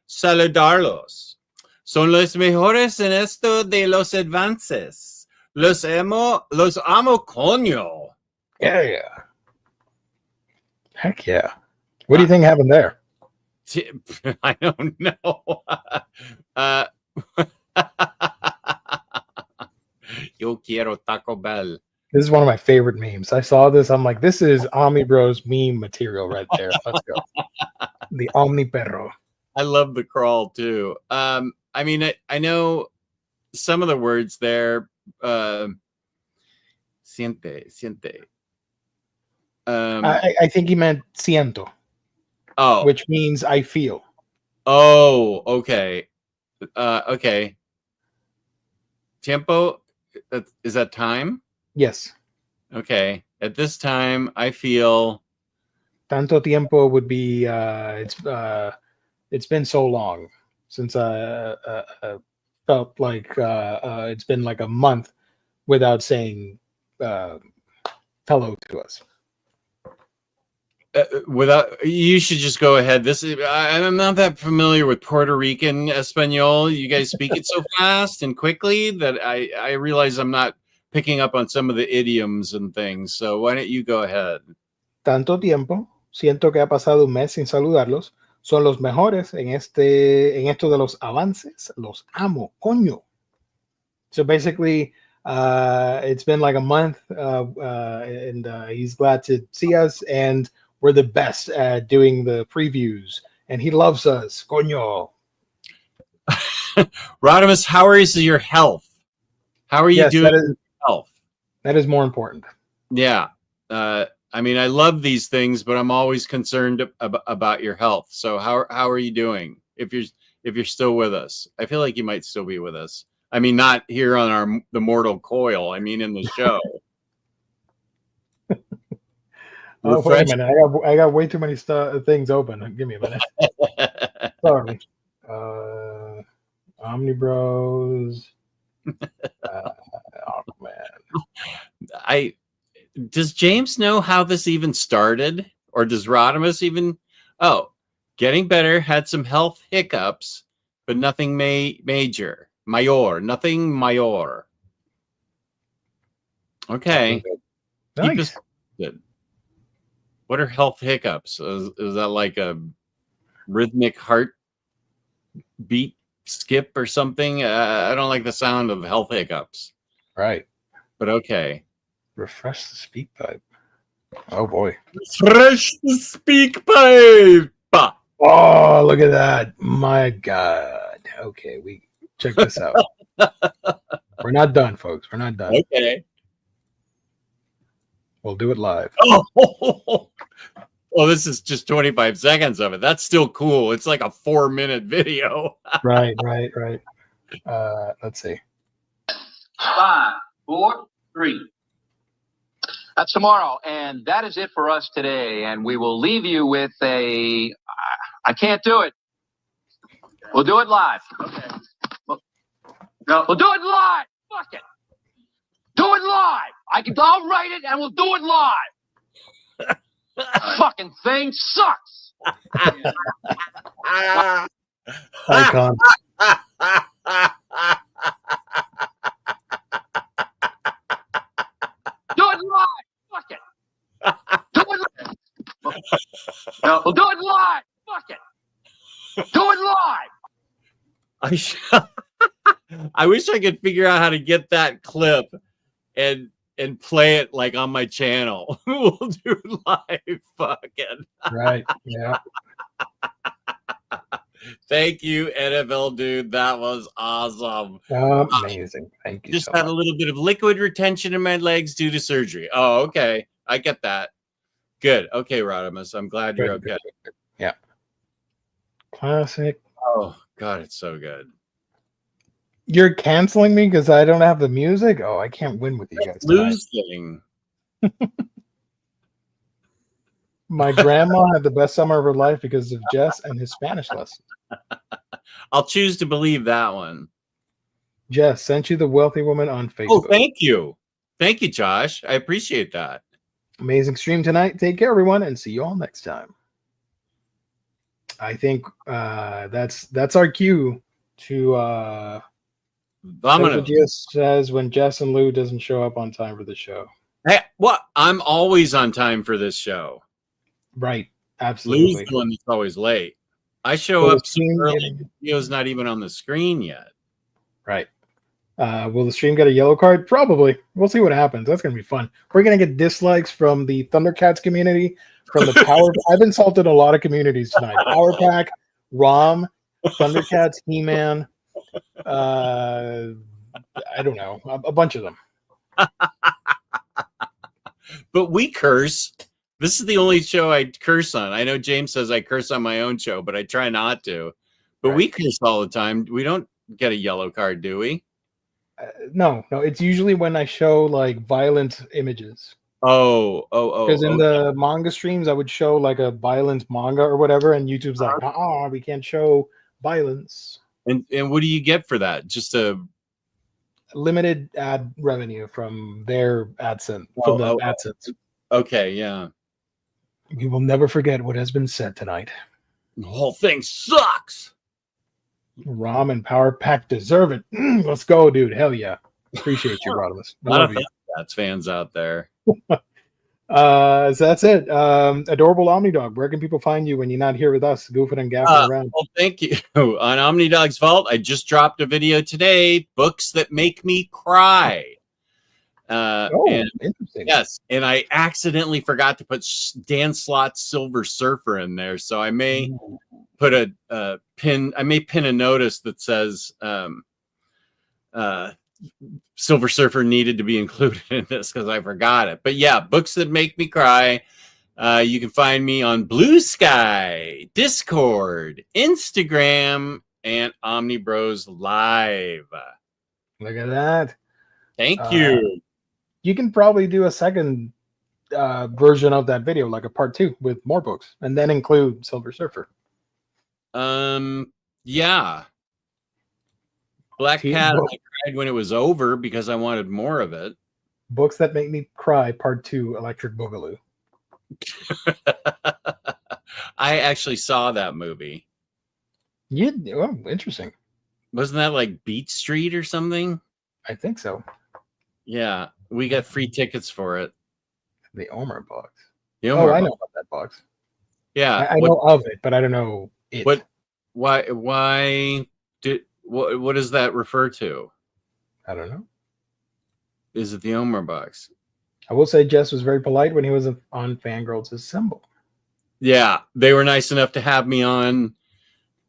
saludarlos. Son los mejores en esto de los advances. Los amo, coño. Yeah. Heck yeah. What do you think happened there? I don't know. Yo quiero Taco Bell. This is one of my favorite memes. I saw this. I'm like, this is Omnibros meme material right there. Let's go. The Omni Perro. I love the crawl too. I mean, I know some of the words there. Siente. I think he meant siento. Oh, which means I feel. Oh, okay. Okay. Tiempo, is that time? Yes. Okay. At this time, I feel. Tanto tiempo would be it's been so long since I felt like it's been like a month without saying hello to us. You should just go ahead. I'm not that familiar with Puerto Rican Espanol. You guys speak it so fast and quickly that I realize I'm not picking up on some of the idioms and things. So why don't you go ahead? Tanto tiempo, siento que ha pasado un mes sin saludarlos. Son los mejores en esto de los avances. Los amo, coño. So basically, it's been like a month, and he's glad to see us, and we're the best at doing the previews, and he loves us, coño. Rodimus, how is your health? How are you doing? Health. That is more important. Yeah. I mean, I love these things, but I'm always concerned about your health. So how are you doing? If you're still with us, I feel like you might still be with us. I mean, not here on the mortal coil. I mean, in the show. Oh, wait a minute! I got way too many things open. Give me a minute. Sorry. Omnibros. Oh man. Does James know how this even started, or does Rodimus even? Oh, getting better. Had some health hiccups, but nothing major. Nothing mayor. Okay. Nice. Keep us good. What are health hiccups? Is that like a rhythmic heart beat skip or something? I don't like the sound of health hiccups. Right. But okay. Refresh the speak pipe. Oh boy. Refresh the speak pipe. Oh, look at that. My God. Okay, we check this out. We're not done, folks. We're not done. Okay. We'll do it live. Oh, well, this is just 25 seconds of it. That's still cool. It's like a 4-minute video. Right. Let's see. 5, 4, 3. That's tomorrow, and that is it for us today. And we will leave you with I can't do it. We'll do it live. Okay. We'll do it live. Fuck it. Do it live. I'll write it, and we'll do it live. Fucking thing sucks. Icon. Do it live. Fuck it. Do it live. We'll do it live. Fuck it. Do it live. I wish I could figure out how to get that clip and play it like on my channel. We'll do it live. Fucking right. Yeah. Thank you, NFL dude. That was awesome. Amazing. Thank you. Just had a little bit of liquid retention in my legs due to surgery. Oh, okay. I get that. Good. Okay, Rodimus. I'm glad you're okay. Good. Yeah. Classic. Oh God, it's so good. You're canceling me because I don't have the music? Oh, I can't win with you guys. Losing. My grandma had the best summer of her life because of Jess and his Spanish lesson. I'll choose to believe that one. Jess sent you the wealthy woman on Facebook. Oh, thank you. Thank you, Josh. I appreciate that. Amazing stream tonight. Take care, everyone, and see you all next time. I think that's our cue to Jess says when Jess and Lou doesn't show up on time for the show. Hey, what? I'm always on time for this show. Right. Absolutely. Lou's the one that's always late. I show up so early. The video's not even on the screen yet. Right. Will the stream get a yellow card? Probably. We'll see what happens. That's going to be fun. We're going to get dislikes from the Thundercats community, from the Power. I've insulted a lot of communities tonight. Power Pack, ROM, Thundercats, He-Man. I don't know. A bunch of them. But we curse. This is the only show I curse on. I know James says I curse on my own show, but I try not to. But we curse all the time. We don't get a yellow card, do we? No. It's usually when I show like violent images. Oh. Because in the manga streams, I would show like a violent manga or whatever, and YouTube's like, we can't show violence. And what do you get for that? Just a limited ad revenue from their AdSense. AdSense. Okay, yeah. We will never forget what has been said tonight. The whole thing sucks. ROM and Power Pack deserve it. Let's go, dude. Hell yeah. Appreciate you, Rodimus. A lot of Thundercats fans out there. So that's it. Adorable Omnidog, where can people find you when you're not here with us, goofing and gaffing around? Well, thank you. On Omnidog's Vault, I just dropped a video today, Books That Make Me Cry. Interesting. Yes, and I accidentally forgot to put Dan Slott's Silver Surfer in there, so I may put a pin. I may pin a notice that says Silver Surfer needed to be included in this because I forgot it. But yeah, Books That Make Me Cry. You can find me on Blue Sky, Discord, Instagram, and Omnibros Live. Look at that. Thank you. You can probably do a second version of that video, like a part 2 with more books, and then include Silver Surfer. Yeah. Black Cat, I cried when it was over because I wanted more of it. Books That Make Me Cry, part 2, Electric Boogaloo. I actually saw that movie. Yeah, well, interesting. Wasn't that like Beat Street or something? I think so. Yeah, we got free tickets for it. The Omer box. The Omer I know box. about that box. Yeah, I know of it, but I don't know it. Why did what does that refer to? I don't know. Is it the Omer box? I will say Jess was very polite when he was on Fangirls Assemble. Yeah, they were nice enough to have me on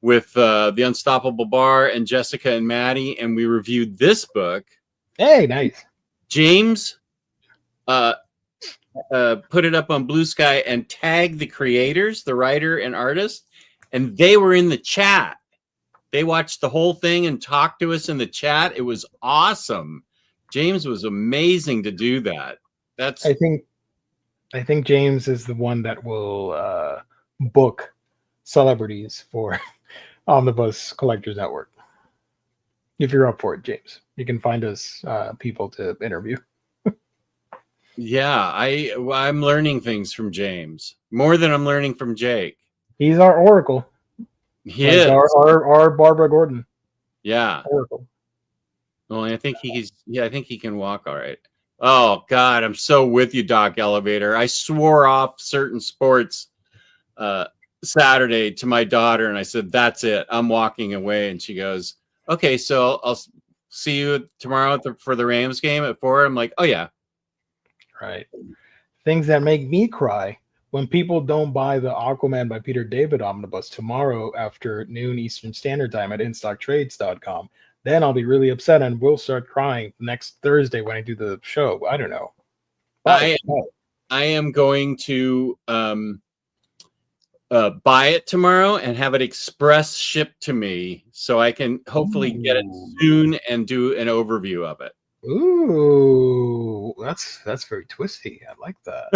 with the Unstoppable Bar and Jessica and Maddie, and we reviewed this book. Hey, nice. James put it up on Blue Sky and tagged the creators, the writer and artist, and they were in the chat. They watched the whole thing and talked to us in the chat. It was awesome. James was amazing to do that. I think James is the one that will book celebrities for Omnibus Collectors Network. If you're up for it, James, you can find us people to interview. Yeah, I'm learning things from James more than I'm learning from Jake. He's our oracle. He is our Barbara Gordon. Yeah, oracle. Well, I think I think he can walk all right. Oh God, I'm so with you, Doc Elevator. I swore off certain sports Saturday to my daughter, and I said, "That's it. I'm walking away." And she goes, "Okay, so I'll see you tomorrow for the Rams game at 4." I'm like, "Oh yeah." Right. Things that make me cry when people don't buy the Aquaman by Peter David omnibus tomorrow after noon Eastern Standard Time at InStockTrades.com. Then I'll be really upset and will start crying next Thursday when I do the show. I don't know. I am going to buy it tomorrow and have it express shipped to me so I can hopefully get it soon and do an overview of it. Ooh, that's very twisty. I like that.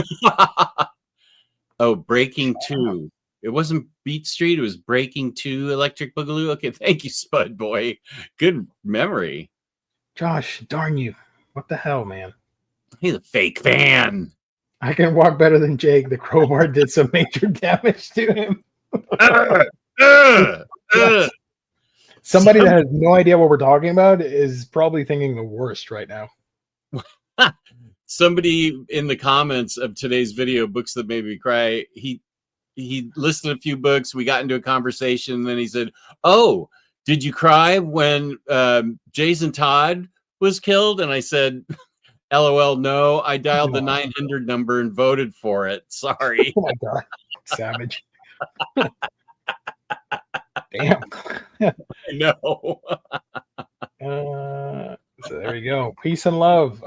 Oh, Breaking 2. It wasn't Beat Street. It was Breaking 2 Electric Boogaloo. Okay, thank you, Spud Boy. Good memory. Josh, darn you. What the hell, man? He's a fake fan. I can walk better than Jake. The crowbar did some major damage to him. Yes. Somebody that has no idea what we're talking about is probably thinking the worst right now. Somebody in the comments of today's video, Books That Made Me Cry, he listed a few books. We got into a conversation, and then he said, "Oh, did you cry when Jason Todd was killed?" And I said, "LOL, no. I dialed the 900 number and voted for it. Sorry." Oh my god, savage. Damn. I know. So there you go. Peace and love.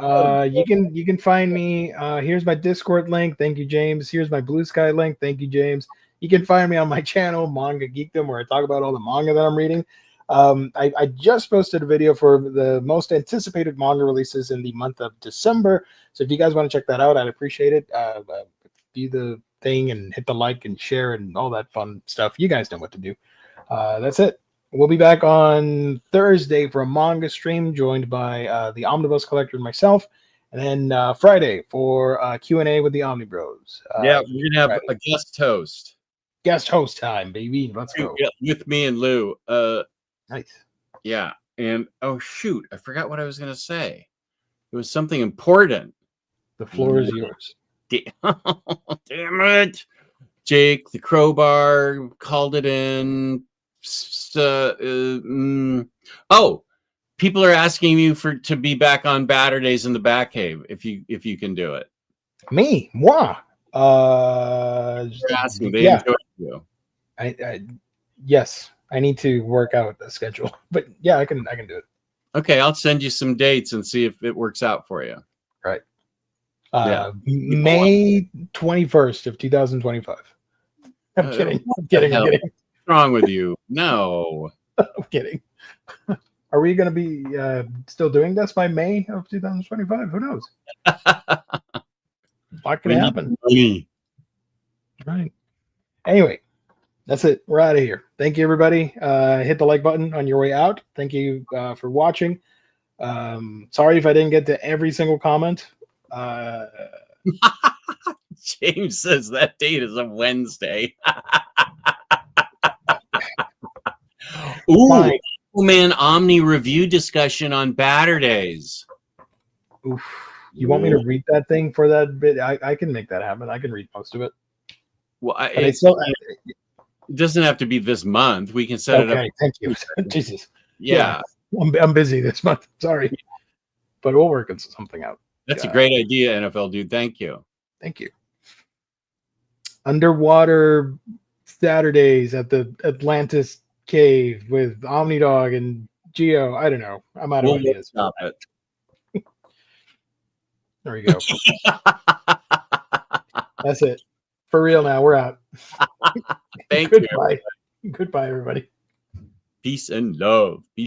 You can find me. Here's my Discord link. Thank you, James. Here's my Blue Sky link. Thank you, James. You can find me on my channel, Manga Geekdom, where I talk about all the manga that I'm reading. I just posted a video for the most anticipated manga releases in the month of December. So if you guys want to check that out, I'd appreciate it. Do the thing and hit the like and share and all that fun stuff. You guys know what to do. That's it. We'll be back on Thursday for a manga stream, joined by the Omnibus Collector and myself. And then Friday for Q&A with the Omnibros. Yeah, we're going to have a guest host. Guest host time, baby. Let's go. With me and Lou. Nice. Yeah. And, oh, shoot. I forgot what I was going to say. It was something important. The floor is yours. Damn it. Jake, the crowbar, called it in. Oh, people are asking you to be back on Batterdays in the Batcave if you can do it. Me? Moi? They're asking. They enjoy you. Yes. I need to work out a schedule, but yeah, I can do it. Okay, I'll send you some dates and see if it works out for you. Right. May 21st of 2025. I'm kidding. I'm kidding. What's wrong with you? No. I'm kidding. Are we going to be still doing this by May of 2025? Who knows? What can happen? Right. Anyway, that's it. We're out of here. Thank you, everybody. Hit the like button on your way out. Thank you for watching. Sorry if I didn't get to every single comment. James says that date is a Wednesday. Ooh, Aquaman Omni review discussion on Batterdays. Oof. You want me to read that thing for that bit? I can make that happen. I can read most of it. Well, it doesn't have to be this month. We can set it up. Thank you. Jesus. Yeah. I'm busy this month. Sorry. But we'll work something out. That's a great idea, NFL dude. Thank you. Thank you. Underwater Saturdays at the Atlantis Cave with Omnidog and Geo. I don't know. I'm out of ideas. Stop it. There we go. That's it. For real now. We're out. Thank you. Goodbye, everybody. Peace and love. Peace.